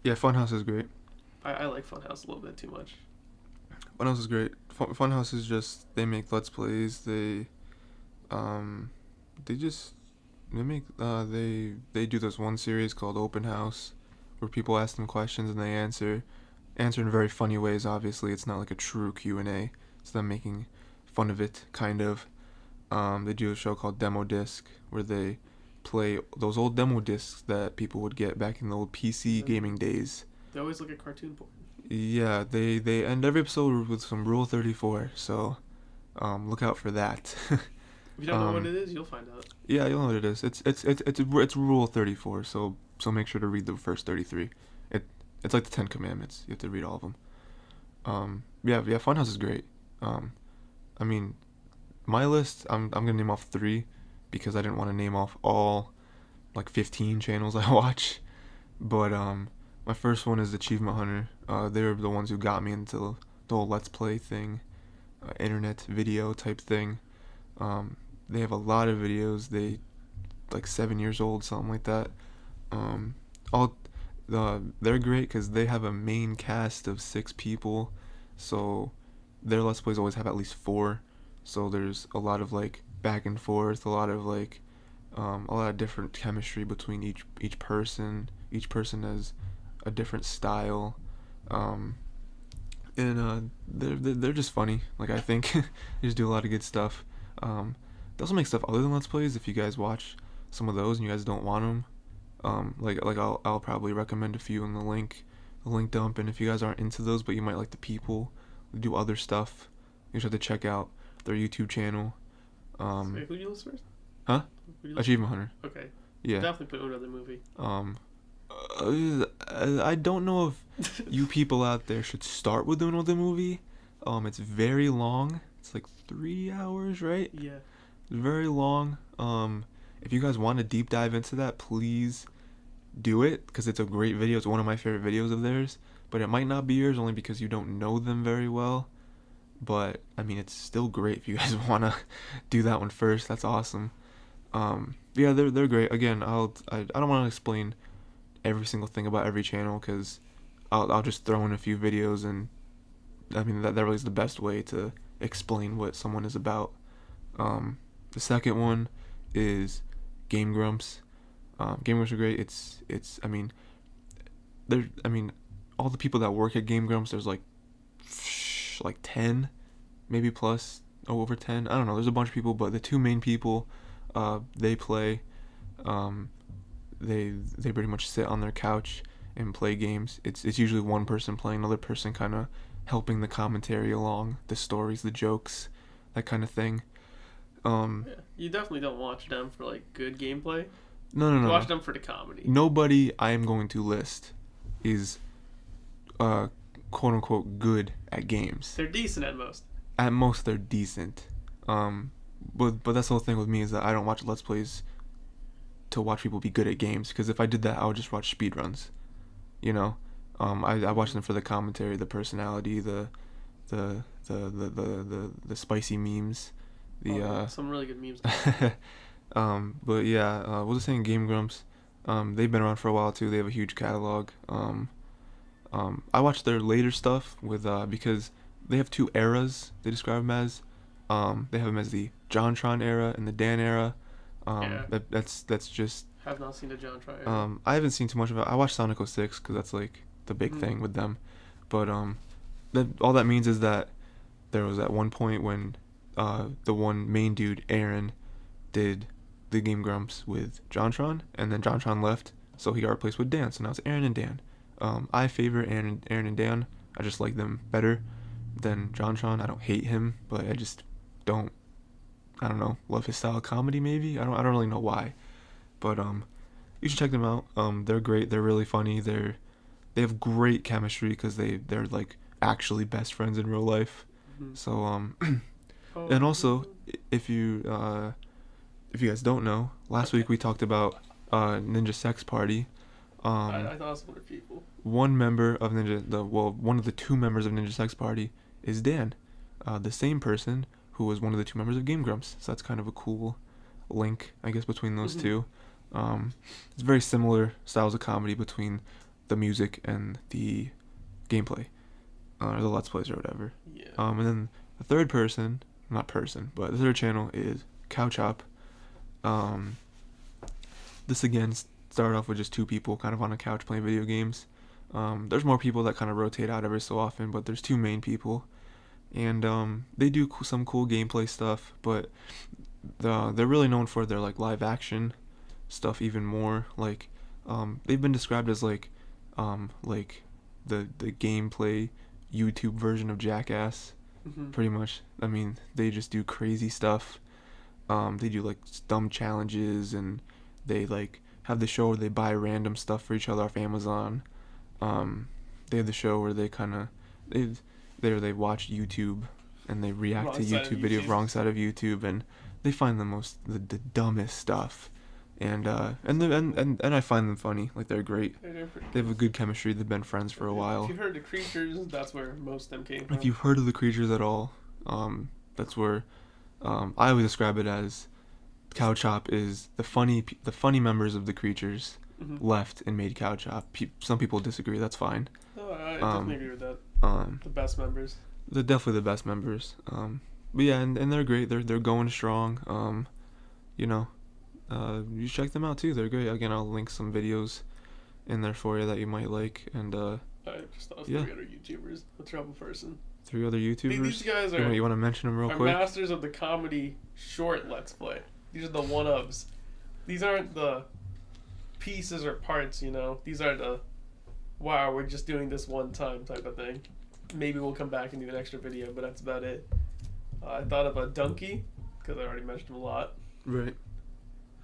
Yeah, Funhaus is great. I like Funhaus a little bit too much. Funhaus is great. Funhaus is just, they make Let's Plays. They do this one series called Open House, where people ask them questions and they answer in very funny ways. Obviously, it's not like a true Q&A. It's them making fun of it, kind of. They do a show called Demo Disc, where they play those old demo discs that people would get back in the old PC gaming days. They always look at cartoon porn. Yeah, they end every episode with some Rule 34, so look out for that. If you don't know what it is, you'll find out. Yeah, you'll know what it is. It's Rule 34, so make sure to read the first 33. It's like the 10 Commandments. You have to read all of them. Yeah, Funhaus is great. I mean, my list, I'm gonna name off 3, because I didn't want to name off all like 15 channels I watch. But my first one is Achievement Hunter. They're the ones who got me into the whole Let's Play thing, internet video type thing. They have a lot of videos. They like 7 years old, something like that. They're great because they have a main cast of 6 people, so their Let's Plays always have at least 4. So there's a lot of like back and forth, a lot of different chemistry between each person. Each person has a different style, and they're just funny. Like, I think they just do a lot of good stuff. They also make stuff other than Let's Plays. If you guys watch some of those and you guys don't want them, like I'll probably recommend a few in the link dump. And if you guys aren't into those but you might like the people who do other stuff, you just have to check out their YouTube channel. Wait, who do you list first? Huh? Achievement Hunter. Okay. Yeah. Definitely put another movie. I don't know if you people out there should start with another movie. It's very long. It's like 3 hours, right? Yeah. It's very long. If you guys want to deep dive into that, please do it, because it's a great video. It's one of my favorite videos of theirs, but it might not be yours only because you don't know them very well. But I mean, it's still great if you guys want to do that one first. That's awesome. Yeah, they're great. Again, I don't want to explain every single thing about every channel, because I'll just throw in a few videos, and I mean that really is the best way to explain what someone is about. The second one is Game Grumps. Game Grumps are great. It's all the people that work at Game Grumps, there's like 10, maybe plus, over 10. I don't know. There's a bunch of people, but the 2 main people, they play. They pretty much sit on their couch and play games. It's usually one person playing, another person kind of helping the commentary along, the stories, the jokes, that kind of thing. Yeah, you definitely don't watch them for like good gameplay. No. You watch them for the comedy. Nobody I am going to list is quote unquote good at games. They're decent at most. At most, they're decent. But that's the whole thing with me, is that I don't watch Let's Plays to watch people be good at games, because if I did that, I would just watch speedruns. You know, I watch them for the commentary, the personality, the spicy memes, some really good memes. But yeah, we'll just saying Game Grumps. They've been around for a while too. They have a huge catalog. I watch their later stuff with because they have two eras. They describe them as. They have them as the JonTron era and the Dan era. Yeah. That's just. Have not seen the JonTron era. I haven't seen too much of it. I watched Sonic 06 because that's like the big thing with them. But all that means is that there was at one point when the one main dude Aaron did the Game Grumps with JonTron, and then JonTron left, so he got replaced with Dan. So now it's Aaron and Dan. I favor Aaron and Dan. I just like them better than JonTron. I don't hate him, but I just don't. I don't know. Love his style of comedy. Maybe I don't really know why, but you should check them out. They're great. They're really funny. They have great chemistry because they're like actually best friends in real life. So and also if you guys don't know, last week we talked about Ninja Sex Party. I thought it was other people. One member of one of the two members of Ninja Sex Party is Dan, the same person who was one of the two members of Game Grumps. So that's kind of a cool link, I guess, between those two. It's very similar styles of comedy between the music and the gameplay, or the Let's Plays or whatever. Yeah. And then the third but the third channel is Cow Chop. This again started off with just two people kind of on a couch playing video games. There's more people that kind of rotate out every so often, but there's two main people, and they do some cool gameplay stuff, but they're really known for their like live action stuff even more. Like they've been described as like the gameplay YouTube version of Jackass, pretty much. I mean, they just do crazy stuff. They do like dumb challenges, and they like have the show where they buy random stuff for each other off Amazon. They have the show where they kind of they watch YouTube and they react to YouTube videos wrong side of YouTube, and they find the dumbest stuff. And I find them funny. Like, they're great. They have a good chemistry. They've been friends for a while. If you heard the creatures, that's where most of them came from. If you've heard of the creatures at all, that's where I always describe it as Cow Chop is the funny members of the creatures left and made Cow Chop. Some people disagree. That's fine. No, I definitely agree with that. The best members. They're definitely the best members. But yeah, and they're great. They're going strong. You check them out too. They're great. Again, I'll link some videos in there for you that you might like. And I just thought of 3 other YouTubers. A trouble person. 3 other YouTubers. These guys are. You want to mention them real quick? Masters of the comedy short Let's Play. These are the one-ups. These aren't the pieces or parts. These are the wow, we're just doing this one time type of thing. Maybe we'll come back and do an extra video, but that's about it. I thought of a Dunkey because I already mentioned him a lot. Right.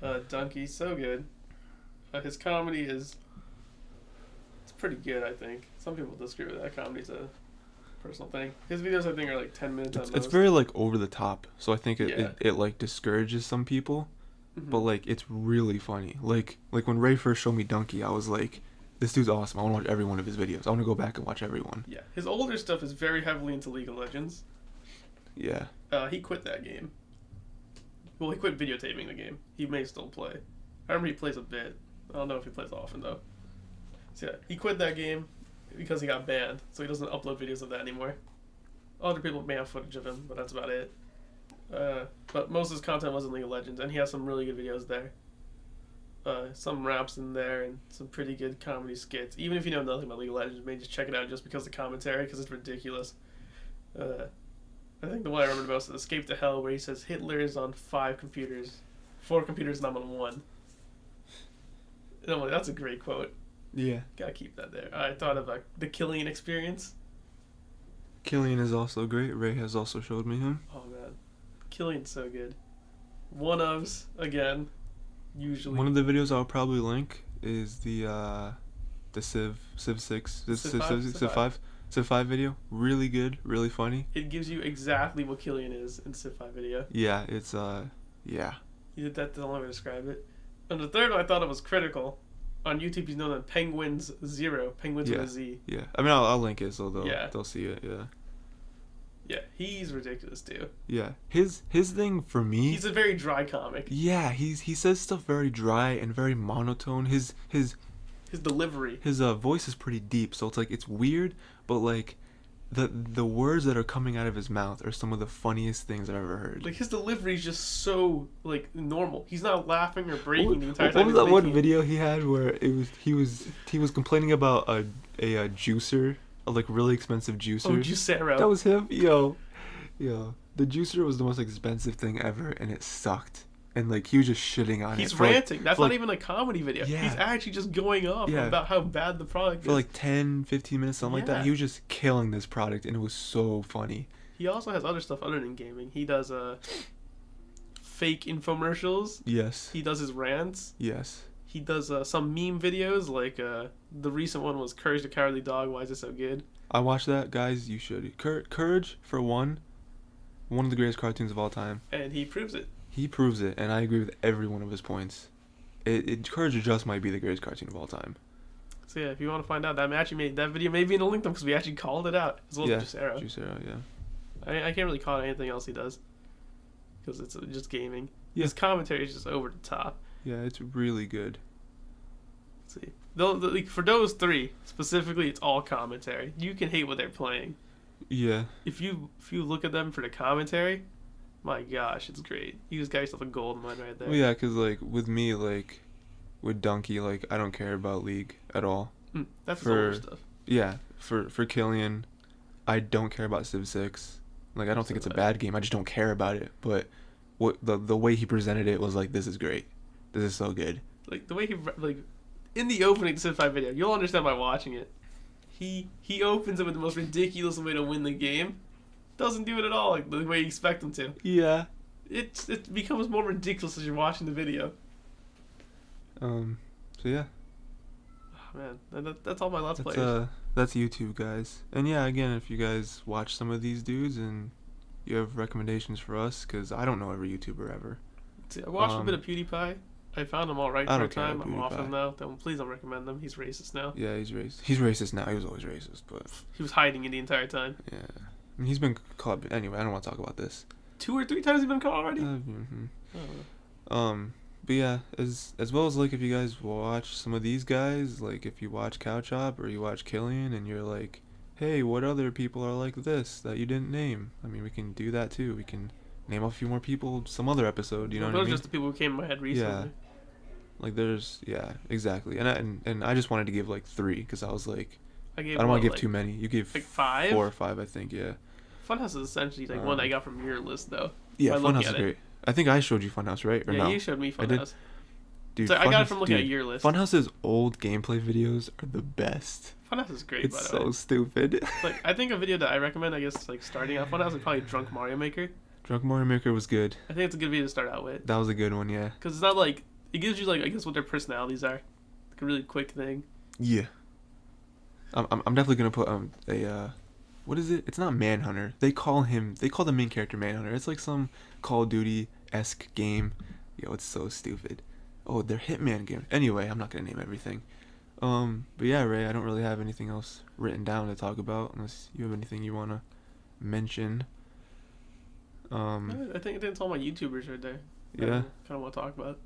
Dunkey, so good. His comedy it's pretty good, I think. Some people disagree with that. Comedy's a personal thing. His videos, I think, are like 10 minutes at most. It's very like over the top, so I think it like discourages some people, but like it's really funny. Like when Ray first showed me Dunkey, I was like, this dude's awesome. I want to watch every one of his videos. I want to go back and watch every one. Yeah, his older stuff is very heavily into League of Legends. Yeah. He quit that game. Well, he quit videotaping the game. He may still play. I remember he plays a bit. I don't know if he plays often, though. So yeah, he quit that game because he got banned, so he doesn't upload videos of that anymore. Other people may have footage of him, but that's about it. But most of his content was in League of Legends, and he has some really good videos there. Some raps in there, and some pretty good comedy skits. Even if you know nothing about League of Legends, maybe just check it out just because of the commentary, because it's ridiculous. I think the one I remember most is Escape to Hell, where he says Hitler is on 5 computers. 4 computers and I'm on 1. And I'm like, that's a great quote. Yeah. Gotta keep that there. I thought of the Killian experience. Killian is also great. Ray has also showed me him. Oh, man. Killian's so good. One-ofs, again, usually. One of the videos I'll probably link is the Civ 6, Civ 5 video. Really good, really funny. It gives you exactly what Killian is in Civ 5 video. Yeah, it's yeah. That's the only way to describe it. And the third one I thought it was Critical. On YouTube he's known as Penguins0. Penguins with a Z. Yeah. I mean I'll link it so they'll see it, yeah. Yeah, he's ridiculous too. Yeah, his thing for me. He's a very dry comic. Yeah, he says stuff very dry and very monotone. His delivery. His voice is pretty deep, so it's like it's weird, but like the words that are coming out of his mouth are some of the funniest things I've ever heard. Like his delivery is just so like normal. He's not laughing or breaking the entire What time. was that one video he had where he was complaining about a juicer, a like really expensive juicer? Oh, Juicero. That was him. Yo, the juicer was the most expensive thing ever, and it sucked. And like he was just shitting on it. He's ranting. That's not even a comedy video. Yeah. He's actually just going off about how bad the product is. For like 10, 15 minutes, something like that. He was just killing this product, and it was so funny. He also has other stuff other than gaming. He does fake infomercials. Yes. He does his rants. Yes. He does some meme videos, like the recent one was Courage the Cowardly Dog, why is it so good? I watched that, guys. You should. Courage, for one of the greatest cartoons of all time. And he proves it. He proves it, and I agree with every one of his points. Courage just might be the greatest cartoon of all time. So yeah, if you want to find out, that video may be in the link because we actually called it out as well as Juicero. Juicero, yeah. I can't really call it anything else he does because it's just gaming. Yeah. His commentary is just over the top. Yeah, it's really good. Let's see, for those three specifically, it's all commentary. You can hate what they're playing. Yeah. If you look at them for the commentary, my gosh, it's great. You just got yourself a gold mine right there. Well, yeah, because like with me, like with Dunkey, like I don't care about League at all. That's his older stuff. Yeah, for Killian, I don't care about Civ 6. Like I don't think it's a bad game. I just don't care about it. But what the way he presented it was like, this is great. This is so good. Like the way he in the opening Civ 5 video, you'll understand by watching it. He opens it with the most ridiculous way to win the game. Doesn't do it at all like the way you expect him to. Yeah. It becomes more ridiculous as you're watching the video. So yeah. Oh, man, that's all my Let's Players. That's YouTube, guys. And yeah, again, if you guys watch some of these dudes and you have recommendations for us, because I don't know every YouTuber ever. See, I watched a bit of PewDiePie. I found him all right for a time. I'm off PewDiePie. him now. Please don't recommend them. He's racist now. Yeah, he's racist. He's racist now. He was always racist, but he was hiding it the entire time. Yeah, I mean, he's been caught. Anyway, I don't want to talk about this. 2 or 3 times he's been caught already. But yeah, as well as like if you guys watch some of these guys, like if you watch Cow Chop or you watch Killian, and you're like, hey, what other people are like this that you didn't name? I mean, we can do that too. We can name off a few more people some other episode. You know what I mean? Those are just the people who came in my head recently. Yeah. Like there's exactly, and I just wanted to give like 3 because I was like, I don't want to give too many. You gave like 5, 4 or 5, I think. Yeah. Funhaus is essentially like one I got from your list though. Yeah, Funhaus is great. I think I showed you Funhaus, right? Or yeah, no? You showed me Funhaus. I did. Dude, so I got it from looking at your list. Funhaus's old gameplay videos are the best. Funhaus is great. It's by the way. so stupid. Like I think a video that I recommend, I guess, like starting out Funhaus is probably Drunk Mario Maker. Drunk Mario Maker was good. I think it's a good video to start out with. That was a good one, yeah. Because it's not like it gives you like I guess what their personalities are, like a really quick thing. Yeah. I'm definitely gonna put what is it? It's not Manhunter. They call the main character Manhunter. It's like some Call of Duty-esque game. Yo, it's so stupid. Oh, they're Hitman game. Anyway, I'm not gonna name everything. But yeah, Ray, I don't really have anything else written down to talk about unless you have anything you wanna mention. I think it's all my YouTubers right there. Yeah. Kind of want to talk about.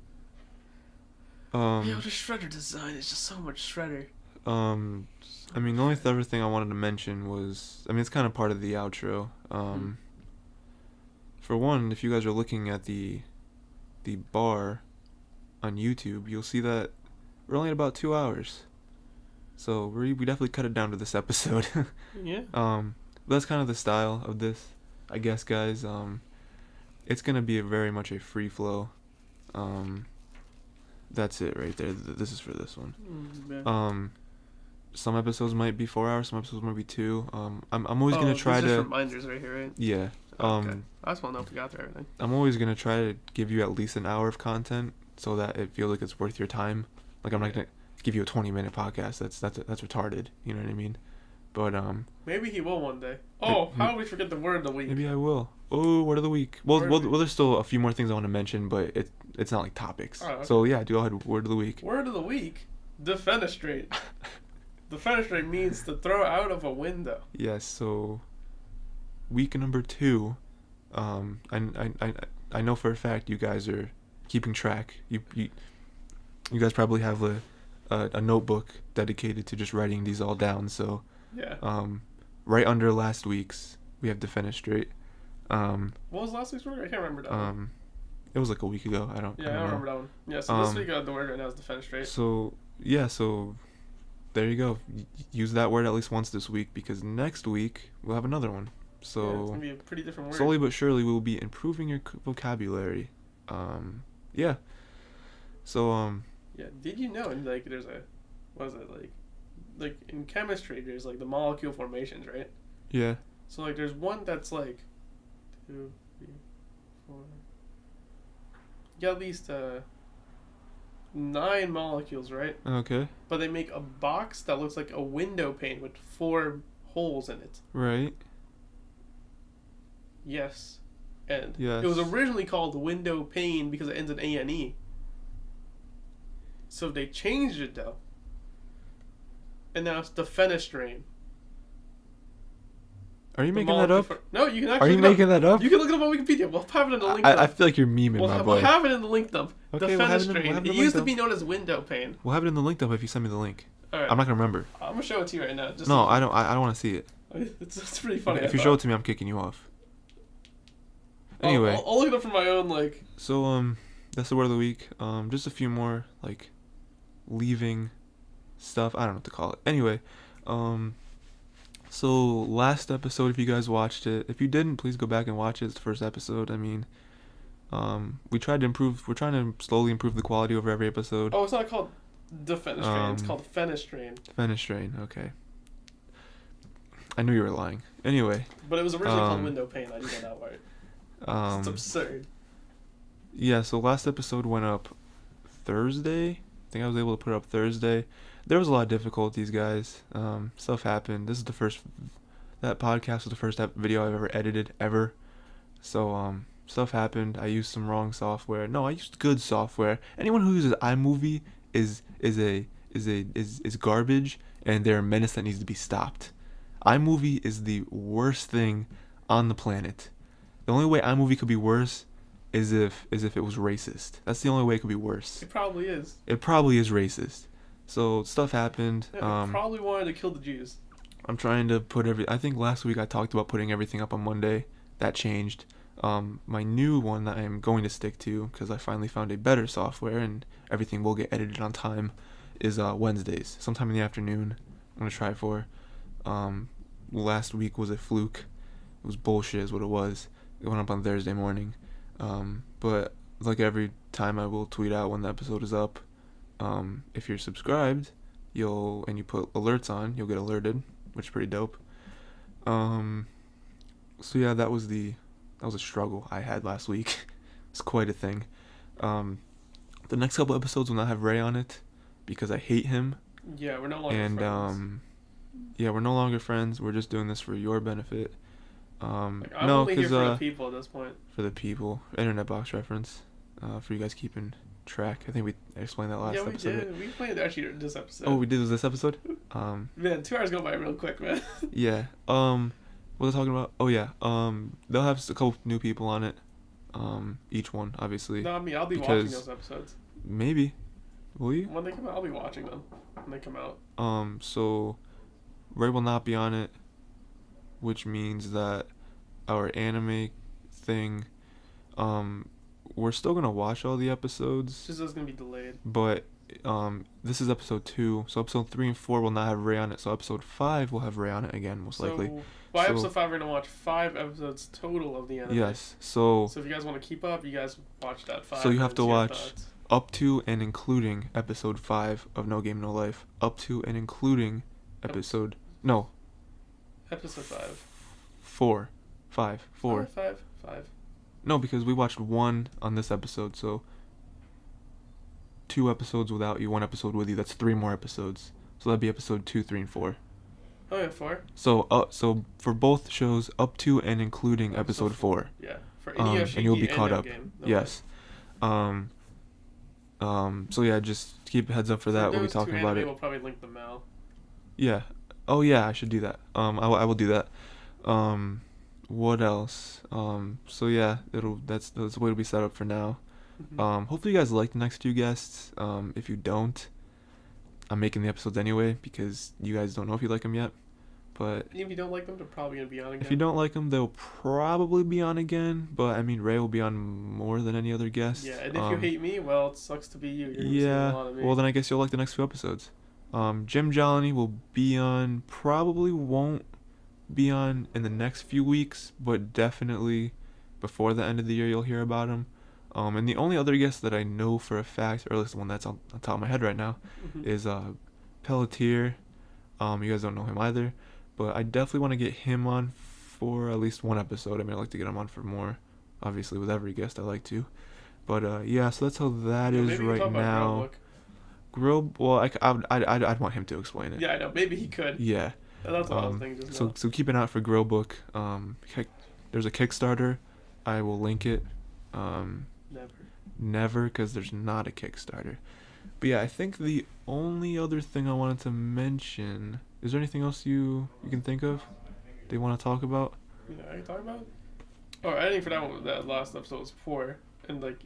The shredder design is just so much shredder. I mean, the only other thing I wanted to mention was, I mean, it's kind of part of the outro. For one, if you guys are looking at the bar on YouTube, you'll see that we're only at about 2 hours. So we definitely cut it down to this episode. Yeah. But that's kind of the style of this, I guess, guys. It's gonna be very much a free flow. That's it right there. This is for this one. Some episodes might be 4 hours. Some episodes might be 2. I'm always gonna try to. Reminders right here, right? Yeah. Okay. I just want to know if we got through everything. I'm always gonna try to give you at least an hour of content so that it feels like it's worth your time. Like I'm not gonna give you a 20-minute podcast. That's retarded. You know what I mean? But maybe he will one day. Oh, how did we forget the word of the week? Maybe I will. Oh, word of the week. Well, there's still a few more things I want to mention, but it's not like topics. Oh, okay. So yeah, go ahead. Word of the week. Word of the week. Defenestrate. Defenestrate means to throw out of a window. Yes. So week number 2. I know for a fact you guys are keeping track. You guys probably have a notebook dedicated to just writing these all down. So Yeah. right under last week's, we have Defenestrate. What was last week's word? I can't remember that one. It was like a week ago. I don't I don't know. remember that one. Yeah, so this week the word right now is Defenestrate. So there you go. Use that word at least once this week, because next week we'll have another one. So yeah, it's gonna be a pretty different word. Slowly but surely we will be improving your vocabulary. Yeah. So Yeah. Did you know like there's a, what is it like in chemistry there's like the molecule formations, right? yeah. So like there's one that's like 2, 3, 4. You got at least 9 molecules, right? Okay. But they make a box that looks like a window pane with 4 holes in it. Right. Yes. And Yes. it was originally called window pane because it ends in ANE. So they changed it though. And now it's defenestrane. Are you making that up? No, you can Are actually you making that up? You can look it up on Wikipedia. We'll have it in the link I dump. feel like you're memeing, my boy. We'll have it in the link dump. Okay, we'll have it in- we'll have it in Defenestrane. the It link used to dump. be known as window pane. We'll have it in the link dump if you send me the link. Alright. I'm not gonna remember. I'm gonna show it to you right now. Just No, I don't want to see it. It's pretty funny. If you show it to me, I'm kicking you off. Anyway, I'll look it up for my own like. so that's the word of the week. Just a few more like leaving stuff. I don't know what to call it. Anyway, so last episode, if you guys watched it, if you didn't, please go back and watch it. It's the first episode. I mean, we tried to improve. We're trying to slowly improve the quality over every episode. Oh, it's not called defenestrane. It's called fenestrane. Fenestrane. Okay. I knew you were lying. Anyway. But it was originally called window pane. I do know that part. It's absurd. Yeah, so last episode went up Thursday. I think I was able to put it up Thursday. There was a lot of difficulties, guys. Stuff happened. This is that podcast was the first video I've ever edited ever. So stuff happened. I used some wrong software. No, I used good software. Anyone who uses iMovie is garbage, and they're a menace that needs to be stopped. iMovie is the worst thing on the planet. The only way iMovie could be worse is if it was racist. That's the only way it could be worse. It probably is. It probably is racist. So stuff happened. Yeah, they probably wanted to kill the Jews. I'm trying to put I think last week I talked about putting everything up on Monday. That changed. My new one that I'm going to stick to, because I finally found a better software and everything will get edited on time, is Wednesdays, sometime in the afternoon. I'm gonna try for. Last week was a fluke. It was bullshit, is what it was. It went up on Thursday morning. But like every time, I will tweet out when the episode is up. If you're subscribed, and you put alerts on, you'll get alerted, which is pretty dope. So yeah, that was a struggle I had last week. It's quite a thing. The next couple episodes will not have Ray on it because I hate him. Yeah, we're no longer friends. Yeah, we're no longer friends. We're just doing this for your benefit. I'm no, only here because for the people at this point. for the people, internet box reference, for you guys keeping track. I think we explained that last episode. Yeah, we did. We played actually this episode. Oh, we did this episode. Man, 2 hours go by real quick, man. Yeah. What was I talking about? Oh yeah. They'll have a couple new people on it. Each one, obviously. No, I mean I'll be watching those episodes. Maybe. Will you? When they come out, I'll be watching them. When they come out. So Ray will not be on it, which means that our anime thing, we're still gonna watch all the episodes. It's just gonna be delayed. But this is episode 2, so episode 3 and 4 will not have Ray on it. So episode 5 will have Ray on it again, most likely. By episode 5, we're gonna watch 5 episodes total of the anime. Yes. So if you guys want to keep up, you guys watch that 5. So you have to watch up to and including episode 5 of No Game No Life. Up to and including episode 5. 4. 5. 4. 5. No, because we watched 1 on this episode, so 2 episodes without you, 1 episode with you. That's 3 more episodes. So that'd be episode 2, 3, and 4. Oh yeah, 4. So for both shows, up to and including episode 4. Yeah. For Inuyashiki and you'll be caught up. Yes. So yeah, just keep a heads up for that. We'll be talking about it. We'll probably link the MAL. Yeah. Oh yeah, I should do that. I will do that. what else? So yeah, that's the way it'll be set up for now. Hopefully you guys like the next two guests. If you don't, I'm making the episodes anyway because you guys don't know if you like them yet. But If you don't like them, they're probably gonna be on again. if you don't like them, they'll probably be on again. But I mean, Ray will be on more than any other guest. Yeah, and if you hate me, well, it sucks to be you. You're gonna see a Yeah. lot of me. Well, then I guess you'll like the next few episodes. Jim Jolly will be on. Probably won't be on in the next few weeks, but definitely before the end of the year you'll hear about him. And the only other guest that I know for a fact, or at least the one that's on top of my head right now, is Pelletier. You guys don't know him either, but I definitely want to get him on for at least one episode. I mean, I'd like to get him on for more. Obviously, with every guest I like to. But yeah, so that's how that is maybe right now. Well, I'd want him to explain it. Yeah, I know. Maybe he could. Yeah. That's what I was thinking just now. So keep an eye out for Grill Book. There's a Kickstarter. I will link it. Never, because there's not a Kickstarter. But yeah, I think the only other thing I wanted to mention. Is there anything else you can think of? They want to talk about? Yeah, I can talk about. Oh, editing for that one. That last episode was poor, and like,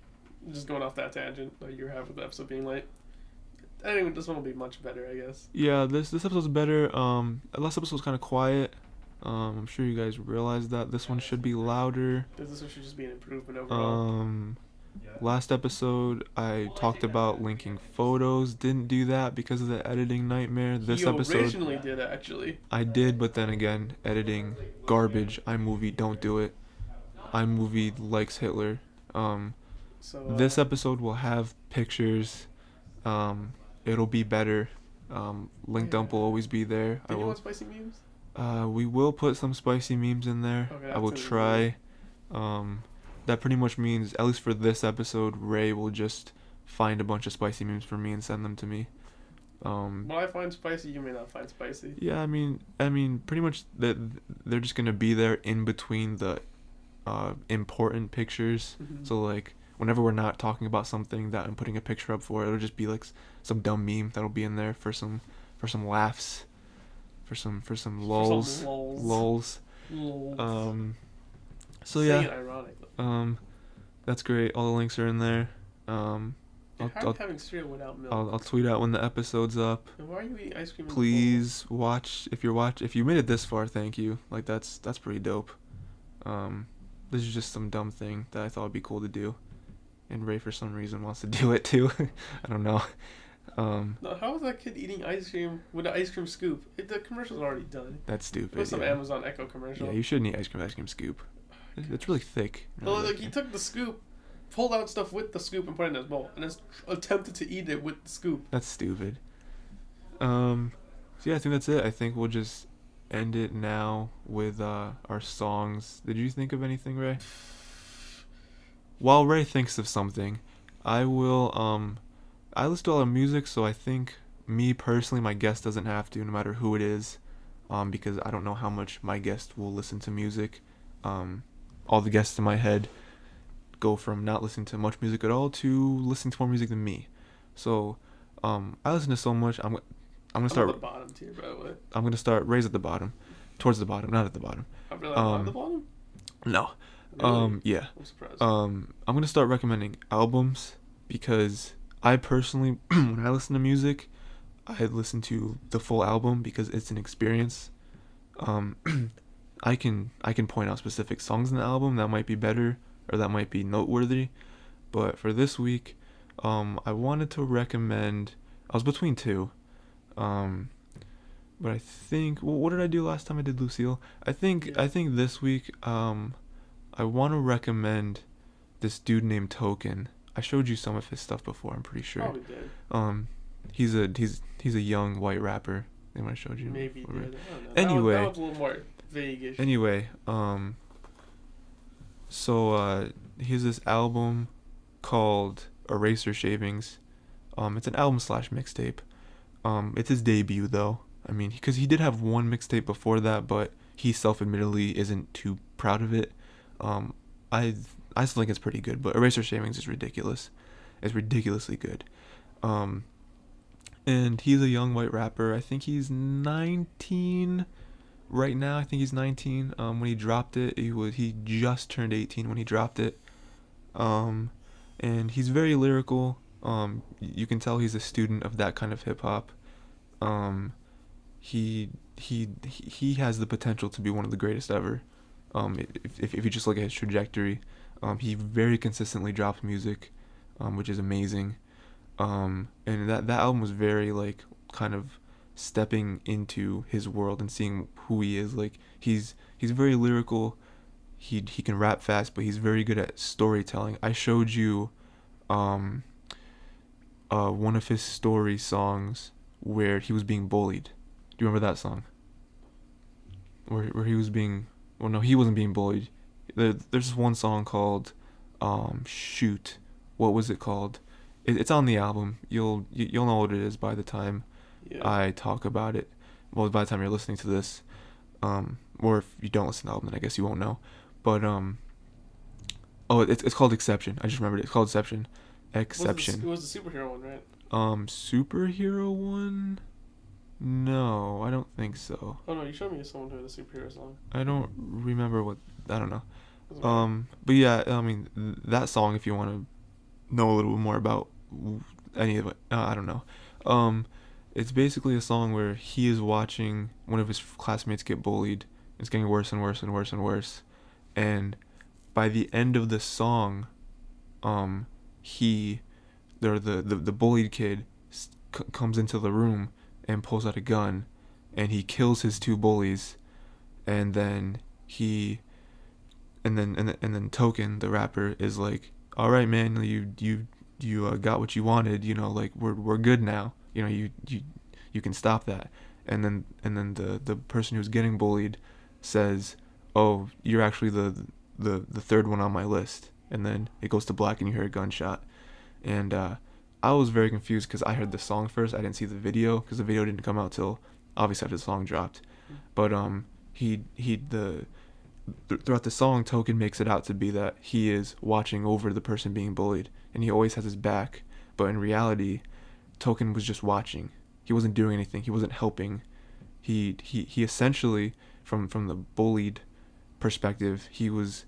just going off that tangent like you have with the episode being late. Anyway, this one will be much better, I guess. Yeah, this episode's better. Last episode was kind of quiet. I'm sure you guys realize that. This one should be louder. This one should just be an improvement overall. Last episode I talked about linking photos. Didn't do that because of the editing nightmare. This episode You originally did, actually. I did, but then again, editing garbage. iMovie, don't do it. iMovie likes Hitler. This episode will have pictures. It'll be better. Link dump will always be there. Did you want spicy memes? We will put some spicy memes in there. Okay, I will try. That pretty much means, at least for this episode, Ray will just find a bunch of spicy memes for me and send them to me. What I find spicy, you may not find spicy. Yeah, I mean, pretty much that they're just gonna be there in between the important pictures. So like, whenever we're not talking about something that I'm putting a picture up for, it'll just be like some dumb meme that'll be in there for some laughs, for some lulls. So yeah. Saying it ironically. That's great. All the links are in there. I'll having cereal without milk. I'll tweet out when the episode's up. And why are you eating ice cream? Please watch if you made it this far. Thank you. Like that's pretty dope. This is just some dumb thing that I thought would be cool to do, and Ray for some reason wants to do it too. I don't know. No, how is that kid eating ice cream with an ice cream scoop? The commercial's already done. That's stupid. What's some Amazon Echo commercial? Yeah, you shouldn't eat ice cream scoop. It's really thick. Really he took the scoop, pulled out stuff with the scoop and put it in his bowl, and then attempted to eat it with the scoop. That's stupid. So yeah, I think that's it. I think we'll just end it now with our songs. Did you think of anything, Ray? While Ray thinks of something, I will I listen to a lot of music, so I think me personally, my guest doesn't have to, no matter who it is, because I don't know how much my guest will listen to music. All the guests in my head go from not listening to much music at all to listening to more music than me. So I listen to so much. I'm gonna start. I'm at the bottom tier, by the way. I'm gonna start Ray's at the bottom, towards the bottom, not at the bottom. I'm really at the bottom. No. Really? Yeah. I'm surprised. I'm gonna start recommending albums because I personally, when I listen to music, I listen to the full album because it's an experience. I can point out specific songs in the album that might be better or that might be noteworthy, but for this week, I wanted to recommend. I was between two, but I think. Well, what did I do last time I did Lucille? I think this week, I want to recommend this dude named Token. I showed you some of his stuff before. I'm pretty sure. Probably did. He's a young white rapper. I think I showed you. Maybe before. did. Anyway. That was a little more vague-ish. Anyway, so he has this album called Eraser Shavings. It's an album / mixtape. It's his debut though. I mean, because he did have one mixtape before that, but he self-admittedly isn't too proud of it. I still think it's pretty good, but Eraser Shavings is ridiculous. It's ridiculously good. And he's a young white rapper. I think he's 19. right now I think he's 19. When he dropped it, he just turned 18 when he dropped it. And he's very lyrical. You can tell he's a student of that kind of hip hop. Um, he has the potential to be one of the greatest ever. If you just look at his trajectory, he very consistently drops music, which is amazing. And that album was very like kind of stepping into his world and seeing who he is. Like he's very lyrical. He can rap fast, but he's very good at storytelling. I showed you um one of his story songs where he was being bullied. Do you remember that song? Where he was being, well, no, he wasn't being bullied. There's this one song called shoot. What was it called? It's on the album. You'll know what it is by the time I talk about it. Well, by the time you're listening to this, or if you don't listen to the album, then I guess you won't know. But oh, it's called Exception. I just remembered it. It's called Exception. Exception. It was the superhero one, right? Superhero one? No, I don't think so. Oh no, you showed me someone who had a superhero song. I don't remember what. I don't know. Doesn't But yeah, I mean that song. If you want to know a little bit more about any of it, I don't know. It's basically a song where he is watching one of his classmates get bullied. It's getting worse and worse and worse and worse, and by the end of the song, the bullied kid comes into the room and pulls out a gun, and he kills his two bullies, and then Token, the rapper, is like, all right, man, you got what you wanted, you know, like we're good now, you know, you can stop that, and then the person who's getting bullied says, oh, you're actually the third one on my list, and then it goes to black and you hear a gunshot, and I was very confused because I heard the song first. I didn't see the video because the video didn't come out till obviously after the song dropped. But throughout the song, Token makes it out to be that he is watching over the person being bullied, and he always has his back. But in reality, Token was just watching. He wasn't doing anything. He wasn't helping. He essentially, from the bullied perspective, he was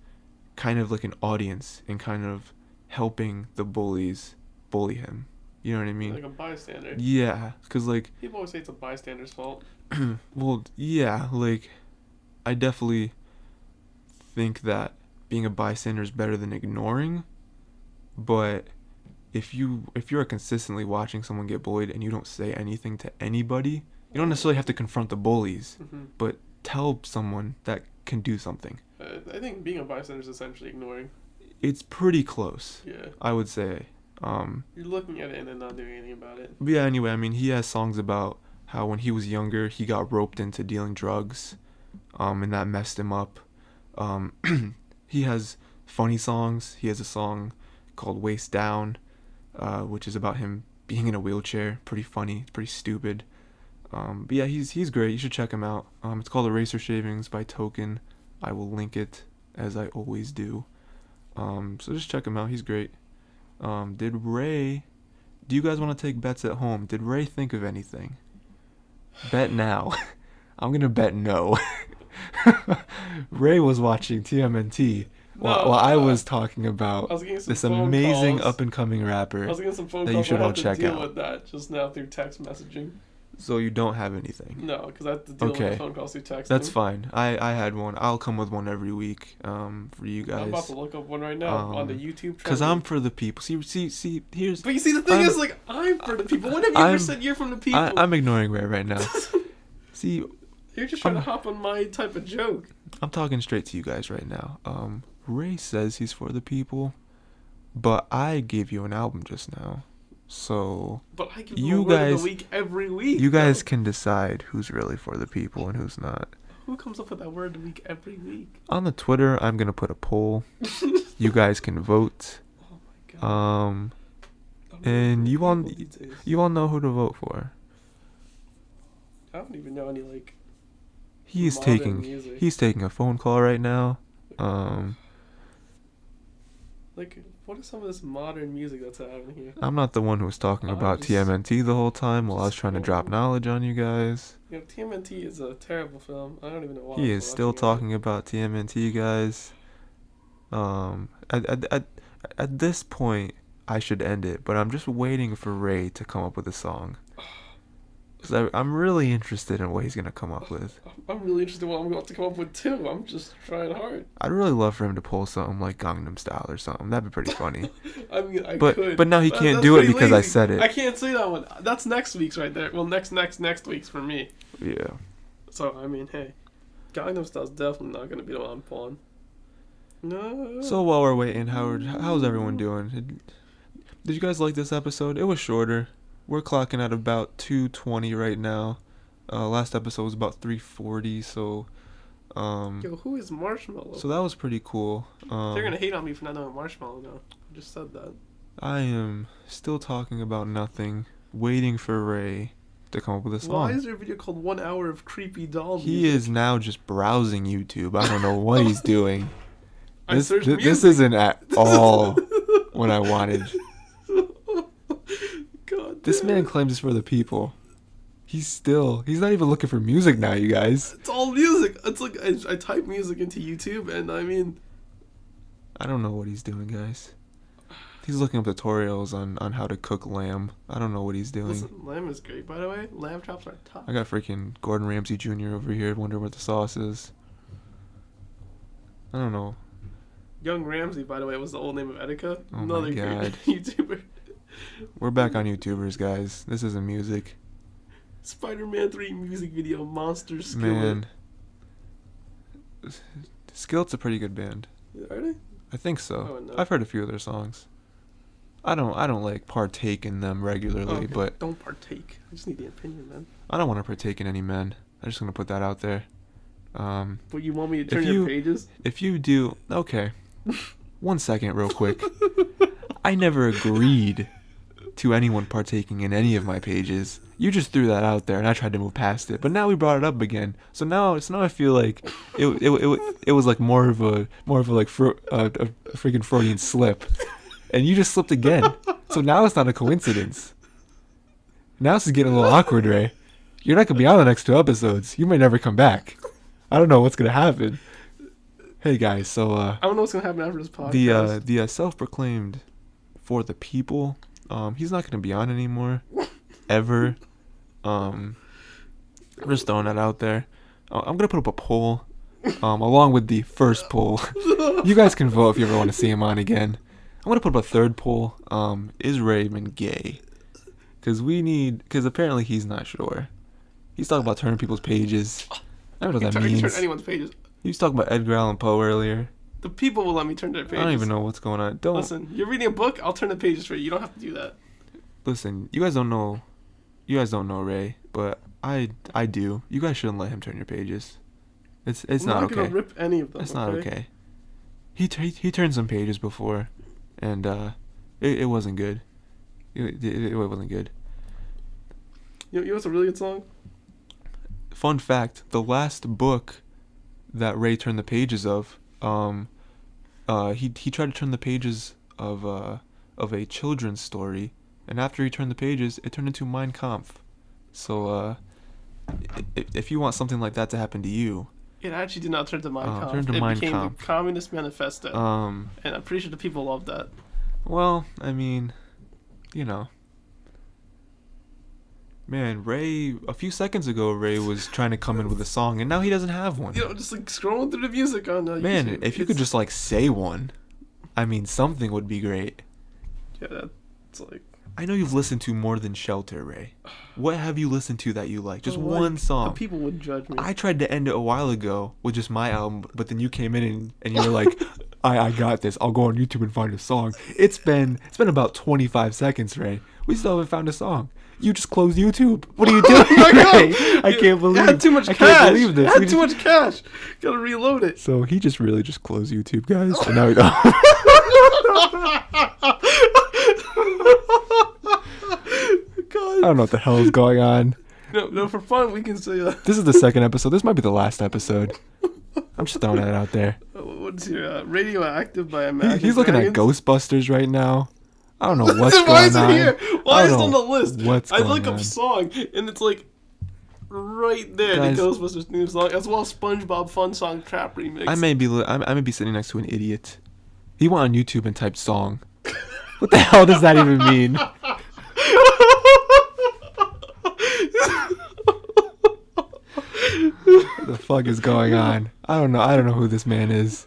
kind of like an audience and kind of helping the bullies bully him. You know what I mean? Like a bystander. Yeah, because like people always say it's a bystander's fault. well, yeah, like I definitely think that being a bystander is better than ignoring, but if you're consistently watching someone get bullied and you don't say anything to anybody, you don't necessarily have to confront the bullies, but tell someone that can do something. I think being a bystander is essentially ignoring. It's pretty close. Yeah. I would say. You're looking at it and then not doing anything about it. But yeah, anyway, I mean, he has songs about how when he was younger, he got roped into dealing drugs, and that messed him up. He has funny songs. He has a song called Waist Down, which is about him being in a wheelchair. Pretty funny, pretty stupid. But yeah, he's great. You should check him out. It's called Eraser Shavings by Token. I will link it, as I always do. So just check him out. He's great. Do you guys want to take bets at home? Did Ray think of anything? Bet now. I'm going to bet no. Ray was watching TMNT while I was talking about this amazing up-and-coming rapper I was getting some phone that calls. you should all check deal out. with that just now through text messaging. So you don't have anything? No, because I have to deal with phone calls through text. That's fine. I had one. I'll come with one every week for you guys. I'm about to look up one right now on the YouTube. Because I'm for the people. See, here's... But you see, the thing is, like, I'm for the people. When have you ever said you're from the people? I'm ignoring Ray right now. See... You're just trying to hop on my type of joke. I'm talking straight to you guys right now. Ray says he's for the people, but I gave you an album just now. So but I give you guys, of the week every week. You guys can decide who's really for the people and who's not. Who comes up with that word of the week every week? On the Twitter, I'm gonna put a poll. You guys can vote. Oh my god. And you all know who to vote for. I don't even know any like. He's taking a phone call right now. Like What is some of this modern music that's happening here? I'm not the one who was talking about just- TMNT the whole time while I was trying to drop knowledge on you guys. You know, TMNT is a terrible film. I don't even know why. He I'm is still watching it. talking about TMNT, guys. At this point, I should end it, but I'm just waiting for Ray to come up with a song. Because I'm really interested in what he's going to come up with. I'm really interested in what I'm going to come up with too. I'm just trying hard. I'd really love for him to pull something like Gangnam Style or something. That'd be pretty funny. I mean, I but could. but now he That- can't that's do it pretty because I lazy. said it. I can't say that one. That's next week's right there. Well, next week's for me. Yeah. So, I mean, hey. Gangnam Style's definitely not going to be the one I'm pulling. No. So while we're waiting, Howard, how's everyone doing? Did you guys like this episode? It was shorter. We're clocking at about 2:20 right now. Last episode was about 3:40, so Yo, who is Marshmallow? so that was pretty cool. They're going to hate on me for not knowing Marshmallow now. I just said that. I am still talking about nothing, waiting for Ray to come up with a song. Why is there a video called 1 hour of creepy doll He music? is now just browsing YouTube. I don't know what he's doing. I This searched this music. isn't at all what I wanted. God This damn man it. claims it's for the people. He's not even looking for music now, you guys. It's all music. It's like I type music into YouTube, and I mean, I don't know what he's doing, guys. He's looking up tutorials on how to cook lamb. I don't know what he's doing. listen, lamb is great, by the way. Lamb chops are top. I got freaking Gordon Ramsay Jr. over here wondering what the sauce is. I don't know. Young Ramsey, by the way, was the old name of Etika. Oh my Another God. great YouTuber. We're back on YouTubers, guys. This isn't music. Spider-Man 3 music video, Monster Skillet. Man. Skillet's a pretty good band. Are they? I think so. Oh, no. I've heard a few of their songs. I don't like partake in them regularly, Okay, but don't partake. I just need the opinion, man. I don't want to partake in any men. I'm just gonna put that out there. But you want me to If turn you- your pages? If you do, okay. 1 second, real quick. I never agreed to anyone partaking in any of my pages. You just threw that out there, and I tried to move past it. But now we brought it up again, so now I feel like it was like more of a like a freaking Freudian slip, and you just slipped again. So now it's not a coincidence. Now this is getting a little awkward, Ray. You're not gonna be on the next 2 episodes. You may never come back. I don't know what's gonna happen. Hey guys, so I don't know what's gonna happen after this podcast. the self-proclaimed for the people, he's not gonna be on anymore, ever. I'm just throwing that out there. I'm gonna put up a poll, along with the first poll. You guys can vote if you ever want to see him on again. I'm gonna put up a third poll. Is Rayman gay? Because apparently he's not sure. He's talking about turning people's pages. I don't know what that I can turn means. anyone's pages. He was talking about Edgar Allan Poe earlier. The people will let me turn their pages. I don't even know what's going on. Listen, you're reading a book. I'll turn the pages for you. You don't have to do that. Listen, you guys don't know Ray, but I do. You guys shouldn't let him turn your pages. It's I'm not not gonna okay. rip any of them. It's not okay. He turned some pages before, and it wasn't good. It wasn't good. You know what's a really good song? Fun fact: the last book that Ray turned the pages of, he tried to turn the pages of a children's story, and after he turned the pages, it turned into Mein Kampf. So if you want something like that to happen to you, It actually did not turn to Mein Kampf. turned to it Mein became Kampf. the Communist Manifesto, and I'm pretty sure the people loved that. well, I mean, you know. Man, Ray, a few seconds ago, Ray was trying to come in with a song, and now he doesn't have one. You know, just like scrolling through the music on Man, YouTube. if you could just like say one, I mean, something would be great. Yeah, that's like... I know you've listened to more than Shelter, Ray. What have you listened to that you like? Just Like, one The song. people would judge me. I tried to end it a while ago with just my album, but then you came in and you were like, I got this. I'll go on YouTube and find a song. It's been about 25 seconds, Ray. We still haven't found a song. You just closed YouTube. What are you doing, Oh my God! Ray? I can't believe. You had too much I cash. can't believe this. You We had too just- much cash. Gotta reload it. So he just really just closed YouTube, guys. And now we don't. I God. don't know what the hell is going on. No, for fun, we can say This is the second episode. This might be the last episode. I'm just throwing that out there. what What's your Radioactive by Imagine He's looking at Dragons? Ghostbusters right now. I don't know what's Why going is it on. here? Why I is it don't on the know list? what's I going look up on. song, and it's like right there, Guys, the Ghostbusters theme song, as well as SpongeBob Fun Song Trap Remix. I may be sitting next to an idiot. He went on YouTube and typed song. What the hell does that even mean? What the fuck is going on? I don't know who this man is.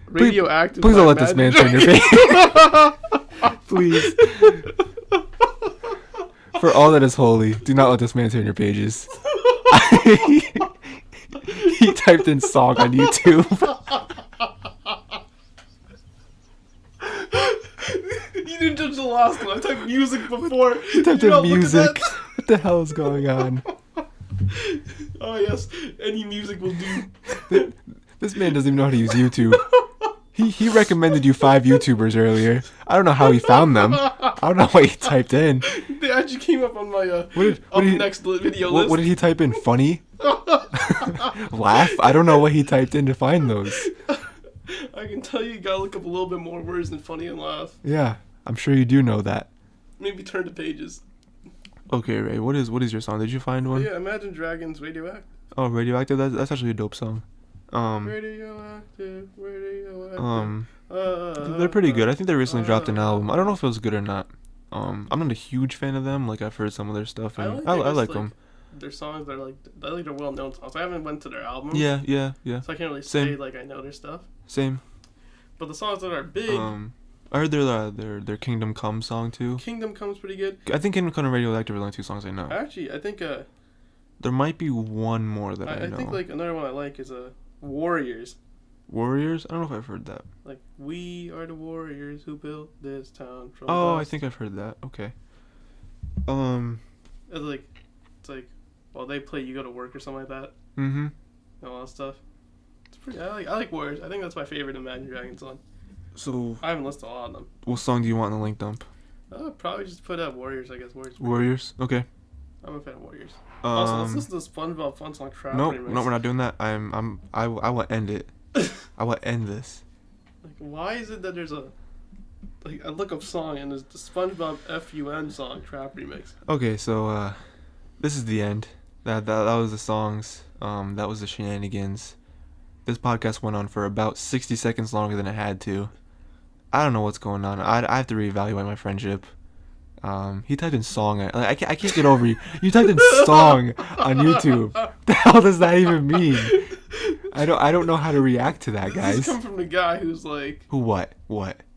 Radioactive. Please by don't let this man turn Imagine your face. Please. For all that is holy, do not let this man turn your pages. He typed in song on YouTube. You didn't judge the last one. I typed music before. He typed You in don't look at music. that? What the hell is going on? Oh yes, any music will do. This man doesn't even know how to use YouTube. He recommended you 5 YouTubers earlier. I don't know how he found them. I don't know what he typed in. They actually came up on my next video What list. did he type in? Funny? Laugh? I don't know what he typed in to find those. I can tell you gotta look up a little bit more words than funny and laugh. Yeah, I'm sure you do know that. Maybe turn to pages. Okay, Ray, what is your song? Did you find Oh, one? yeah, Imagine Dragons Radioactive. Oh, Radioactive. That's actually a dope song. Radioactive. They're pretty good. I think they recently dropped an album. I don't know if it was good or not. I'm not a huge fan of them. Like, I've heard some of their stuff, and I like them. Their songs are like they're well-known songs. I haven't went to their album. Yeah. So I can't really Same. say like I know their stuff. Same. But the songs that are big, I heard their Kingdom Come song too. Kingdom Come's pretty good. I think Kingdom Come and Radioactive are the only 2 songs I know. Actually, I think There might be one more that I know. I think like another one I like is Warriors. Warriors? I don't know if I've heard that. Like, we are the warriors who built this town from Oh, dust. I think I've heard that. Okay. It's like while they play, you go to work or something like that. Mm-hmm. And all that stuff. It's pretty. I like Warriors. I think that's my favorite Imagine Dragons song. So, I haven't listed a lot of them. what song do you want in the link dump? Probably just put up Warriors. I guess Warriors. Warriors? Okay. I'm a fan of Warriors. Also, let's listen to the SpongeBob Fun Song Trap Remix. No, we're not doing that. I will end it. I will end this. Like, why is it that there's a look up song and there's the SpongeBob FUN song Trap Remix? Okay, so this is the end. That was the songs. That was the shenanigans. This podcast went on for about 60 seconds longer than it had to. I don't know what's going on. I have to reevaluate my friendship. He typed in song. I can't get over you. You typed in song on YouTube. The hell does that even mean? I don't know how to react to that, guys. This has come from the guy who's like... Who? What?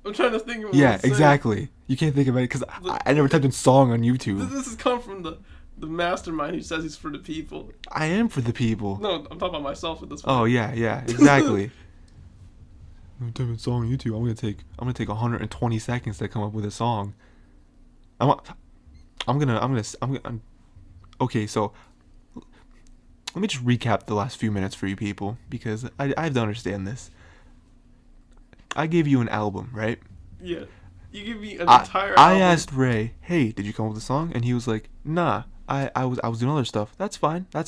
I'm trying to think of what Yeah, to say. exactly. You can't think of it because I never typed in song on YouTube. This has come from the mastermind who says he's for the people. I am for the people. No, I'm talking about myself at this point. Oh yeah, exactly. I'm typing song on YouTube. I'm gonna take 120 seconds to come up with a song. Okay, so let me just recap the last few minutes for you people because I have to understand this. I gave you an album, right? Yeah. You give me an entire album. I asked Ray, "Hey, did you come up with a song?" And he was like, "Nah, I was doing other stuff." That's fine. Yeah.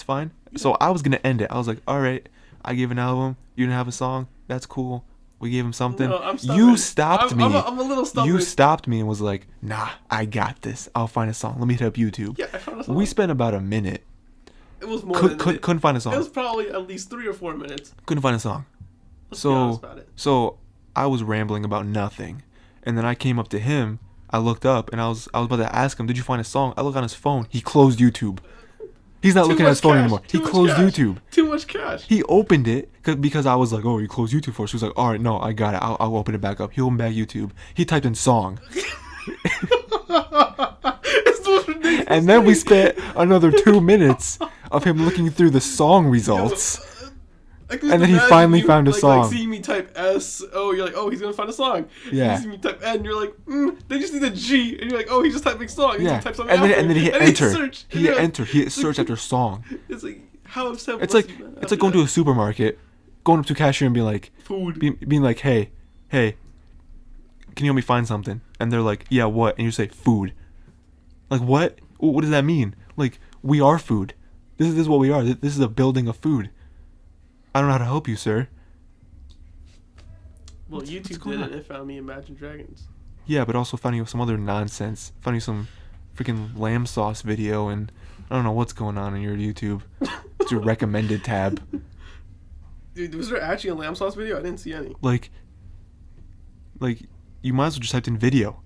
So I was gonna end it. I was like, "All right, I gave an album. You didn't have a song. That's cool. We gave him something." No, I'm you stopped me. I'm a little stubborn. You stopped me and was like, "Nah, I got this. I'll find a song. Let me hit up YouTube." Yeah, I found a song. We spent about a minute. It was more than a minute. Couldn't find a song. It was probably at least 3 or 4 minutes. Couldn't find a song. Let's be honest about it. So I was rambling about nothing, and then I came up to him. I looked up and I was about to ask him, "Did you find a song?" I look on his phone. He closed YouTube. He's not looking at his phone anymore. He closed YouTube. Too much cash. He opened it because I was like, "Oh, you closed YouTube for us." He was like, "All right, no, I got it. I'll open it back up." He opened back YouTube. He typed in song. It's the most ridiculous And then we thing. spent another 2 minutes of him looking through the song results. And then he finally found a song. Like, see me type S. Oh, you're like, oh, he's gonna find a song. Yeah. You see me type N. You're like, they just need a G. And you're like, oh, he's just typing song. He's Yeah. gonna type something And then after. he hit And enter. search. He hit enter. He hit search after song. It's like, how upset It's was like he, man, it's after like going to that? a supermarket, going up to a cashier and being like, Food. being like, hey, can you help me find something? And they're like, yeah, what? And you say food. Like what? What does that mean? Like we are food. This is what we are. This is a building of food. I don't know how to help you, sir. Well, what's YouTube going did on? it. It found me Imagine Dragons. Yeah, but also finding some other nonsense. Finding some freaking lamb sauce video, and I don't know what's going on in your YouTube. It's your recommended tab. Dude, was there actually a lamb sauce video? I didn't see any. Like, you might as well just typed in video.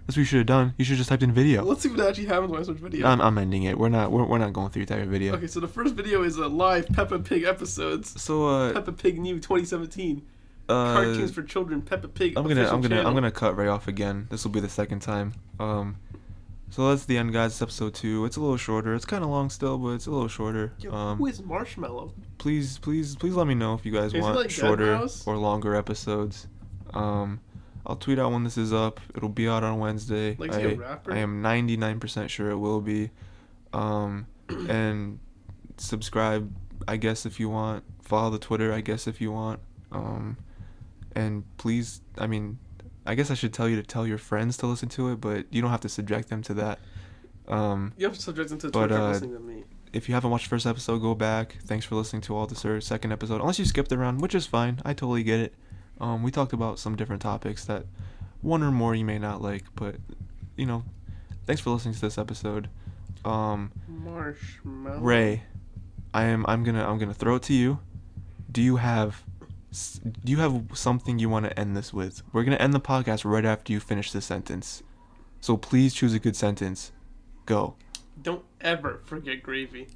That's what you should have done. You should have just typed in video. Let's see what actually happens when I search video. I'm ending it. We're not going through type of video. Okay, so the first video is a live Peppa Pig episodes. So Peppa Pig New 2017. Cartoons for children. Peppa Pig. I'm gonna cut right off again. This will be the second time. So that's the end, guys. It's episode 2. It's a little shorter. It's kind of long still, but it's a little shorter. Yo, who is Marshmallow? Please let me know if you guys Is he want like shorter Deadmau5? or longer episodes. I'll tweet out when this is up. It'll be out on Wednesday. Like, is he a rapper? I am 99% sure it will be. And subscribe, I guess, if you want. Follow the Twitter, I guess, if you want. And please, I mean, I guess I should tell you to tell your friends to listen to it, but you don't have to subject them to that. You have to subject them to Twitter listening to me. If you haven't watched the first episode, go back. Thanks for listening to all the second episode. Unless you skipped around, which is fine. I totally get it. We talked about some different topics that one or more you may not like, but, you know, thanks for listening to this episode. Marshmallow. Ray, I'm gonna throw it to you. Do you have something you want to end this with? We're gonna end the podcast right after you finish this sentence. So please choose a good sentence. Go. Don't ever forget gravy.